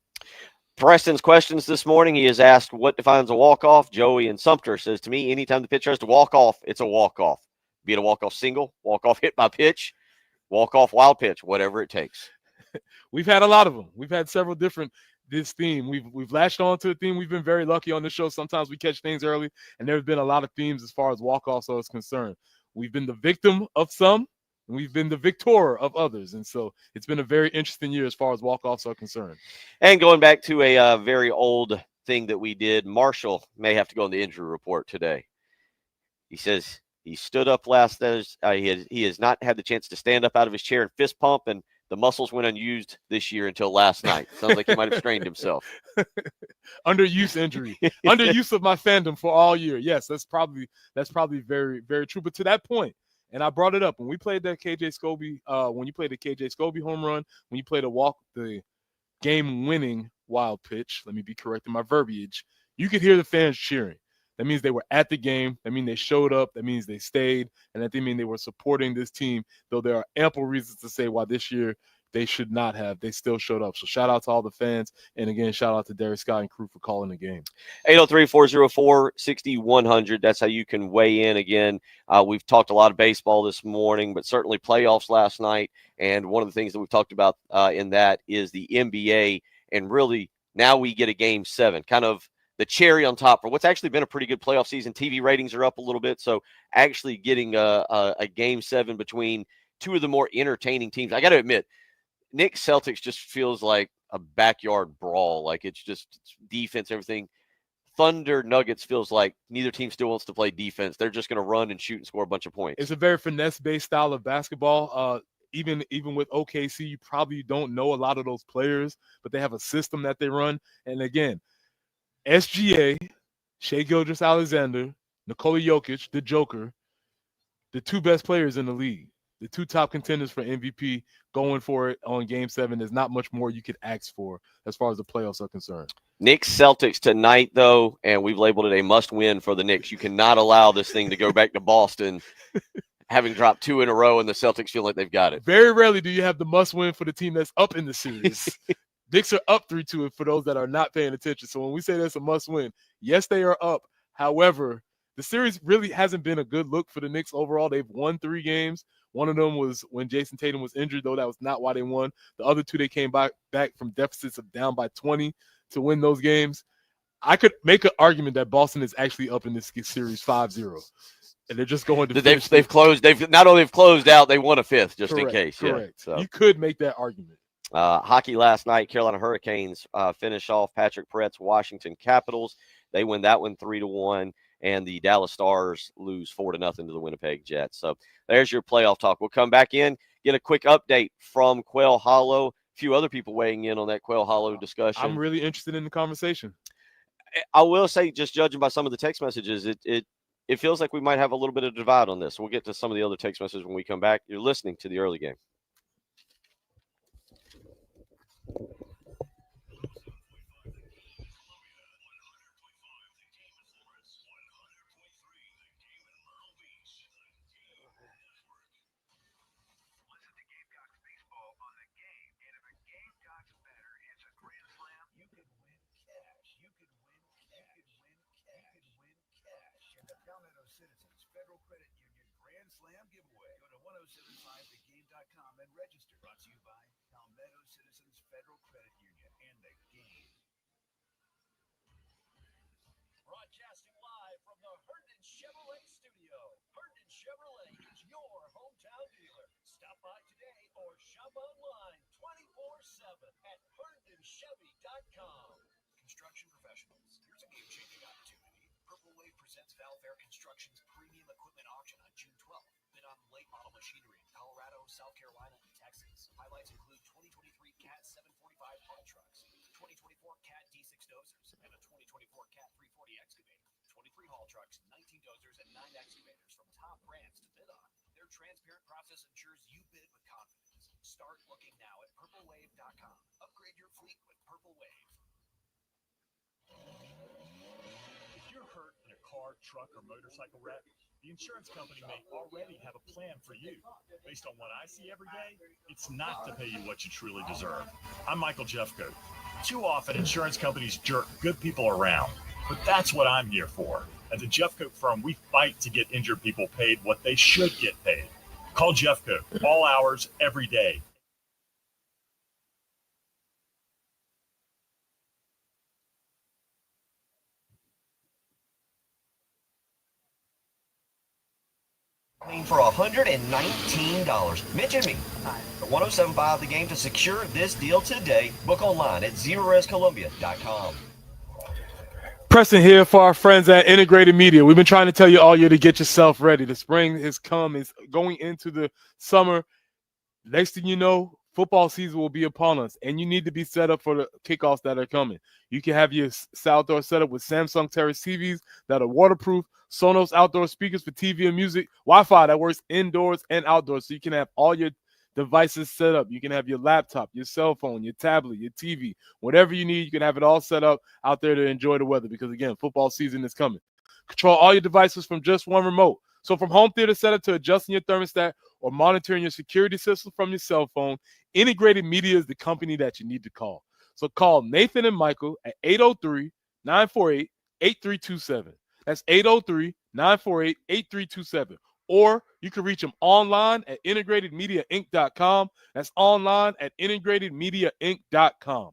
Preston's questions this morning. He has asked, what defines a walk-off? Joey and Sumter says, to me, anytime the pitcher has to walk off, it's a walk-off. Be it a walk-off single, walk-off hit by pitch, walk-off wild pitch, whatever it takes. We've had a lot of them. We've had several different this theme. We've latched on to a theme. We've been very lucky on the show. Sometimes we catch things early, and there's been a lot of themes as far as walk-offs are concerned. We've been the victim of some, and we've been the victor of others. And so it's been a very interesting year as far as walk-offs are concerned. And going back to a very old thing that we did, Marshall may have to go on the injury report today. He says he stood up last Thursday. He has not had the chance to stand up out of his chair and fist pump, and the muscles went unused this year until last night. Sounds like he might have strained himself. Underuse injury. Underuse of my fandom for all year. Yes, that's probably very, very true. But to that point, and I brought it up when we played that KJ Scobie, when you played the KJ Scobie home run, when you played the game-winning wild pitch, let me be correct in my verbiage, you could hear the fans cheering. That means they were at the game. That means they showed up. That means they stayed. And that means they were supporting this team, though there are ample reasons to say why this year they should not have. They still showed up. So shout out to all the fans. And, again, shout out to Derek Scott and crew for calling the game. 803-404-6100. That's how you can weigh in. Again, we've talked a lot of baseball this morning, but certainly playoffs last night. And one of the things that we've talked about in that is the NBA. And really now we get a Game 7, kind of the cherry on top for what's actually been a pretty good playoff season. TV ratings are up a little bit, so actually getting a Game 7 between two of the more entertaining teams. I got to admit, Knicks Celtics just feels like a backyard brawl. Like it's defense, everything. Thunder Nuggets feels like neither team still wants to play defense. They're just going to run and shoot and score a bunch of points. It's a very finesse-based style of basketball. Even with OKC, you probably don't know a lot of those players, but they have a system that they run. And again, SGA, Shai Gilgeous-Alexander, Nikola Jokic, the Joker, the two best players in the league, the two top contenders for MVP, going for it on Game 7. There's not much more you could ask for as far as the playoffs are concerned. Knicks Celtics tonight, though, and we've labeled it a must-win for the Knicks. You cannot allow this thing to go back to Boston, having dropped 2 in a row, and the Celtics feel like they've got it. Very rarely do you have the must-win for the team that's up in the series. Knicks are up 3-2 for those that are not paying attention. So when we say that's a must-win, yes, they are up. However, the series really hasn't been a good look for the Knicks overall. They've won 3 games. One of them was when Jason Tatum was injured, though that was not why they won. The other 2, they came back from deficits of down by 20 to win those games. I could make an argument that Boston is actually up in this series 5-0. And they're just going to they've closed. They've not only closed out, they won a 5th just correct, in case. Correct. Yeah, so. You could make that argument. Hockey last night, Carolina Hurricanes finish off Patrick Peret's Washington Capitals. They win that one 3-1, and the Dallas Stars lose 4-0 to the Winnipeg Jets. So there's your playoff talk. We'll come back in, get a quick update from Quail Hollow. A few other people weighing in on that Quail Hollow discussion. I'm really interested in the conversation. I will say, just judging by some of the text messages, it feels like we might have a little bit of divide on this. We'll get to some of the other text messages when we come back. You're listening to the early game. Citizens Federal Credit Union Grand Slam giveaway. Go to 1075thegame.com and register. Brought to you by Palmetto Citizens Federal Credit Union and The Game. Broadcasting live from the Herndon Chevrolet studio. Herndon Chevrolet is your hometown dealer. Stop by today or shop online 24/7 at HerndonChevy.com. Construction professionals. Here's a game-changing opportunity. Purple Wave presents Valfair Construction's premium equipment auction on June 12th. Bid on late model machinery in Colorado, South Carolina, and Texas. Highlights include 2023 Cat 745 haul trucks, 2024 Cat D6 dozers, and a 2024 Cat 340 excavator. 23 haul trucks, 19 dozers, and 9 excavators from top brands to bid on. Their transparent process ensures you bid with confidence. Start looking now at purplewave.com. Upgrade your fleet with Purple Wave. If you're hurt in a car, truck, or motorcycle wreck, the insurance company may already have a plan for you. Based on what I see every day, it's not to pay you what you truly deserve. I'm Michael Jeffcoat. Too often, insurance companies jerk good people around, but that's what I'm here for. At the Jeffcoat firm, we fight to get injured people paid what they should get paid. Call Jeffcoat all hours, every day. For $119. Mention me at 1075 The Game to secure this deal today. Book online at ZeroResColumbia.com. Preston here for our friends at Integrated Media. We've been trying to tell you all year to get yourself ready. The spring has come. It's going into the summer. Next thing you know, football season will be upon us, and you need to be set up for the kickoffs that are coming. You can have your outdoor setup with Samsung Terrace TVs that are waterproof, Sonos outdoor speakers for TV and music, Wi-Fi that works indoors and outdoors, so you can have all your devices set up. You can have your laptop, your cell phone, your tablet, your TV, whatever you need. You can have it all set up out there to enjoy the weather because, again, football season is coming. Control all your devices from just one remote. So from home theater setup to adjusting your thermostat or monitoring your security system from your cell phone, Integrated Media is the company that you need to call. So call Nathan and Michael at 803-948-8327. That's 803-948-8327. Or you can reach them online at integratedmediainc.com. That's online at integratedmediainc.com.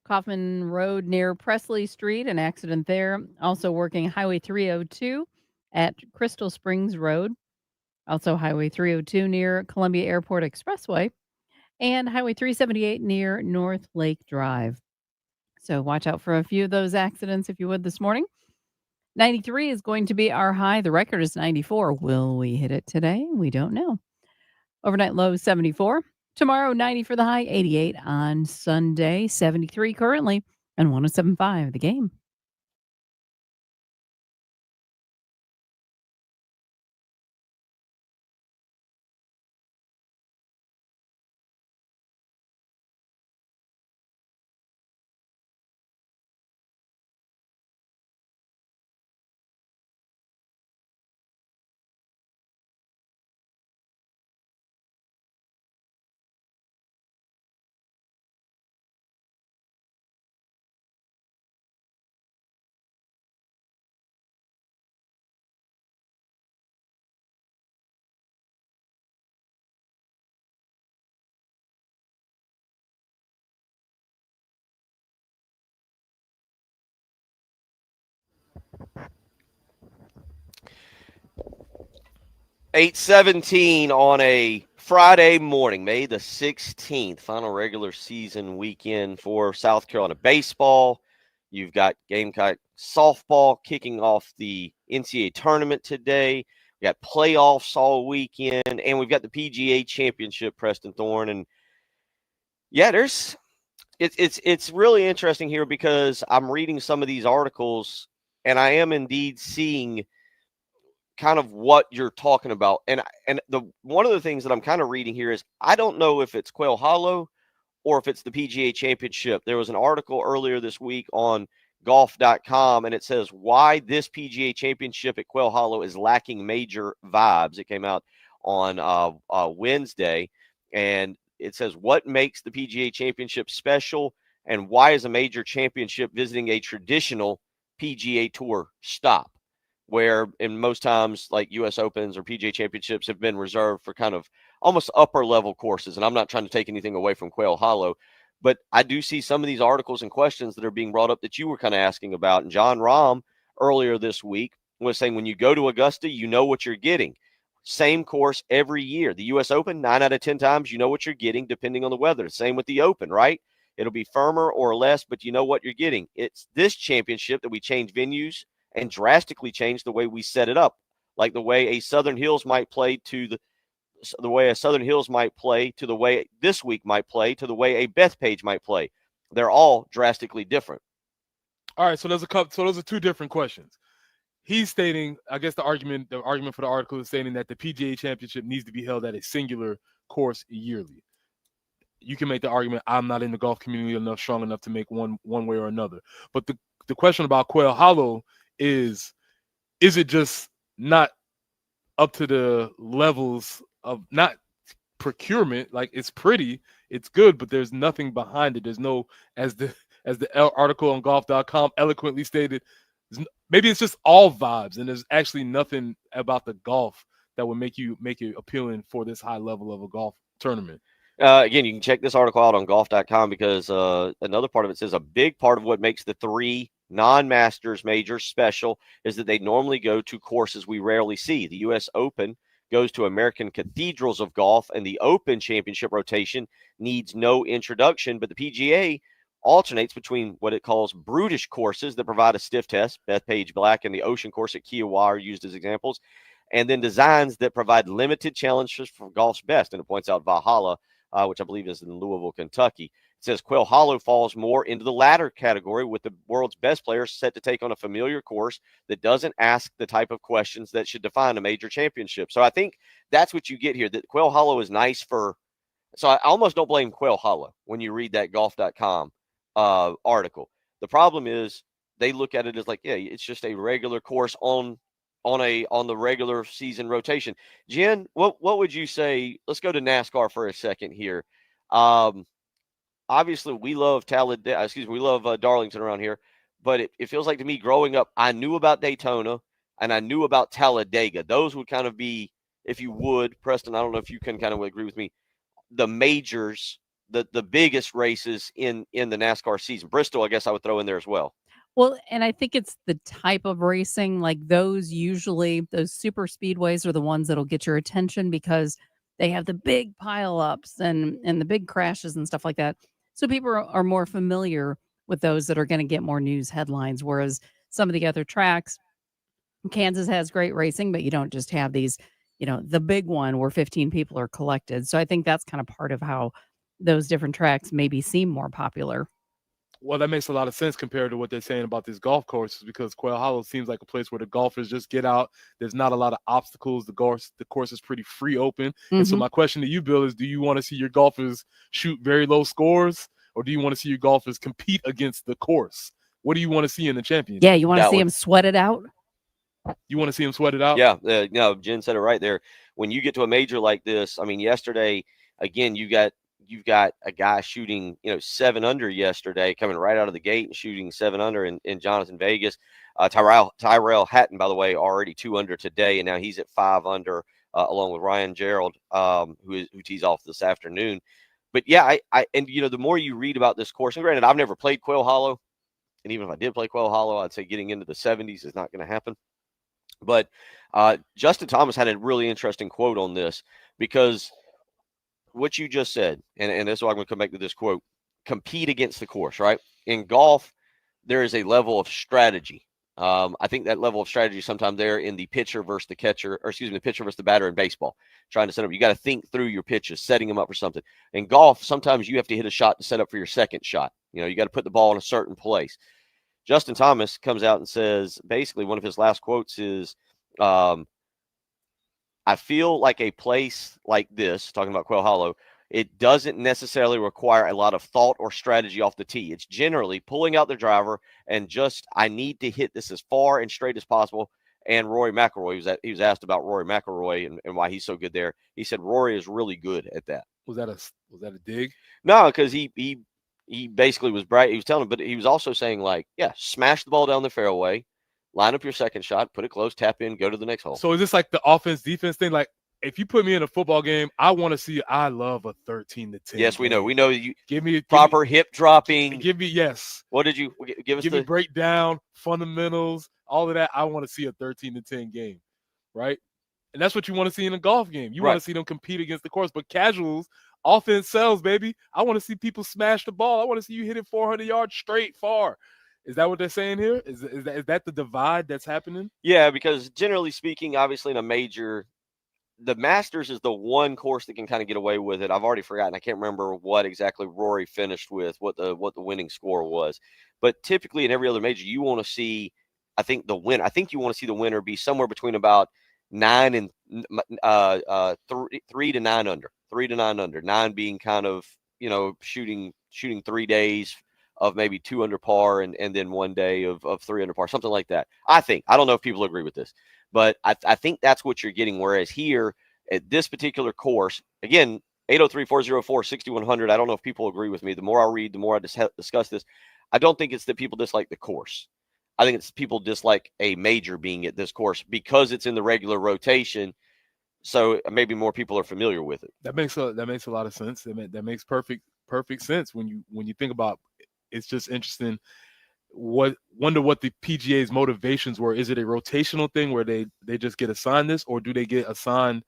Kaufman Road near Presley Street, an accident there. Also working Highway 302 at Crystal Springs Road. Also Highway 302 near Columbia Airport Expressway. And Highway 378 near North Lake Drive. So watch out for a few of those accidents if you would this morning. 93 is going to be our high. The record is 94. Will we hit it today? We don't know. Overnight low 74. Tomorrow 90 for the high, 88 on Sunday, 73 currently, and 107.5 the game. $8:17 on a Friday morning, May the 16th, final regular season weekend for South Carolina baseball. You've got Gamecock softball kicking off the NCAA tournament today. We got playoffs all weekend, and we've got the PGA Championship, Preston Thorne. And yeah, it's really interesting here because I'm reading some of these articles, and I am indeed seeing kind of what you're talking about. And the one of the things that I'm kind of reading here is I don't know if it's Quail Hollow or if it's the PGA Championship. There was an article earlier this week on golf.com, and it says why this PGA Championship at Quail Hollow is lacking major vibes. It came out on Wednesday, and it says what makes the PGA Championship special and why is a major championship visiting a traditional PGA Tour stop, where in most times like US Opens or PGA Championships have been reserved for kind of almost upper level courses. And I'm not trying to take anything away from Quail Hollow, but I do see some of these articles and questions that are being brought up that you were kind of asking about. And John Rahm earlier this week was saying when you go to Augusta, you know what you're getting. Same course every year. The US Open, 9 out of 10 times, you know what you're getting depending on the weather. Same with the Open, right? It'll be firmer or less, but you know what you're getting. It's this championship that we change venues and drastically change the way we set it up, like the way a Southern Hills might play to the way a Southern Hills might play to the way this week might play to the way a Bethpage might play. They're all drastically different. All right, so those are two different questions. He's stating, I guess the argument for the article is stating that the PGA Championship needs to be held at a singular course yearly. You can make the argument, I'm not in the golf community enough, strong enough to make one way or another. But the question about Quail Hollow is it just not up to the levels of not procurement? Like, it's pretty, it's good, but there's nothing behind it. There's no, as the article on golf.com eloquently stated, maybe it's just all vibes and there's actually nothing about the golf that would make it appealing for this high level of a golf tournament. Again, you can check this article out on golf.com because another part of it says a big part of what makes the three non-Masters majors special is that they normally go to courses we rarely see. The U.S. Open goes to American cathedrals of golf, and the Open Championship rotation needs no introduction, but the PGA alternates between what it calls brutish courses that provide a stiff test. Bethpage Black and the Ocean course at Kiowa are used as examples, and then designs that provide limited challenges for golf's best, and it points out Valhalla, which I believe is in Louisville, Kentucky. It says Quail Hollow falls more into the latter category, with the world's best players set to take on a familiar course that doesn't ask the type of questions that should define a major championship. So I think that's what you get here, that Quail Hollow is nice for – so I almost don't blame Quail Hollow when you read that golf.com article. The problem is they look at it as like, yeah, it's just a regular course on the regular season rotation. Jen, what would you say? Let's go to NASCAR for a second here. Obviously, we love Darlington around here, but it feels like to me growing up, I knew about Daytona and I knew about Talladega. Those would kind of be, if you would, Preston, I don't know if you can kind of agree with me, the majors the biggest races in the NASCAR season. Bristol, I guess I would throw in there as well. Well, and I think it's the type of racing, like those super speedways are the ones that'll get your attention because they have the big pileups and the big crashes and stuff like that. So people are more familiar with those that are going to get more news headlines. Whereas some of the other tracks, Kansas has great racing, but you don't just have these, the big one where 15 people are collected. So I think that's kind of part of how those different tracks maybe seem more popular. Well, that makes a lot of sense compared to what they're saying about these golf courses, because Quail Hollow seems like a place where the golfers just get out. There's not a lot of obstacles. The course is pretty free open. And so my question to you, Bill, is do you want to see your golfers shoot very low scores, or do you want to see your golfers compete against the course? What do you want to see in the championship? Yeah, you want to see them sweat it out? You want to see them sweat it out? Yeah, no, Jen said it right there. When you get to a major like this, I mean, yesterday, again, you've got a guy shooting, 7 under yesterday, coming right out of the gate and shooting 7 under in Jonathan Vegas. Tyrell Hatton, by the way, already 2 under today, and now he's at 5 under, along with Ryan Gerald, who tees off this afternoon. But yeah, the more you read about this course, and granted, I've never played Quail Hollow, and even if I did play Quail Hollow, I'd say getting into the 70s is not going to happen. But Justin Thomas had a really interesting quote on this, because what you just said, and this is why I'm going to come back to this quote, compete against the course, right? In golf, there is a level of strategy. I think that level of strategy is sometimes there in the pitcher versus the catcher, or excuse me, the pitcher versus the batter in baseball, trying to set up. You got to think through your pitches, setting them up for something. In golf, sometimes you have to hit a shot to set up for your second shot. You got to put the ball in a certain place. Justin Thomas comes out and says, basically, one of his last quotes is, I feel like a place like this, talking about Quail Hollow, it doesn't necessarily require a lot of thought or strategy off the tee. It's generally pulling out the driver and just, I need to hit this as far and straight as possible. And Rory McIlroy, he was asked about Rory McIlroy and why he's so good there. He said Rory is really good at that. Was that a dig? No, because he basically was bright. He was telling him, but he was also saying, like, yeah, smash the ball down the fairway, line up your second shot, put it close, tap in, go to the next hole. So is this like the offense defense thing? Like, if you put me in a football game, I love a 13-10. Yes, we know. We know you give me proper hip dropping. Yes. What did you give us? Give me breakdown, fundamentals, all of that. I want to see a 13-10 game, right? And that's what you want to see in a golf game. You want to see them compete against the course. But casuals, offense sells, baby. I want to see people smash the ball. I want to see you hit it 400 yards straight far. Is that what they're saying here? Is that the divide that's happening? Yeah, because generally speaking, obviously in a major, the Masters is the one course that can kind of get away with it. I've already forgotten. I can't remember what exactly Rory finished with, what the winning score was. But typically in every other major, you want to see, I think you want to see the winner be somewhere between about 9 and 3 to 9 under. 3 to 9 under. 9 being kind of, shooting 3 days of maybe 2 under par and then 1 day of 3 under par, something like that. I don't know if people agree with this, but I think that's what you're getting. Whereas here at this particular course, again, 803-404-6100. I don't know if people agree with me. The more I read, the more I discuss this. I don't think it's that people dislike the course. I think it's people dislike a major being at this course because it's in the regular rotation. So maybe more people are familiar with it. That makes a lot of sense. That makes perfect sense when you think about. It's just interesting. Wonder what the PGA's motivations were. Is it a rotational thing where they just get assigned this, or do they get assigned?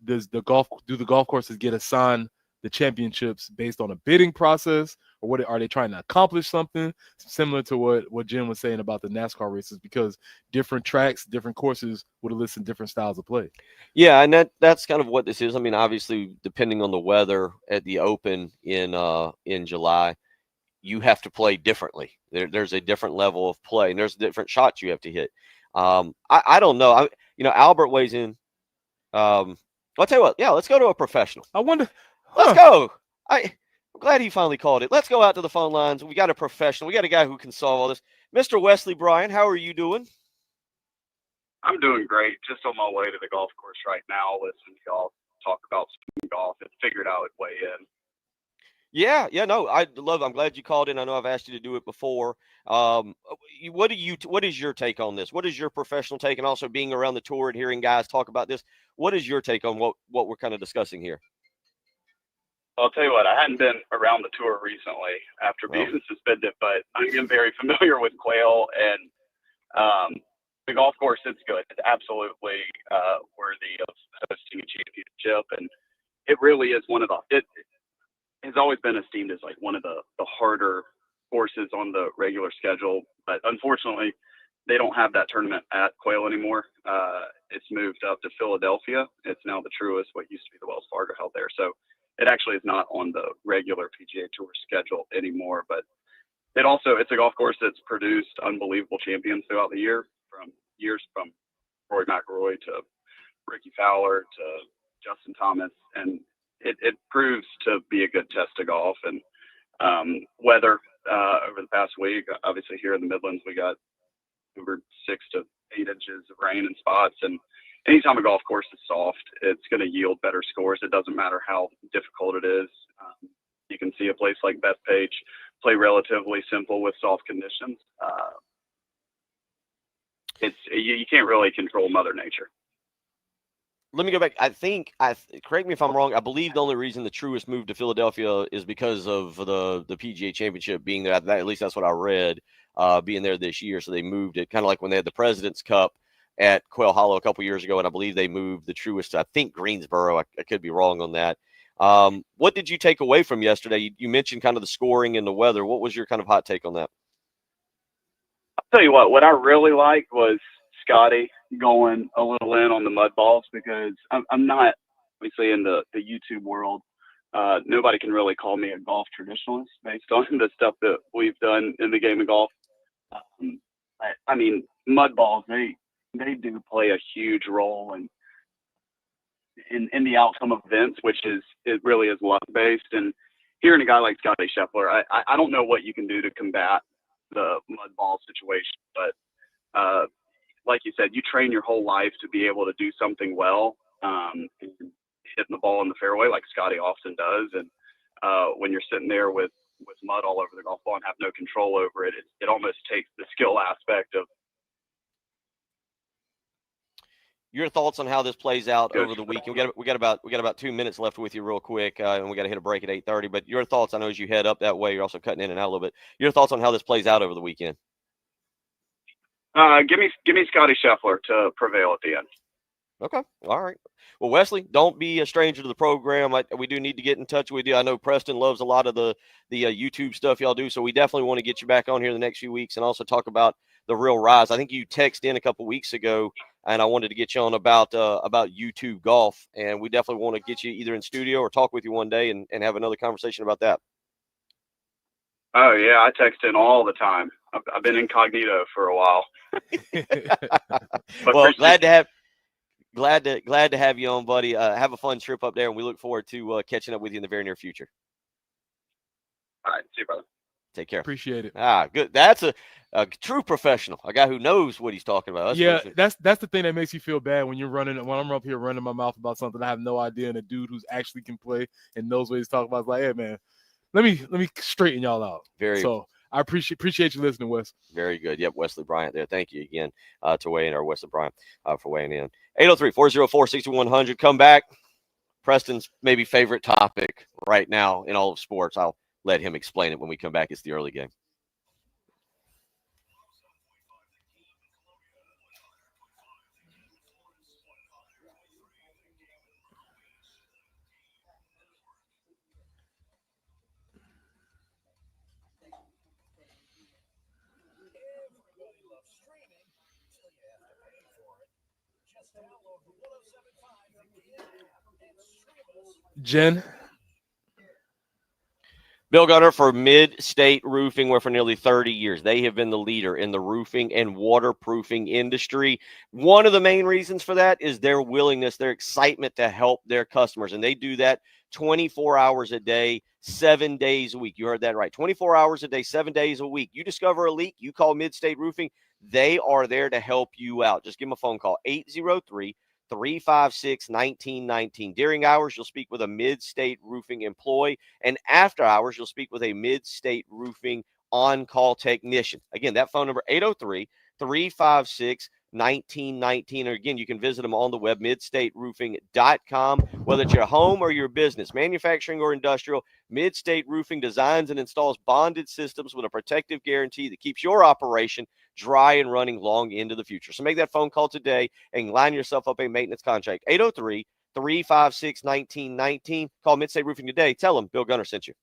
Do the golf courses get assigned the championships based on a bidding process, or what are they trying to accomplish? Something similar to what Jim was saying about the NASCAR races, because different tracks, different courses would elicit different styles of play. Yeah, and that's kind of what this is. I mean, obviously, depending on the weather at the Open in July, you have to play differently. There's a different level of play, and there's different shots you have to hit. I don't know. Albert weighs in. I'll tell you what. Yeah, let's go to a professional. I wonder. Let's go. I'm glad he finally called it. Let's go out to the phone lines. We got a professional. We got a guy who can solve all this. Mr. Wesley Bryan, how are you doing? I'm doing great. Just on my way to the golf course right now, listening to y'all talk about some golf and figured I would weigh in. Yeah, no, I'm glad you called in. I know I've asked you to do it before. What is your take on this? What is your professional take? And also being around the tour and hearing guys talk about this, what is your take on what we're kind of discussing here? I'll tell you what, I hadn't been around the tour recently after being suspended, but I am very familiar with Quail, and the golf course, it's good. It's absolutely worthy of hosting a championship, and it really is it has always been esteemed as like one of the harder courses on the regular schedule, but unfortunately, they don't have that tournament at Quail anymore. It's moved up to Philadelphia. It's now the Truist, what used to be the Wells Fargo held there. So it actually is not on the regular PGA Tour schedule anymore, but it's a golf course that's produced unbelievable champions throughout the year, from Rory McIlroy to Ricky Fowler to Justin Thomas, and it proves to be a good test of golf. And weather over the past week, obviously here in the Midlands, we got over 6 to 8 inches of rain in spots, and anytime a golf course is soft, it's going to yield better scores. It doesn't matter how difficult it is. You can see a place like Bethpage play relatively simple with soft conditions. You can't really control Mother Nature. Let me go back. Correct me if I'm wrong, I believe the only reason the Truist moved to Philadelphia is because of the PGA Championship being there. At least that's what I read, being there this year. So they moved it, kind of like when they had the President's Cup at Quail Hollow a couple years ago, and I believe they moved the Truist to, I think, Greensboro. I could be wrong on that. What did you take away from yesterday? You mentioned kind of the scoring and the weather. What was your kind of hot take on that? I'll tell you what I really liked was Scotty going a little in on the mud balls, because I'm not obviously in the YouTube world. Nobody can really call me a golf traditionalist based on the stuff that we've done in the game of golf. I mean, mud balls, they do play a huge role in the outcome of events, it really is luck based. And hearing a guy like Scotty Scheffler, I don't know what you can do to combat the mud ball situation, but like you said, you train your whole life to be able to do something well, and hitting the ball in the fairway like Scotty often does. And when you're sitting there with mud all over the golf ball and have no control over it, it almost takes the skill aspect of. Your thoughts on how this plays out over the weekend? We got about 2 minutes left with you, real quick, and we got to hit a break at 8:30. But your thoughts, I know as you head up that way, you're also cutting in and out a little bit. Your thoughts on how this plays out over the weekend? Give me Scotty Scheffler to prevail at the end. Okay, all right. Well, Wesley, don't be a stranger to the program. We do need to get in touch with you. I know Preston loves a lot of the YouTube stuff y'all do, so we definitely want to get you back on here the next few weeks and also talk about the Real Rise. I think you texted in a couple weeks ago, and I wanted to get you on about YouTube golf, and we definitely want to get you either in studio or talk with you one day and have another conversation about that. Oh yeah, I text in all the time. I've been incognito for a while. Well, glad to have you on, buddy. Have a fun trip up there, and we look forward to catching up with you in the very near future. All right, see you, brother. Take care. Appreciate it. Good. That's a true professional, a guy who knows what he's talking about. That's the thing that makes you feel bad when I'm up here running my mouth about something I have no idea, and a dude who's actually can play and knows what he's talking about is like, hey man, let me straighten y'all out. I appreciate you listening, Wes. Very good. Yep, Wesley Bryant there. Thank you again to weigh in, or Wesley Bryant for weighing in. 803-404-6100. Come back. Preston's maybe favorite topic right now in all of sports. I'll let him explain it when we come back. It's the early game. Jen. Bill Gunner for Mid-State Roofing, where for nearly 30 years they have been the leader in the roofing and waterproofing industry. One of the main reasons for that is their willingness, their excitement to help their customers. And they do that 24 hours a day, 7 days a week. You heard that right. 24 hours a day, 7 days a week. You discover a leak, you call Mid-State Roofing. They are there to help you out. Just give them a phone call, 803-356-1919. During hours, you'll speak with a Mid-State Roofing employee, and after hours, you'll speak with a Mid-State Roofing on-call technician. Again, that phone number, 803-356-1919. 1919. Or again, you can visit them on the web, midstateroofing.com. Whether it's your home or your business, manufacturing or industrial, Midstate Roofing designs and installs bonded systems with a protective guarantee that keeps your operation dry and running long into the future. So make that phone call today and line yourself up a maintenance contract. 803-356-1919. Call Midstate Roofing today. Tell them Bill Gunner sent you.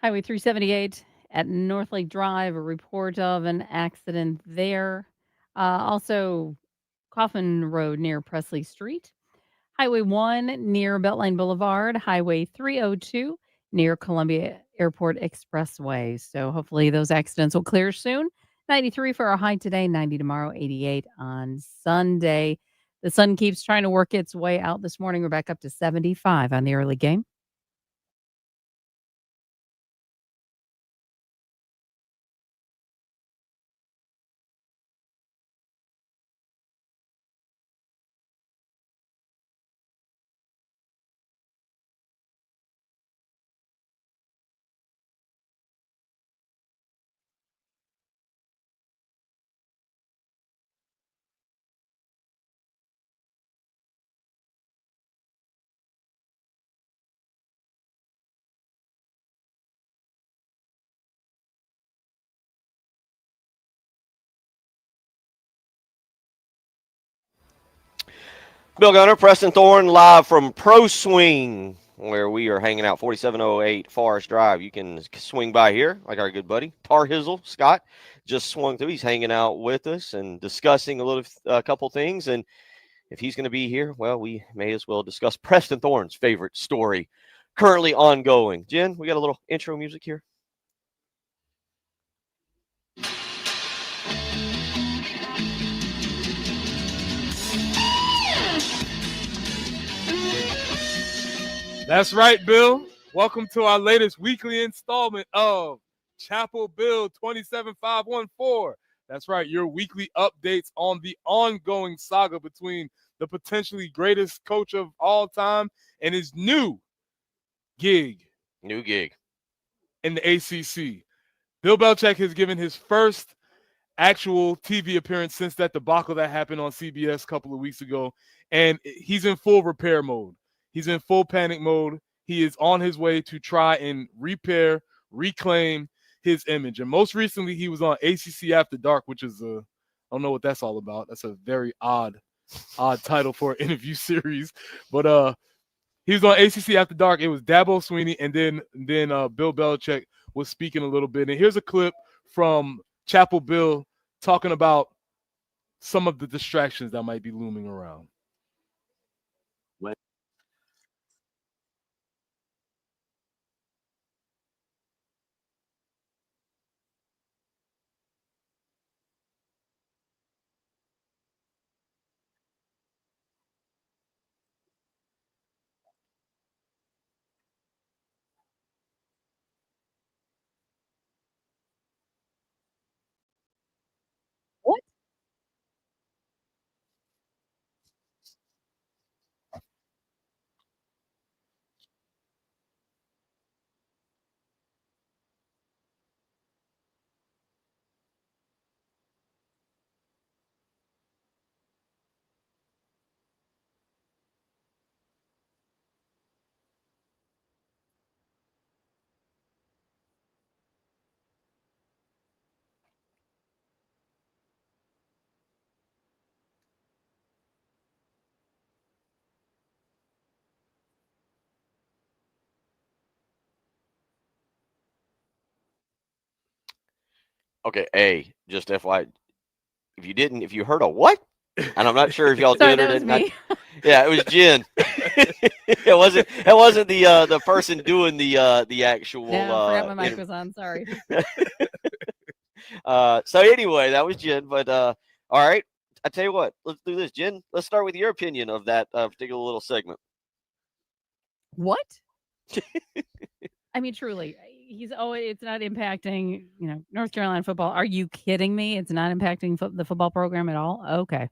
Highway 378 at North Lake Drive, a report of an accident there. Also, Coffin Road near Presley Street. Highway 1 near Beltline Boulevard. Highway 302 near Columbia Airport Expressway. So hopefully those accidents will clear soon. 93 for our high today, 90 tomorrow, 88 on Sunday. The sun keeps trying to work its way out this morning. We're back up to 75 on the early game. Bill Gunner, Preston Thorne, live from Pro Swing, where we are hanging out, 4708 Forest Drive. You can swing by here, like our good buddy Tar Hizzle Scott just swung through. He's hanging out with us and discussing a couple things. And if he's going to be here, well, we may as well discuss Preston Thorne's favorite story currently ongoing. Jen, we got a little intro music here. That's right, Bill. Welcome to our latest weekly installment of Chapel Bill 27514. That's right, your weekly updates on the ongoing saga between the potentially greatest coach of all time and his new gig in the ACC. Bill Belichick has given his first actual TV appearance since that debacle that happened on CBS a couple of weeks ago, and he's in full repair mode. He's in full panic mode. He is on his way to try and reclaim his image. And most recently, he was on ACC After Dark, which is I don't know what that's all about. That's a very odd title for an interview series. But he was on ACC After Dark. It was Dabo Swinney, and then Bill Belichick was speaking a little bit. And here's a clip from Chapel Bill talking about some of the distractions that might be looming around. What? Okay, just FYI, if you heard a what? And I'm not sure if y'all Sorry, did or that was didn't. me. Yeah, it was Jen. It wasn't the person doing the actual. Yeah, I forgot my mic interview. was on. Sorry. So anyway, that was Jen. But all right, I tell you what, let's do this, Jen. Let's start with your opinion of that particular little segment. What? I mean, truly, it's not impacting, North Carolina football. Are you kidding me? It's not impacting the football program at all? Okay.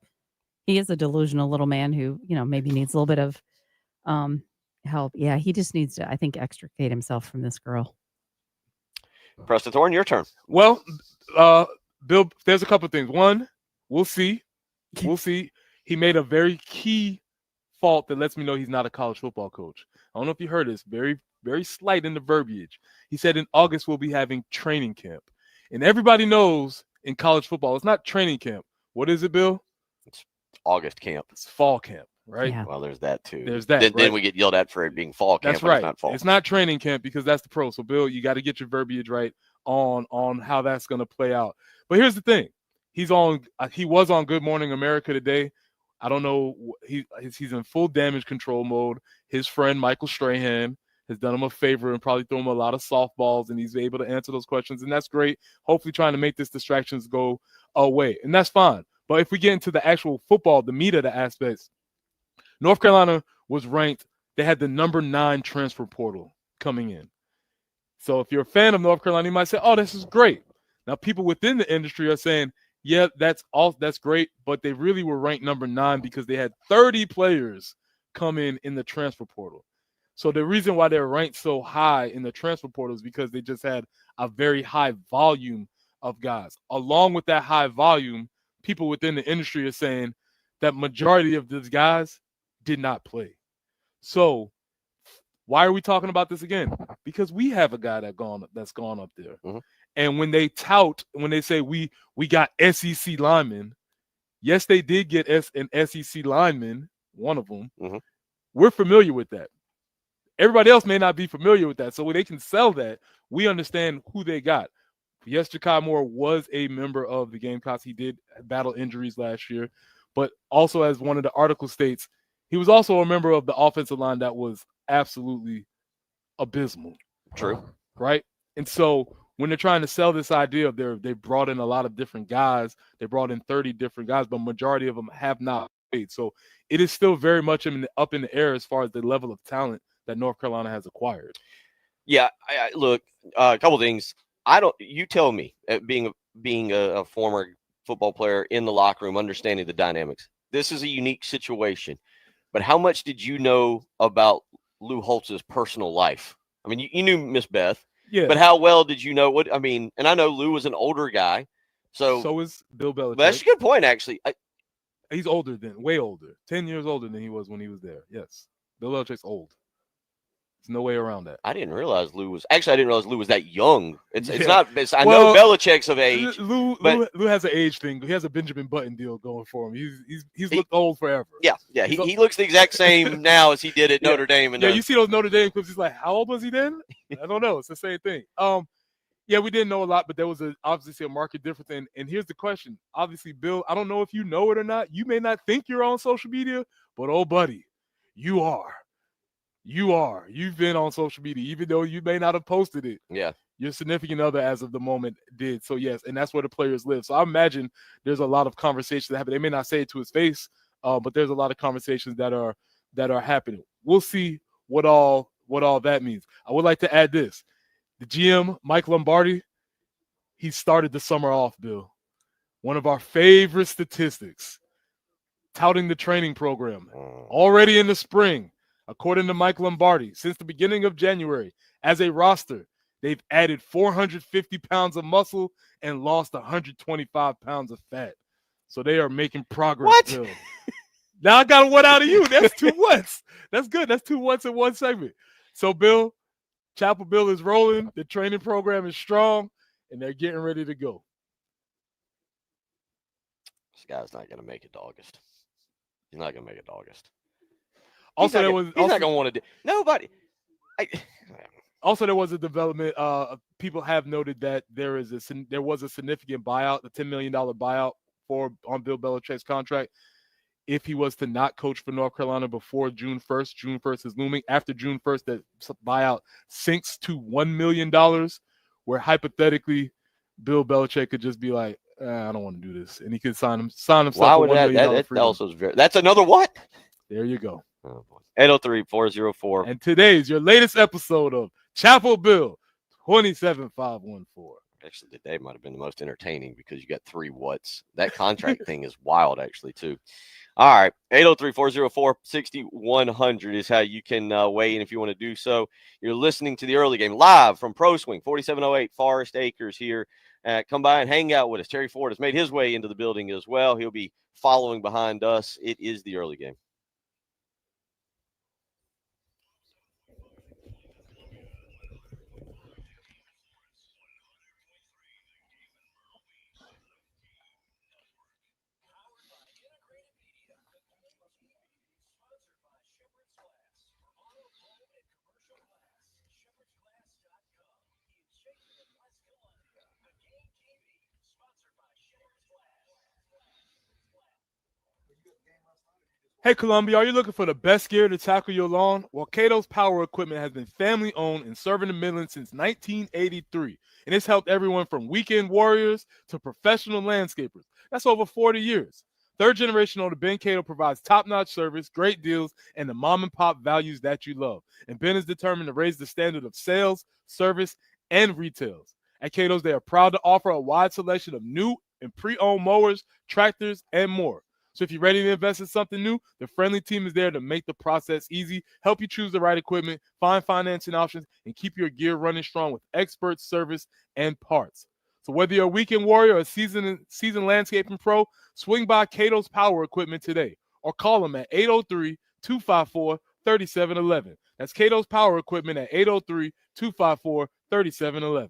He is a delusional little man who, maybe needs a little bit of help. Yeah, he just needs to, I think, extricate himself from this girl. Preston Thorne, your turn. Well, Bill, there's a couple of things. One, we'll see. We'll see. He made a very key fault that lets me know he's not a college football coach. I don't know if you heard this. Very, very slight in the verbiage. He said in August we'll be having training camp. And everybody knows in college football, it's not training camp. What is it, Bill? It's August camp. It's fall camp, right? Yeah. Well, there's that too. There's that. Then we get yelled at for it being fall camp. That's right. It's not fall. It's not training camp because that's the pro. So, Bill, you got to get your verbiage right on how that's going to play out. But here's the thing. He was on Good Morning America today. I don't know. He's in full damage control mode. His friend Michael Strahan has done him a favor and probably thrown him a lot of softballs, and he's able to answer those questions, and that's great. Hopefully trying to make these distractions go away, and that's fine. But if we get into the actual football, the meat of the aspects, North Carolina was ranked. They had the number 9 transfer portal coming in. So if you're a fan of North Carolina, you might say, oh, this is great. Now, people within the industry are saying, yeah, that's great, but they really were ranked number 9 because they had 30 players come in the transfer portal. So the reason why they're ranked so high in the transfer portal is because they just had a very high volume of guys. Along with that high volume, people within the industry are saying that majority of these guys did not play. So why are we talking about this again? Because we have a guy that's gone up there. Mm-hmm. And when they say we got SEC linemen, yes, they did get an SEC lineman one of them. Mhm. We're familiar with that. Everybody else may not be familiar with that. So when they can sell that, we understand who they got. Yes, Ja'Kai Moore was a member of the Gamecocks. He did battle injuries last year, but also, as one of the articles states, he was also a member of the offensive line that was absolutely abysmal. True. Right? And so when they're trying to sell this idea of they brought in a lot of different guys, they brought in 30 different guys, but majority of them have not played. So it is still very much up in the air as far as the level of talent that North Carolina has acquired. Yeah, look, a couple things. You tell me, being a former football player in the locker room, understanding the dynamics. This is a unique situation, but how much did you know about Lou Holtz's personal life? I mean, you knew Miss Beth, Yeah. but how well did you know what? I mean, and I know Lou was an older guy, so is Bill Belichick. That's a good point, actually. He's way older, 10 years older than he was when he was there. Yes, Bill Belichick's old. There's no way around that. I didn't realize Lou was that young. It's Yeah. not. I know Belichick's of age. Lou has an age thing. He has a Benjamin Button deal going for him. He's looked old forever. Yeah. He looks the exact same now as he did at Notre Dame. You see those Notre Dame clips. He's like, how old was he then? I don't know. It's the same thing. Yeah, we didn't know a lot, but there was obviously a market difference. And here's the question. Obviously, Bill, I don't know if you know it or not. You may not think you're on social media, but oh, buddy, you are. You are. You've been on social media, even though you may not have posted it. Yeah. Your significant other, as of the moment, did. So, yes, and that's where the players live. So I imagine there's a lot of conversations that happen. They may not say it to his face, but there's a lot of conversations that are happening. We'll see what all that means. I would like to add this. The GM, Mike Lombardi, he started the summer off, Bill. One of our favorite statistics, touting the training program. Already in the spring, according to Mike Lombardi, since the beginning of January, as a roster, they've added 450 pounds of muscle and lost 125 pounds of fat. So they are making progress, What? Bill. Now I got one out of you. That's 2 whats. That's good. That's 2 whats in one segment. So, Bill, Chapel Bill is rolling. The training program is strong, and they're getting ready to go. This guy's not going to make it to August. He's not going to make it to August. Also, he's not going to want to do. Nobody. Also, there was a development. People have noted that there was a significant buyout, the $10 million buyout on Bill Belichick's contract. If he was to not coach for North Carolina before June 1st, June 1st is looming. After June 1st, that buyout sinks to $1 million, where hypothetically Bill Belichick could just be like, I don't want to do this. And he could sign himself Why a would $1 million freedom. That's another what? There you go. Oh, boy. 803-404. And today's your latest episode of Chapel Bill 27514. Actually, today might have been the most entertaining because you got 3 whats. That contract thing is wild, actually, too. All right, 803-404-6100 is how you can weigh in if you want to do so. You're listening to the early game live from Pro Swing, 4708 Forest Acres here. Come by and hang out with us. Terry Ford has made his way into the building as well. He'll be following behind us. It is the early game. Hey, Columbia, are you looking for the best gear to tackle your lawn? Well, Cato's Power Equipment has been family-owned and serving the Midlands since 1983, and it's helped everyone from weekend warriors to professional landscapers. That's over 40 years. Third generation owner Ben Cato provides top-notch service, great deals, and the mom-and-pop values that you love. And Ben is determined to raise the standard of sales, service, and retails. At Cato's, they are proud to offer a wide selection of new and pre-owned mowers, tractors, and more. So if you're ready to invest in something new, the friendly team is there to make the process easy, help you choose the right equipment, find financing options, and keep your gear running strong with expert service and parts. So whether you're a weekend warrior or a seasoned landscaping pro, swing by Cato's Power Equipment today or call them at 803-254-3711. That's Cato's Power Equipment at 803-254-3711.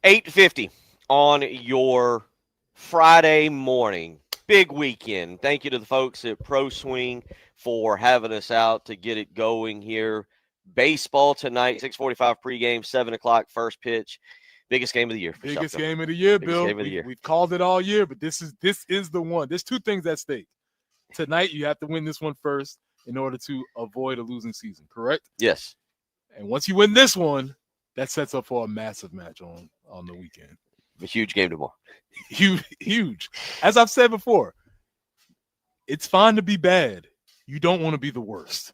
8:50 on your Friday morning. Big weekend. Thank you to the folks at Pro Swing for having us out to get it going here. Baseball tonight, 6:45 pregame, 7 o'clock first pitch. Biggest game of the year. Biggest game of the year, Biggest Bill. game of the year. We've called it all year, but this is the one. There's two things at stake. Tonight, you have to win this one first in order to avoid a losing season, correct? Yes. And once you win this one, that sets up for a massive match on the weekend. A huge game tomorrow. Huge. As I've said before, it's fine to be bad. You don't want to be the worst.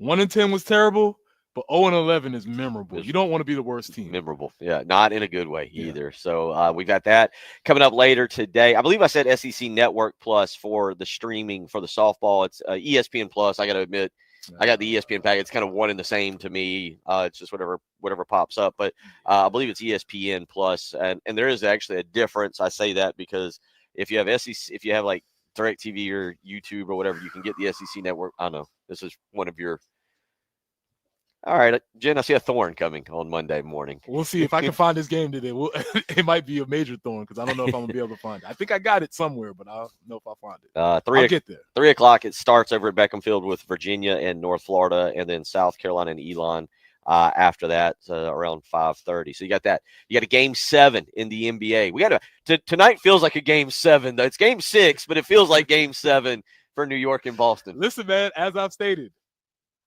1-10 was terrible, but 0-11 is memorable. You don't want to be the worst team. Memorable. Yeah, not in a good way either. So we got that coming up later today. I believe I said SEC Network Plus for the streaming for the softball. It's ESPN Plus. I got to admit, I got the ESPN package. It's kind of one and the same to me. It's just whatever pops up. But I believe it's ESPN Plus, and there is actually a difference. I say that because if you have SEC, if you have like DirecTV or YouTube or whatever, you can get the SEC Network. I know this is one of your. All right, Jen, I see a thorn coming on Monday morning. We'll see if I can find this game today. It might be a major thorn because I don't know if I'm going to be able to find it. I think I got it somewhere, but I don't know if I find it. I'll get there. 3 o'clock, it starts over at Beckham Field with Virginia and North Florida, and then South Carolina and Elon after that around 5:30. So you got that. You got a Game 7 in the NBA. We got tonight feels like a Game 7. Though it's Game 6, but it feels like Game 7 for New York and Boston. Listen, man, as I've stated,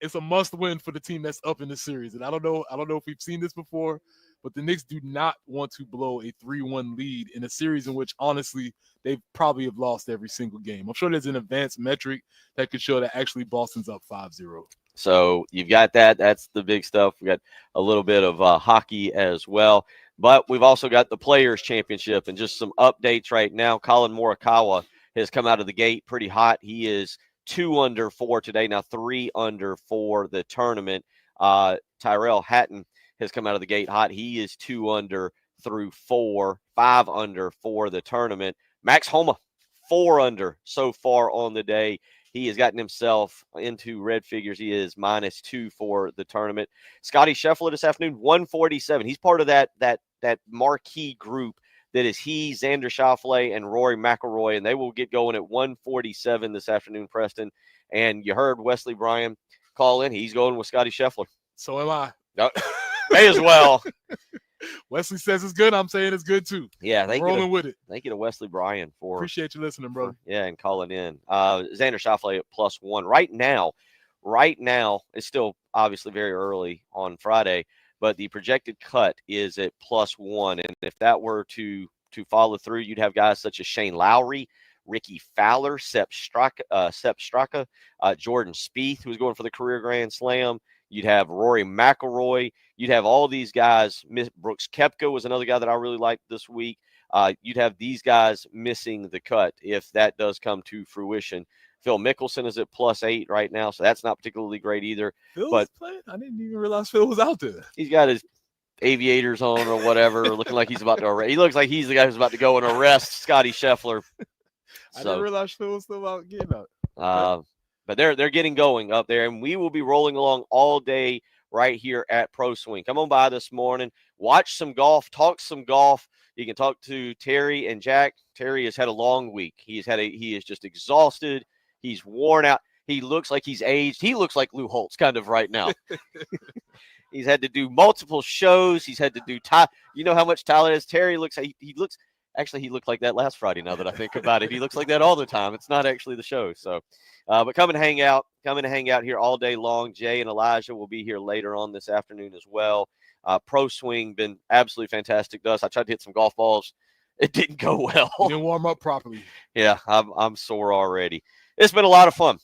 it's a must-win for the team that's up in the series. And I don't know if we've seen this before, but the Knicks do not want to blow a 3-1 lead in a series in which, honestly, they probably have lost every single game. I'm sure there's an advanced metric that could show that actually Boston's up 5-0. So you've got that. That's the big stuff. We got a little bit of hockey as well. But we've also got the Players' Championship and just some updates right now. Colin Morikawa has come out of the gate pretty hot. He is 2 under 4 today, now 3 under for the tournament. Tyrell Hatton has come out of the gate hot. He is 2 under through 4, 5 under for the tournament. Max Homa, 4 under so far on the day. He has gotten himself into red figures. He is -2 for the tournament. Scotty Scheffler this afternoon, 147. He's part of that marquee group that is he, Xander Schauffele, and Rory McIlroy, and they will get going at 147 this afternoon, Preston. And you heard Wesley Bryan call in. He's going with Scotty Scheffler. So am I. May as well. Wesley says it's good. I'm saying it's good, too. Yeah, rolling with it. Thank you to Wesley Bryan for appreciate you listening, bro. And calling in. Xander Schauffele at +1 right now. It's still obviously very early on Friday, but the projected cut is at +1. And if that were to follow through, you'd have guys such as Shane Lowry, Ricky Fowler, Sepp Straka, Jordan Spieth, who's going for the career Grand Slam. You'd have Rory McIlroy. You'd have all these guys. Brooks Koepka was another guy that I really liked this week. You'd have these guys missing the cut if that does come to fruition. Phil Mickelson is at +8 right now, so that's not particularly great either. Phil's playing? I didn't even realize Phil was out there. He's got his aviators on or whatever, looking like he's about to arrest. He looks like he's the guy who's about to go and arrest Scotty Scheffler. I didn't realize Phil was still out getting out. But they're getting going up there, and we will be rolling along all day right here at Pro Swing. Come on by this morning, watch some golf, talk some golf. You can talk to Terry and Jack. Terry has had a long week. He is just exhausted. He's worn out. He looks like he's aged. He looks like Lou Holtz kind of right now. He's had to do multiple shows. He's had to do you know how much Tyler is. Terry looks like he looked like that last Friday. Now that I think about it, he looks like that all the time. It's not actually the show. So, but come and hang out here all day long. Jay and Elijah will be here later on this afternoon as well. Pro Swing been absolutely fantastic to us. I tried to hit some golf balls. It didn't go well. You didn't warm up properly. Yeah, I'm sore already. It's been a lot of fun.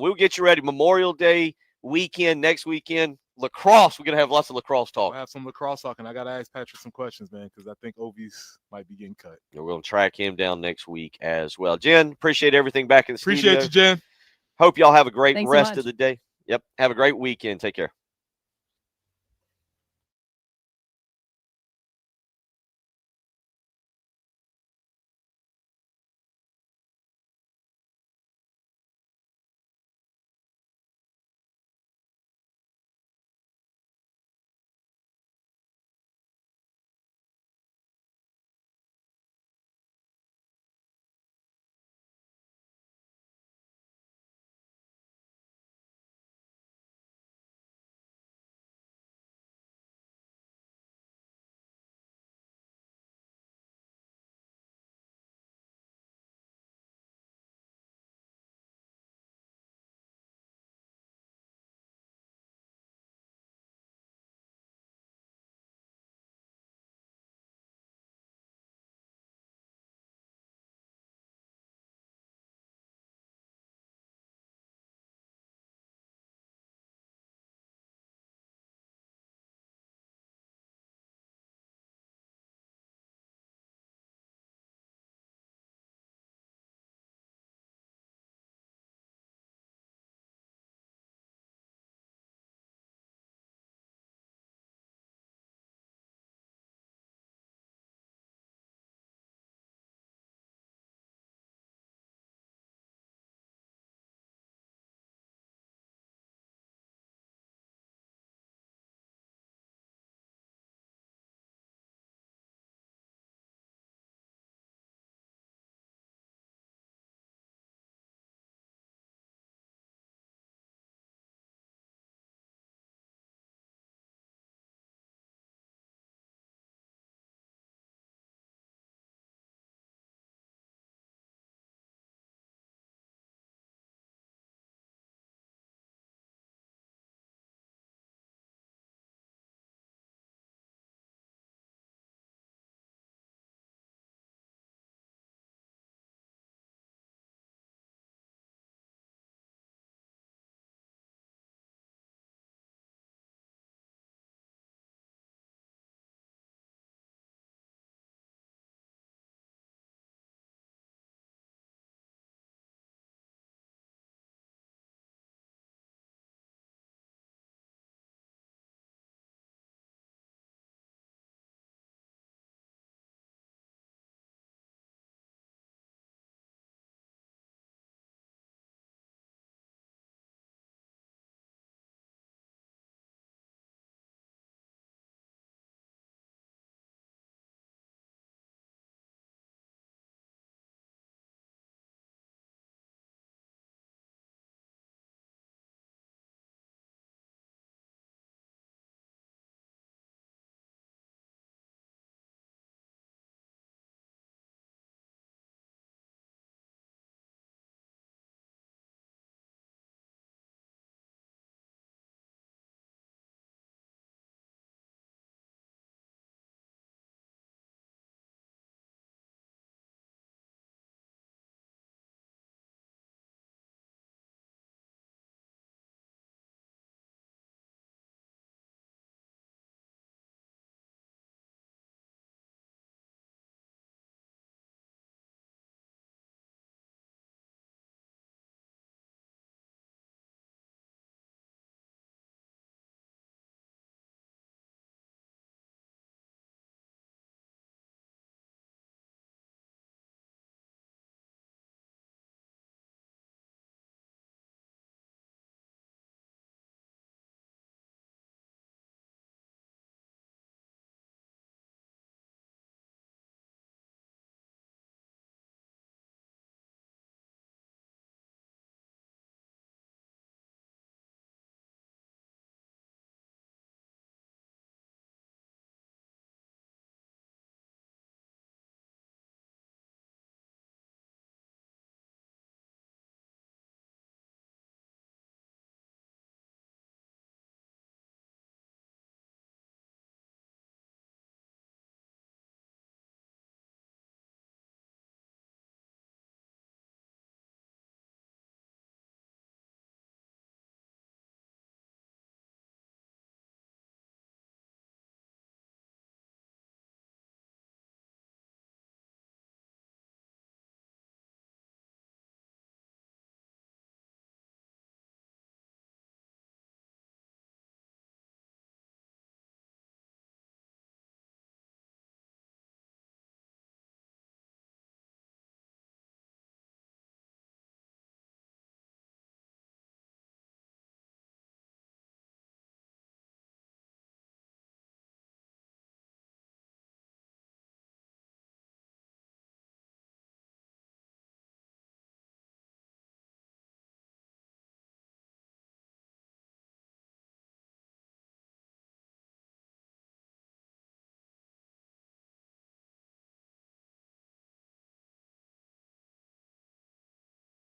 We'll get you ready. Memorial Day weekend, next weekend. Lacrosse, we're going to have lots of lacrosse talk. We'll have some lacrosse talk, and I got to ask Patrick some questions, man, because I think Ovies might be getting cut. We're going to track him down next week as well. Jen, appreciate everything back in the studio. Appreciate you, Jen. Hope y'all have a great Thanks rest so much. of the day. Yep, have a great weekend. Take care.